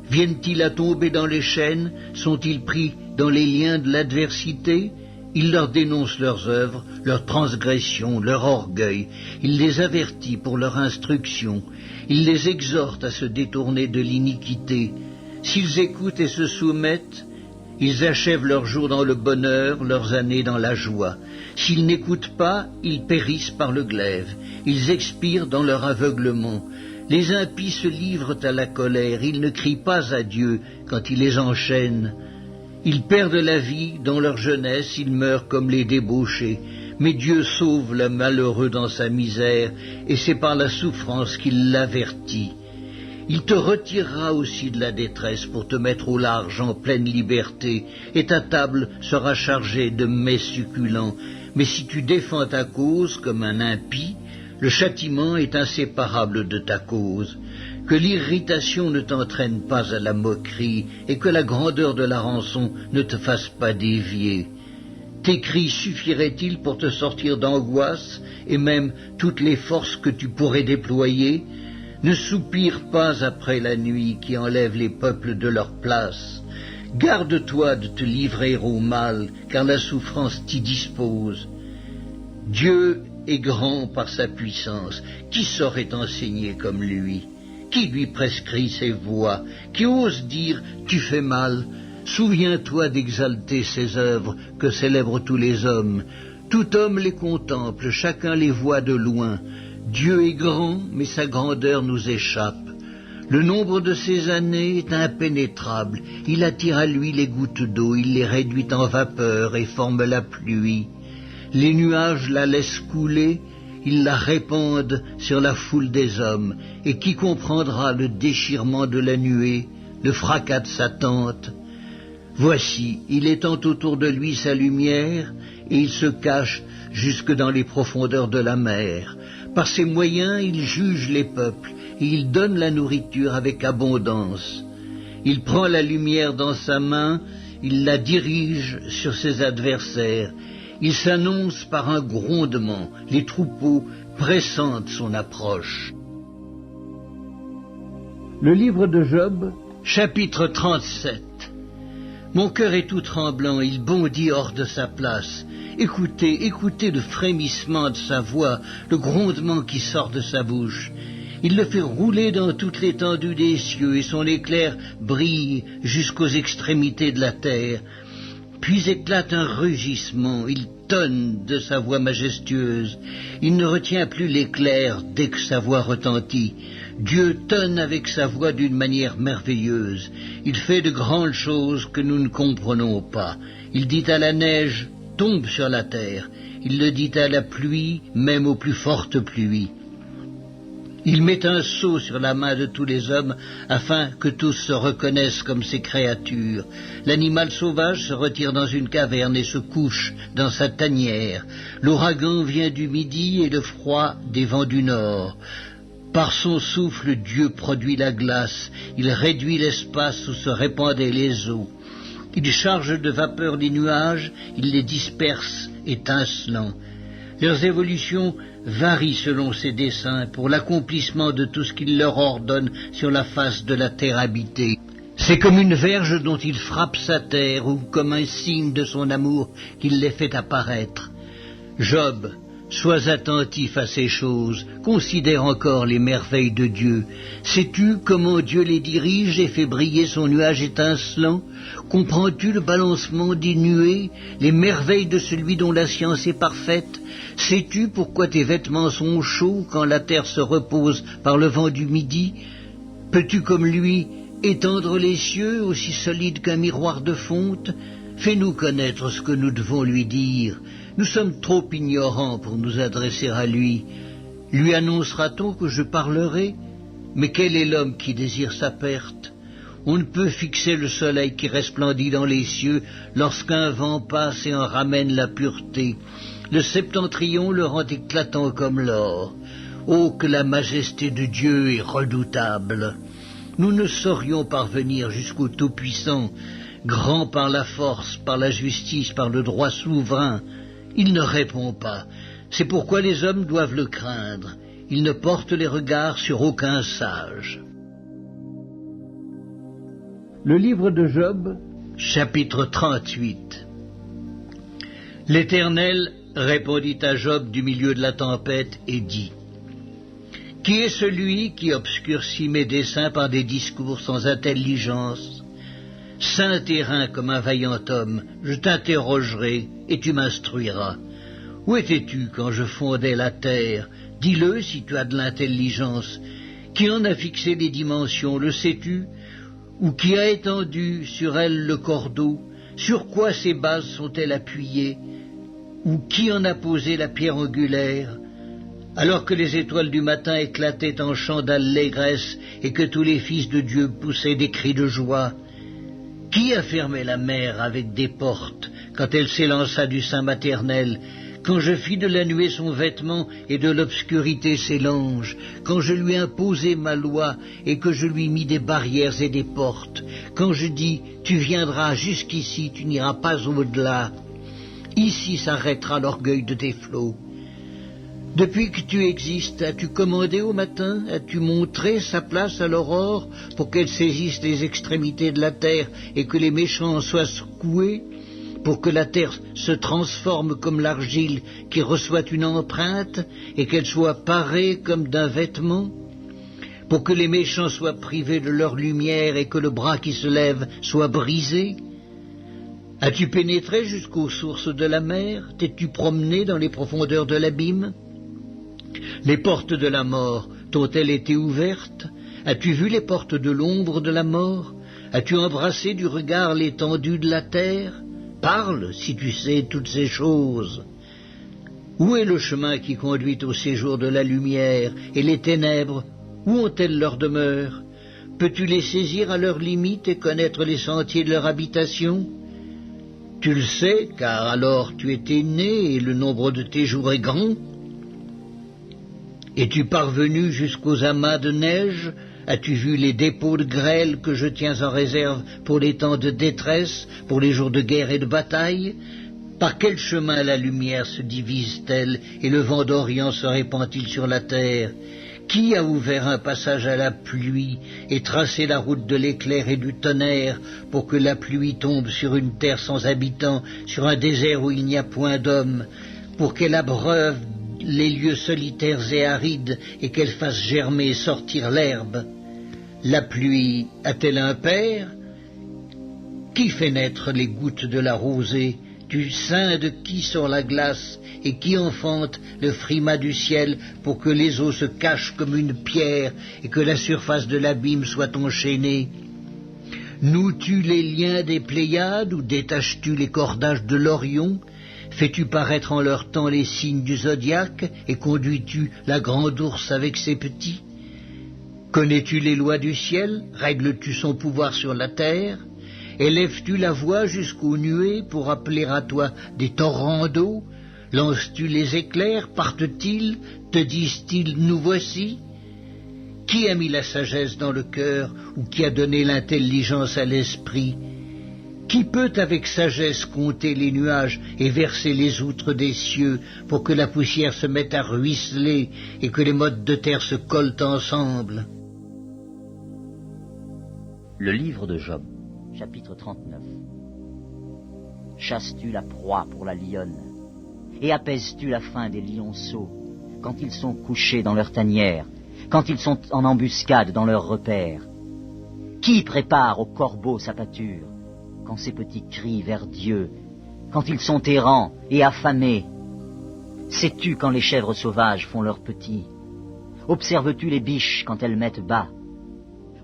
Viennent-ils à tomber dans les chaînes? Sont-ils pris dans les liens de l'adversité? Il leur dénonce leurs œuvres, leurs transgressions, leur orgueil. Il les avertit pour leur instruction. Il les exhorte à se détourner de l'iniquité. S'ils écoutent et se soumettent, ils achèvent leurs jours dans le bonheur, leurs années dans la joie. S'ils n'écoutent pas, ils périssent par le glaive. Ils expirent dans leur aveuglement. Les impies se livrent à la colère. Ils ne crient pas à Dieu quand il les enchaîne. Ils perdent la vie dans leur jeunesse, ils meurent comme les débauchés. Mais Dieu sauve le malheureux dans sa misère, et c'est par la souffrance qu'il l'avertit. Il te retirera aussi de la détresse pour te mettre au large en pleine liberté, et ta table sera chargée de mets succulents. Mais si tu défends ta cause comme un impie, le châtiment est inséparable de ta cause. Que l'irritation ne t'entraîne pas à la moquerie, et que la grandeur de la rançon ne te fasse pas dévier. Tes cris suffiraient-ils pour te sortir d'angoisse, et même toutes les forces que tu pourrais déployer? Ne soupire pas après la nuit qui enlève les peuples de leur place. Garde-toi de te livrer au mal, car la souffrance t'y dispose. Dieu est grand par sa puissance. Qui saurait enseigner comme lui? Qui lui prescrit ses voies? Qui ose dire « tu fais mal » ? Souviens-toi d'exalter ses œuvres que célèbrent tous les hommes. Tout homme les contemple, chacun les voit de loin. Dieu est grand, mais sa grandeur nous échappe. Le nombre de ses années est impénétrable. Il attire à lui les gouttes d'eau, il les réduit en vapeur et forme la pluie. Les nuages la laissent couler, ils la répandent sur la foule des hommes, et qui comprendra le déchirement de la nuée, le fracas de sa tente? Voici, il étend autour de lui sa lumière, et il se cache jusque dans les profondeurs de la mer. Par ses moyens, il juge les peuples, et il donne la nourriture avec abondance. Il prend la lumière dans sa main, il la dirige sur ses adversaires. Il s'annonce par un grondement, les troupeaux pressentent son approche. Le livre de Job, chapitre 37. Mon cœur est tout tremblant, il bondit hors de sa place. Écoutez, écoutez le frémissement de sa voix, le grondement qui sort de sa bouche. Il le fait rouler dans toute l'étendue des cieux, et son éclair brille jusqu'aux extrémités de la terre. Puis éclate un rugissement, il tonne de sa voix majestueuse. Il ne retient plus l'éclair dès que sa voix retentit. Dieu tonne avec sa voix d'une manière merveilleuse. Il fait de grandes choses que nous ne comprenons pas. Il dit à la neige, tombe sur la terre. Il le dit à la pluie, même aux plus fortes pluies. Il met un sceau sur la main de tous les hommes afin que tous se reconnaissent comme ses créatures. L'animal sauvage se retire dans une caverne et se couche dans sa tanière. L'ouragan vient du midi et le froid des vents du nord. Par son souffle, Dieu produit la glace. Il réduit l'espace où se répandaient les eaux. Il charge de vapeur les nuages, il les disperse étincelants. Leurs évolutions varient selon ses desseins pour l'accomplissement de tout ce qu'il leur ordonne sur la face de la terre habitée. C'est comme une verge dont il frappe sa terre ou comme un signe de son amour qu'il les fait apparaître. Job, sois attentif à ces choses, considère encore les merveilles de Dieu. Sais-tu comment Dieu les dirige et fait briller son nuage étincelant? Comprends-tu le balancement des nuées, les merveilles de celui dont la science est parfaite? Sais-tu pourquoi tes vêtements sont chauds quand la terre se repose par le vent du midi? Peux-tu comme lui étendre les cieux aussi solides qu'un miroir de fonte? Fais-nous connaître ce que nous devons lui dire. Nous sommes trop ignorants pour nous adresser à lui. Lui annoncera-t-on que je parlerai? Mais quel est l'homme qui désire sa perte? On ne peut fixer le soleil qui resplendit dans les cieux lorsqu'un vent passe et en ramène la pureté. Le septentrion le rend éclatant comme l'or. Oh, que la majesté de Dieu est redoutable! Nous ne saurions parvenir jusqu'au Tout-Puissant, grand par la force, par la justice, par le droit souverain. Il ne répond pas. C'est pourquoi les hommes doivent le craindre. Il ne porte les regards sur aucun sage. Le livre de Job, chapitre 38. L'Éternel répondit à Job du milieu de la tempête et dit: Qui est celui qui obscurcit mes desseins par des discours sans intelligence? Saint terrain comme un vaillant homme, je t'interrogerai et tu m'instruiras. Où étais-tu quand je fondais la terre? Dis-le si tu as de l'intelligence. Qui en a fixé les dimensions, le sais-tu? Ou qui a étendu sur elle le cordeau? Sur quoi ses bases sont-elles appuyées? Ou qui en a posé la pierre angulaire? Alors que les étoiles du matin éclataient en chants d'allégresse et que tous les fils de Dieu poussaient des cris de joie, qui a fermé la mer avec des portes quand elle s'élança du sein maternel, quand je fis de la nuée son vêtement et de l'obscurité ses langes, quand je lui imposai ma loi et que je lui mis des barrières et des portes, quand je dis « Tu viendras jusqu'ici, tu n'iras pas au-delà. Ici s'arrêtera l'orgueil de tes flots. » Depuis que tu existes, as-tu commandé au matin? As-tu montré sa place à l'aurore pour qu'elle saisisse les extrémités de la terre et que les méchants soient secoués, pour que la terre se transforme comme l'argile qui reçoit une empreinte et qu'elle soit parée comme d'un vêtement, pour que les méchants soient privés de leur lumière et que le bras qui se lève soit brisé? As-tu pénétré jusqu'aux sources de la mer? T'es-tu promené dans les profondeurs de l'abîme? Les portes de la mort t'ont-elles été ouvertes? As-tu vu les portes de l'ombre de la mort? As-tu embrassé du regard l'étendue de la terre? Parle, si tu sais toutes ces choses. Où est le chemin qui conduit au séjour de la lumière, et les ténèbres, où ont-elles leur demeure? Peux-tu les saisir à leurs limites et connaître les sentiers de leur habitation? Tu le sais, car alors tu étais né, et le nombre de tes jours est grand. Es-tu parvenu jusqu'aux amas de neige? As-tu vu les dépôts de grêle que je tiens en réserve pour les temps de détresse, pour les jours de guerre et de bataille? Par quel chemin la lumière se divise-t-elle et le vent d'Orient se répand-il sur la terre? Qui a ouvert un passage à la pluie et tracé la route de l'éclair et du tonnerre pour que la pluie tombe sur une terre sans habitants, sur un désert où il n'y a point d'homme, pour qu'elle abreuve les lieux solitaires et arides et qu'elle fasse germer et sortir l'herbe? La pluie a-t-elle un père? Qui fait naître les gouttes de la rosée? Du sein de qui sort la glace et qui enfante le frimas du ciel pour que les eaux se cachent comme une pierre et que la surface de l'abîme soit enchaînée? Noues-tu les liens des Pléiades ou détaches-tu les cordages de l'Orion? Fais-tu paraître en leur temps les signes du zodiaque et conduis-tu la grande ours avec ses petits? Connais-tu les lois du ciel? Règles-tu son pouvoir sur la terre? Élèves-tu la voix jusqu'aux nuées pour appeler à toi des torrents d'eau? Lances-tu les éclairs? Partent-ils? Te disent-ils nous voici? Qui a mis la sagesse dans le cœur ou qui a donné l'intelligence à l'esprit? Qui peut avec sagesse compter les nuages et verser les outres des cieux pour que la poussière se mette à ruisseler et que les mottes de terre se collent ensemble? Le livre de Job, chapitre 39. Chasses-tu la proie pour la lionne et apaises-tu la faim des lionceaux quand ils sont couchés dans leur tanière, quand ils sont en embuscade dans leur repère? Qui prépare au corbeau sa pâture quand ses petits crient vers Dieu, quand ils sont errants et affamés? Sais-tu quand les chèvres sauvages font leurs petits? Observes-tu les biches quand elles mettent bas?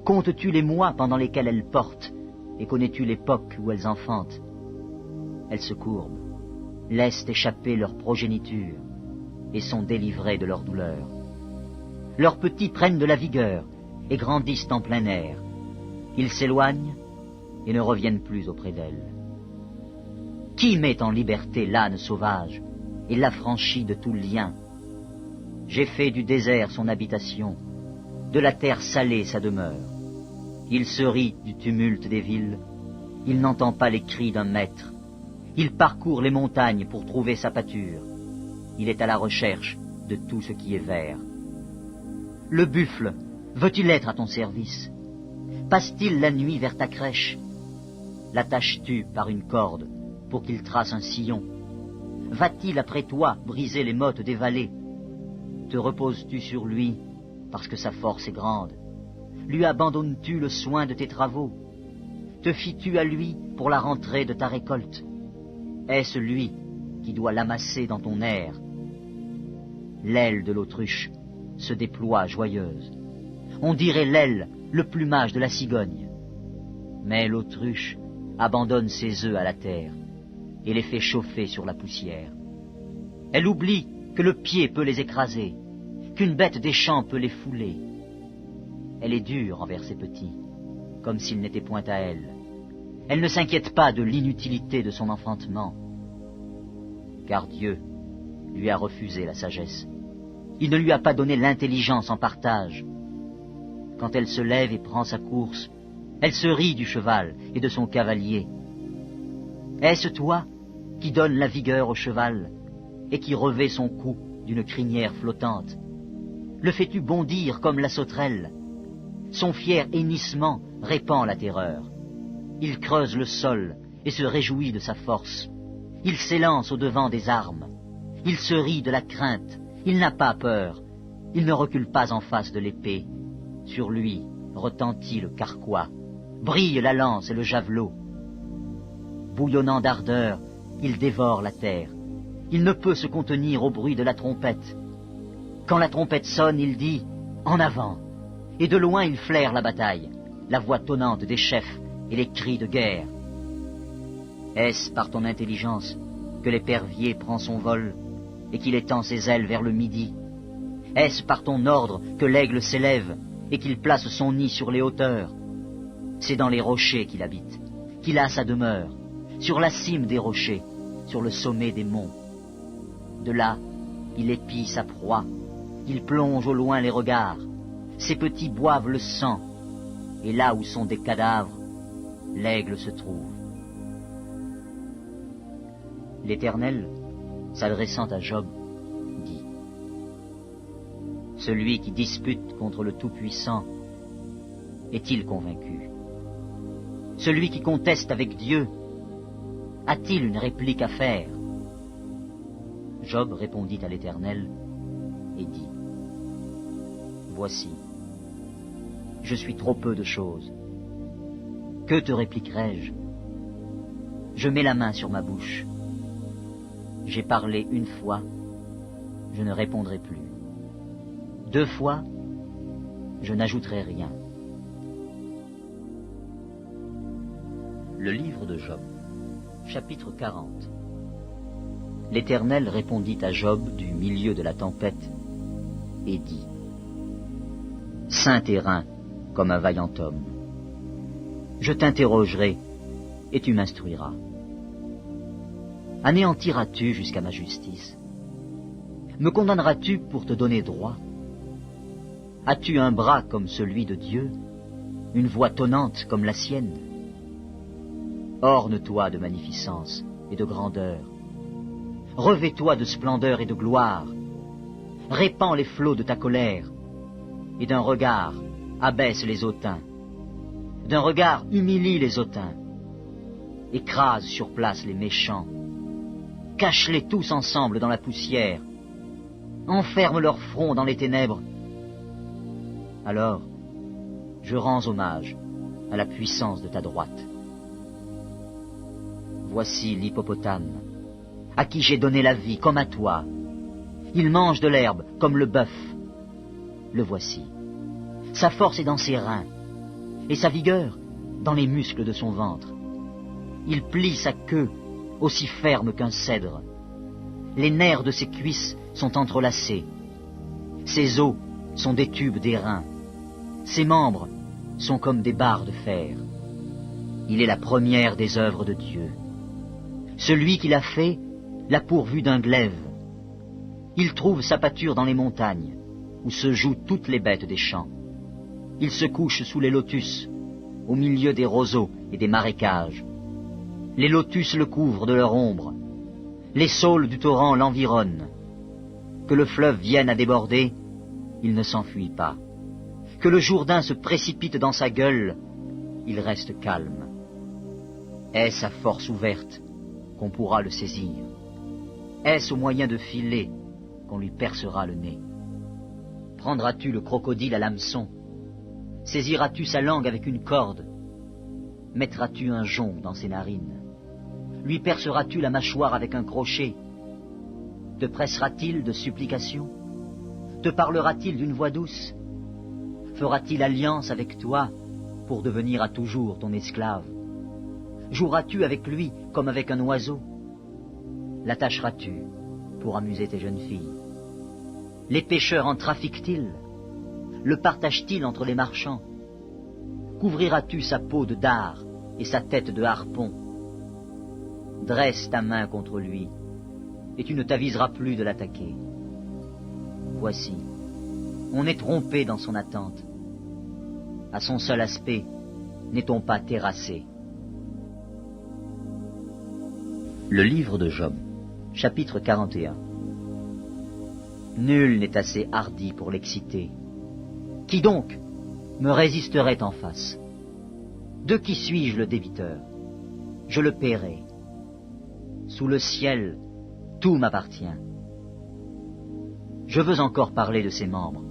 Comptes-tu les mois pendant lesquels elles portent, et connais-tu l'époque où elles enfantent? elles se courbent, laissent échapper leur progéniture et sont délivrées de leur douleur. Leurs petits prennent de la vigueur et grandissent en plein air. Ils s'éloignent et ne reviennent plus auprès d'elles. Qui met en liberté l'âne sauvage et l'affranchit de tout lien? J'ai fait du désert son habitation, de la terre salée sa demeure. Il se rit du tumulte des villes, il n'entend pas les cris d'un maître. Il parcourt les montagnes pour trouver sa pâture. Il est à la recherche de tout ce qui est vert. Le buffle, veux-tu l'être à ton service? Passe-t-il la nuit vers ta crèche? L'attaches-tu par une corde pour qu'il trace un sillon? Va-t-il après toi briser les mottes des vallées? Te reposes-tu sur lui parce que sa force est grande? Lui abandonnes-tu le soin de tes travaux? Te fies-tu à lui pour la rentrée de ta récolte? Est-ce lui qui doit l'amasser dans ton air? L'aile de l'autruche se déploie joyeuse. On dirait l'aile, le plumage de la cigogne. Mais l'autruche abandonne ses œufs à la terre et les fait chauffer sur la poussière. Elle oublie que le pied peut les écraser, qu'une bête des champs peut les fouler. Elle est dure envers ses petits, comme s'ils n'étaient point à elle. Elle ne s'inquiète pas de l'inutilité de son enfantement, car Dieu lui a refusé la sagesse. Il ne lui a pas donné l'intelligence en partage. Quand elle se lève et prend sa course, elle se rit du cheval et de son cavalier. Est-ce toi qui donnes la vigueur au cheval et qui revêt son cou d'une crinière flottante? Le fais-tu bondir comme la sauterelle? Son fier hennissement répand la terreur. Il creuse le sol et se réjouit de sa force. Il s'élance au-devant des armes. Il se rit de la crainte. Il n'a pas peur. Il ne recule pas en face de l'épée. Sur lui retentit le carquois. Brille la lance et le javelot. Bouillonnant d'ardeur, il dévore la terre. Il ne peut se contenir au bruit de la trompette. Quand la trompette sonne, il dit « En avant !» Et de loin il flaire la bataille, la voix tonnante des chefs et les cris de guerre. Est-ce par ton intelligence que l'épervier prend son vol et qu'il étend ses ailes vers le midi? Est-ce par ton ordre que l'aigle s'élève et qu'il place son nid sur les hauteurs? C'est dans les rochers qu'il habite, qu'il a sa demeure, sur la cime des rochers, sur le sommet des monts. De là, il épie sa proie, il plonge au loin les regards, ses petits boivent le sang, et là où sont des cadavres, l'aigle se trouve. L'Éternel, s'adressant à Job, dit « Celui qui dispute contre le Tout-Puissant est-il convaincu? Celui qui conteste avec Dieu a-t-il une réplique à faire? » Job répondit à l'Éternel et dit « Voici, je suis trop peu de choses. Que te répliquerai-je? Je mets la main sur ma bouche. J'ai parlé une fois, je ne répondrai plus. 2 fois, je n'ajouterai rien. » Le livre de Job, chapitre 40. L'Éternel répondit à Job du milieu de la tempête et dit « Saint terrain comme un vaillant homme. Je t'interrogerai et tu m'instruiras. Anéantiras-tu jusqu'à ma justice? Me condamneras-tu pour te donner droit? As-tu un bras comme celui de Dieu, une voix tonnante comme la sienne? Orne-toi de magnificence et de grandeur. Revêt-toi de splendeur et de gloire. Répands les flots de ta colère, et d'un regard abaisse les hautains. D'un regard humilie les hautains. Écrase sur place les méchants. Cache-les tous ensemble dans la poussière. Enferme leur front dans les ténèbres. Alors, je rends hommage à la puissance de ta droite. Voici l'hippopotame, à qui j'ai donné la vie comme à toi. Il mange de l'herbe comme le bœuf. Le voici. Sa force est dans ses reins, et sa vigueur dans les muscles de son ventre. Il plie sa queue aussi ferme qu'un cèdre. Les nerfs de ses cuisses sont entrelacés. Ses os sont des tubes d'airain. Ses membres sont comme des barres de fer. Il est la première des œuvres de Dieu. Celui qui l'a fait l'a pourvu d'un glaive. Il trouve sa pâture dans les montagnes, où se jouent toutes les bêtes des champs. Il se couche sous les lotus, au milieu des roseaux et des marécages. Les lotus le couvrent de leur ombre. Les saules du torrent l'environnent. Que le fleuve vienne à déborder, il ne s'enfuit pas. Que le Jourdain se précipite dans sa gueule, il reste calme. Est-ce à force ouverte qu'on pourra le saisir? Est-ce au moyen de filets qu'on lui percera le nez? Prendras-tu le crocodile à l'hameçon? Saisiras-tu sa langue avec une corde? Mettras-tu un jonc dans ses narines? Lui perceras-tu la mâchoire avec un crochet? Te pressera-t-il de supplications? Te parlera-t-il d'une voix douce? Fera-t-il alliance avec toi pour devenir à toujours ton esclave? Joueras-tu avec lui comme avec un oiseau? L'attacheras-tu pour amuser tes jeunes filles? Les pêcheurs en trafiquent-ils? Le partagent-ils entre les marchands? Couvriras-tu sa peau de dard et sa tête de harpon? Dresse ta main contre lui, et tu ne t'aviseras plus de l'attaquer. Voici, on est trompé dans son attente. À son seul aspect, n'est-on pas terrassé? Le livre de Job, chapitre 41. Nul n'est assez hardi pour l'exciter. Qui donc me résisterait en face? De qui suis-je le débiteur? Je le paierai. Sous le ciel, tout m'appartient. Je veux encore parler de ses membres,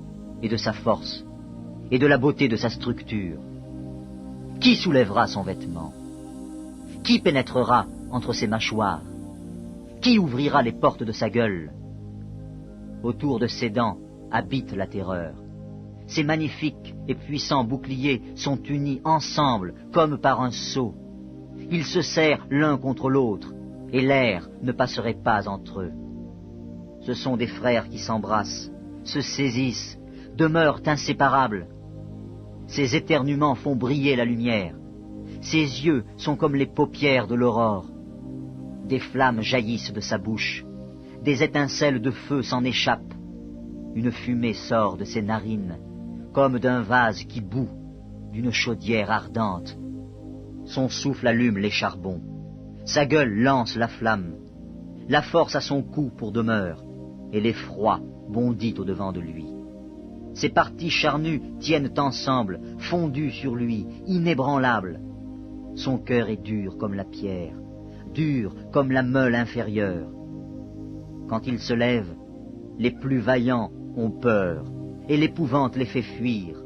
et de sa force, et de la beauté de sa structure. Qui soulèvera son vêtement? Qui pénétrera entre ses mâchoires? Qui ouvrira les portes de sa gueule? Autour de ses dents habite la terreur. Ses magnifiques et puissants boucliers sont unis ensemble comme par un sceau. Ils se serrent l'un contre l'autre, et l'air ne passerait pas entre eux. Ce sont des frères qui s'embrassent, se saisissent, demeurent inséparables. Ses éternuements font briller la lumière. Ses yeux sont comme les paupières de l'aurore. Des flammes jaillissent de sa bouche. Des étincelles de feu s'en échappent. Une fumée sort de ses narines, comme d'un vase qui bout, d'une chaudière ardente. Son souffle allume les charbons. Sa gueule lance la flamme. La force a son cou pour demeure, et l'effroi bondit au-devant de lui. Ses parties charnues tiennent ensemble, fondues sur lui, inébranlables. Son cœur est dur comme la pierre, dur comme la meule inférieure. Quand il se lève, les plus vaillants ont peur, et l'épouvante les fait fuir.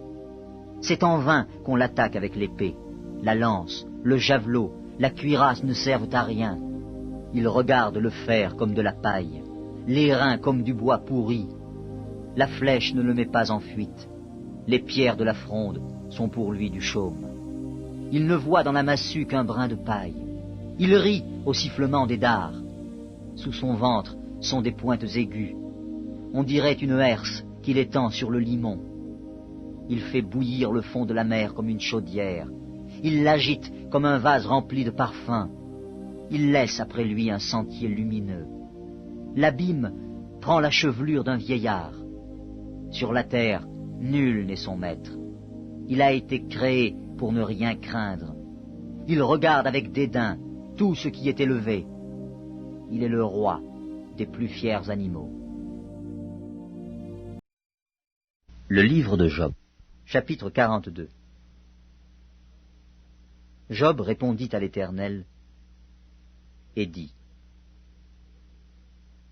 C'est en vain qu'on l'attaque avec l'épée. La lance, le javelot, la cuirasse ne servent à rien. Il regarde le fer comme de la paille, l'airain comme du bois pourri. La flèche ne le met pas en fuite. Les pierres de la fronde sont pour lui du chaume. Il ne voit dans la massue qu'un brin de paille. Il rit au sifflement des dards. Sous son ventre sont des pointes aiguës. On dirait une herse qu'il étend sur le limon. Il fait bouillir le fond de la mer comme une chaudière. Il l'agite comme un vase rempli de parfums. Il laisse après lui un sentier lumineux. L'abîme prend la chevelure d'un vieillard. Sur la terre, nul n'est son maître. Il a été créé pour ne rien craindre. Il regarde avec dédain tout ce qui est élevé. Il est le roi des plus fiers animaux. Le livre de Job, chapitre 42. Job répondit à l'Éternel et dit: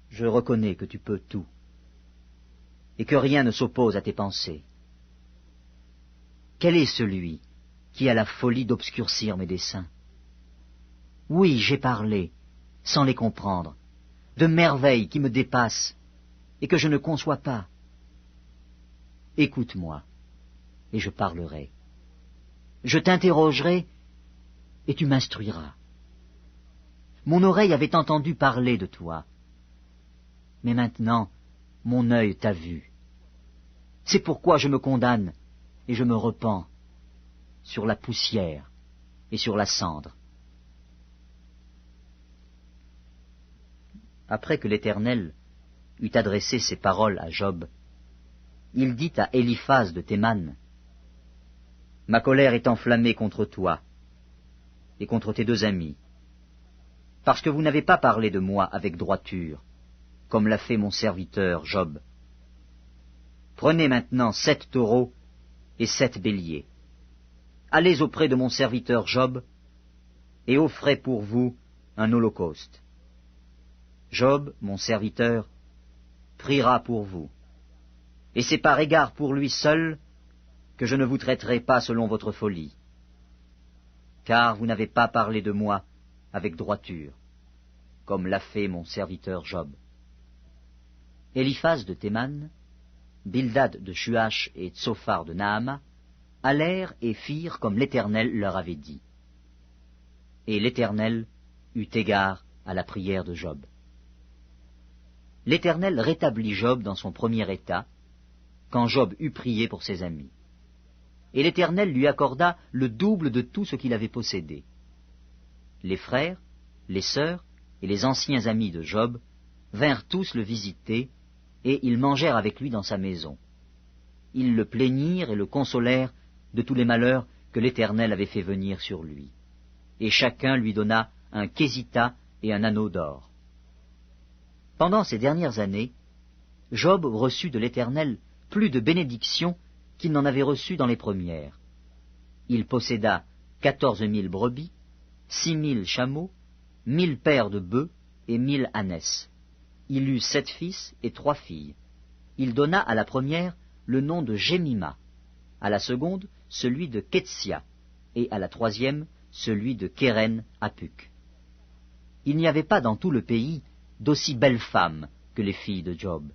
Je reconnais que tu peux tout, et que rien ne s'oppose à tes pensées. Quel est celui qui a la folie d'obscurcir mes desseins? Oui, j'ai parlé, sans les comprendre, de merveilles qui me dépassent et que je ne conçois pas. Écoute-moi, et je parlerai. Je t'interrogerai, et tu m'instruiras. mon oreille avait entendu parler de toi. Mais maintenant, mon œil t'a vu. C'est pourquoi je me condamne et je me repens sur la poussière et sur la cendre. Après que l'Éternel eut adressé ces paroles à Job, il dit à Éliphaz de Théman, « Ma colère est enflammée contre toi et contre tes deux amis, parce que vous n'avez pas parlé de moi avec droiture, comme l'a fait mon serviteur Job. Prenez maintenant 7 taureaux et 7 béliers. Allez auprès de mon serviteur Job et offrez pour vous un holocauste. Job, mon serviteur, priera pour vous. Et c'est par égard pour lui seul que je ne vous traiterai pas selon votre folie, car vous n'avez pas parlé de moi avec droiture, comme l'a fait mon serviteur Job. » Éliphaz de Théman, Bildad de Shuach et Tsophar de Naama allèrent et firent comme l'Éternel leur avait dit. Et l'Éternel eut égard à la prière de Job. L'Éternel rétablit Job dans son premier état, quand Job eut prié pour ses amis. Et l'Éternel lui accorda le double de tout ce qu'il avait possédé. Les frères, les sœurs et les anciens amis de Job vinrent tous le visiter, et ils mangèrent avec lui dans sa maison. Ils le plaignirent et le consolèrent de tous les malheurs que l'Éternel avait fait venir sur lui. Et chacun lui donna un késita et un anneau d'or. Pendant ces dernières années, Job reçut de l'Éternel plus de bénédictions qu'il n'en avait reçu dans les premières. Il posséda 14 000 brebis, 6 000 chameaux, 1000 paires de bœufs et 1000 ânesses. Il eut 7 fils et 3 filles. Il donna à la première le nom de Jémima, à la seconde celui de Ketsia, et à la troisième celui de Kéren Apuk. Il n'y avait pas dans tout le pays d'aussi belles femmes que les filles de Job.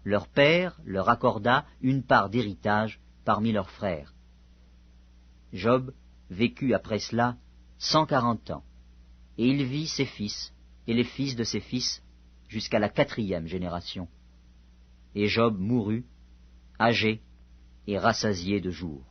Leur père leur accorda une part d'héritage parmi leurs frères. Job vécut après cela 140 ans, et il vit ses fils et les fils de ses fils jusqu'à la 4e génération. Et Job mourut, âgé et rassasié de jours.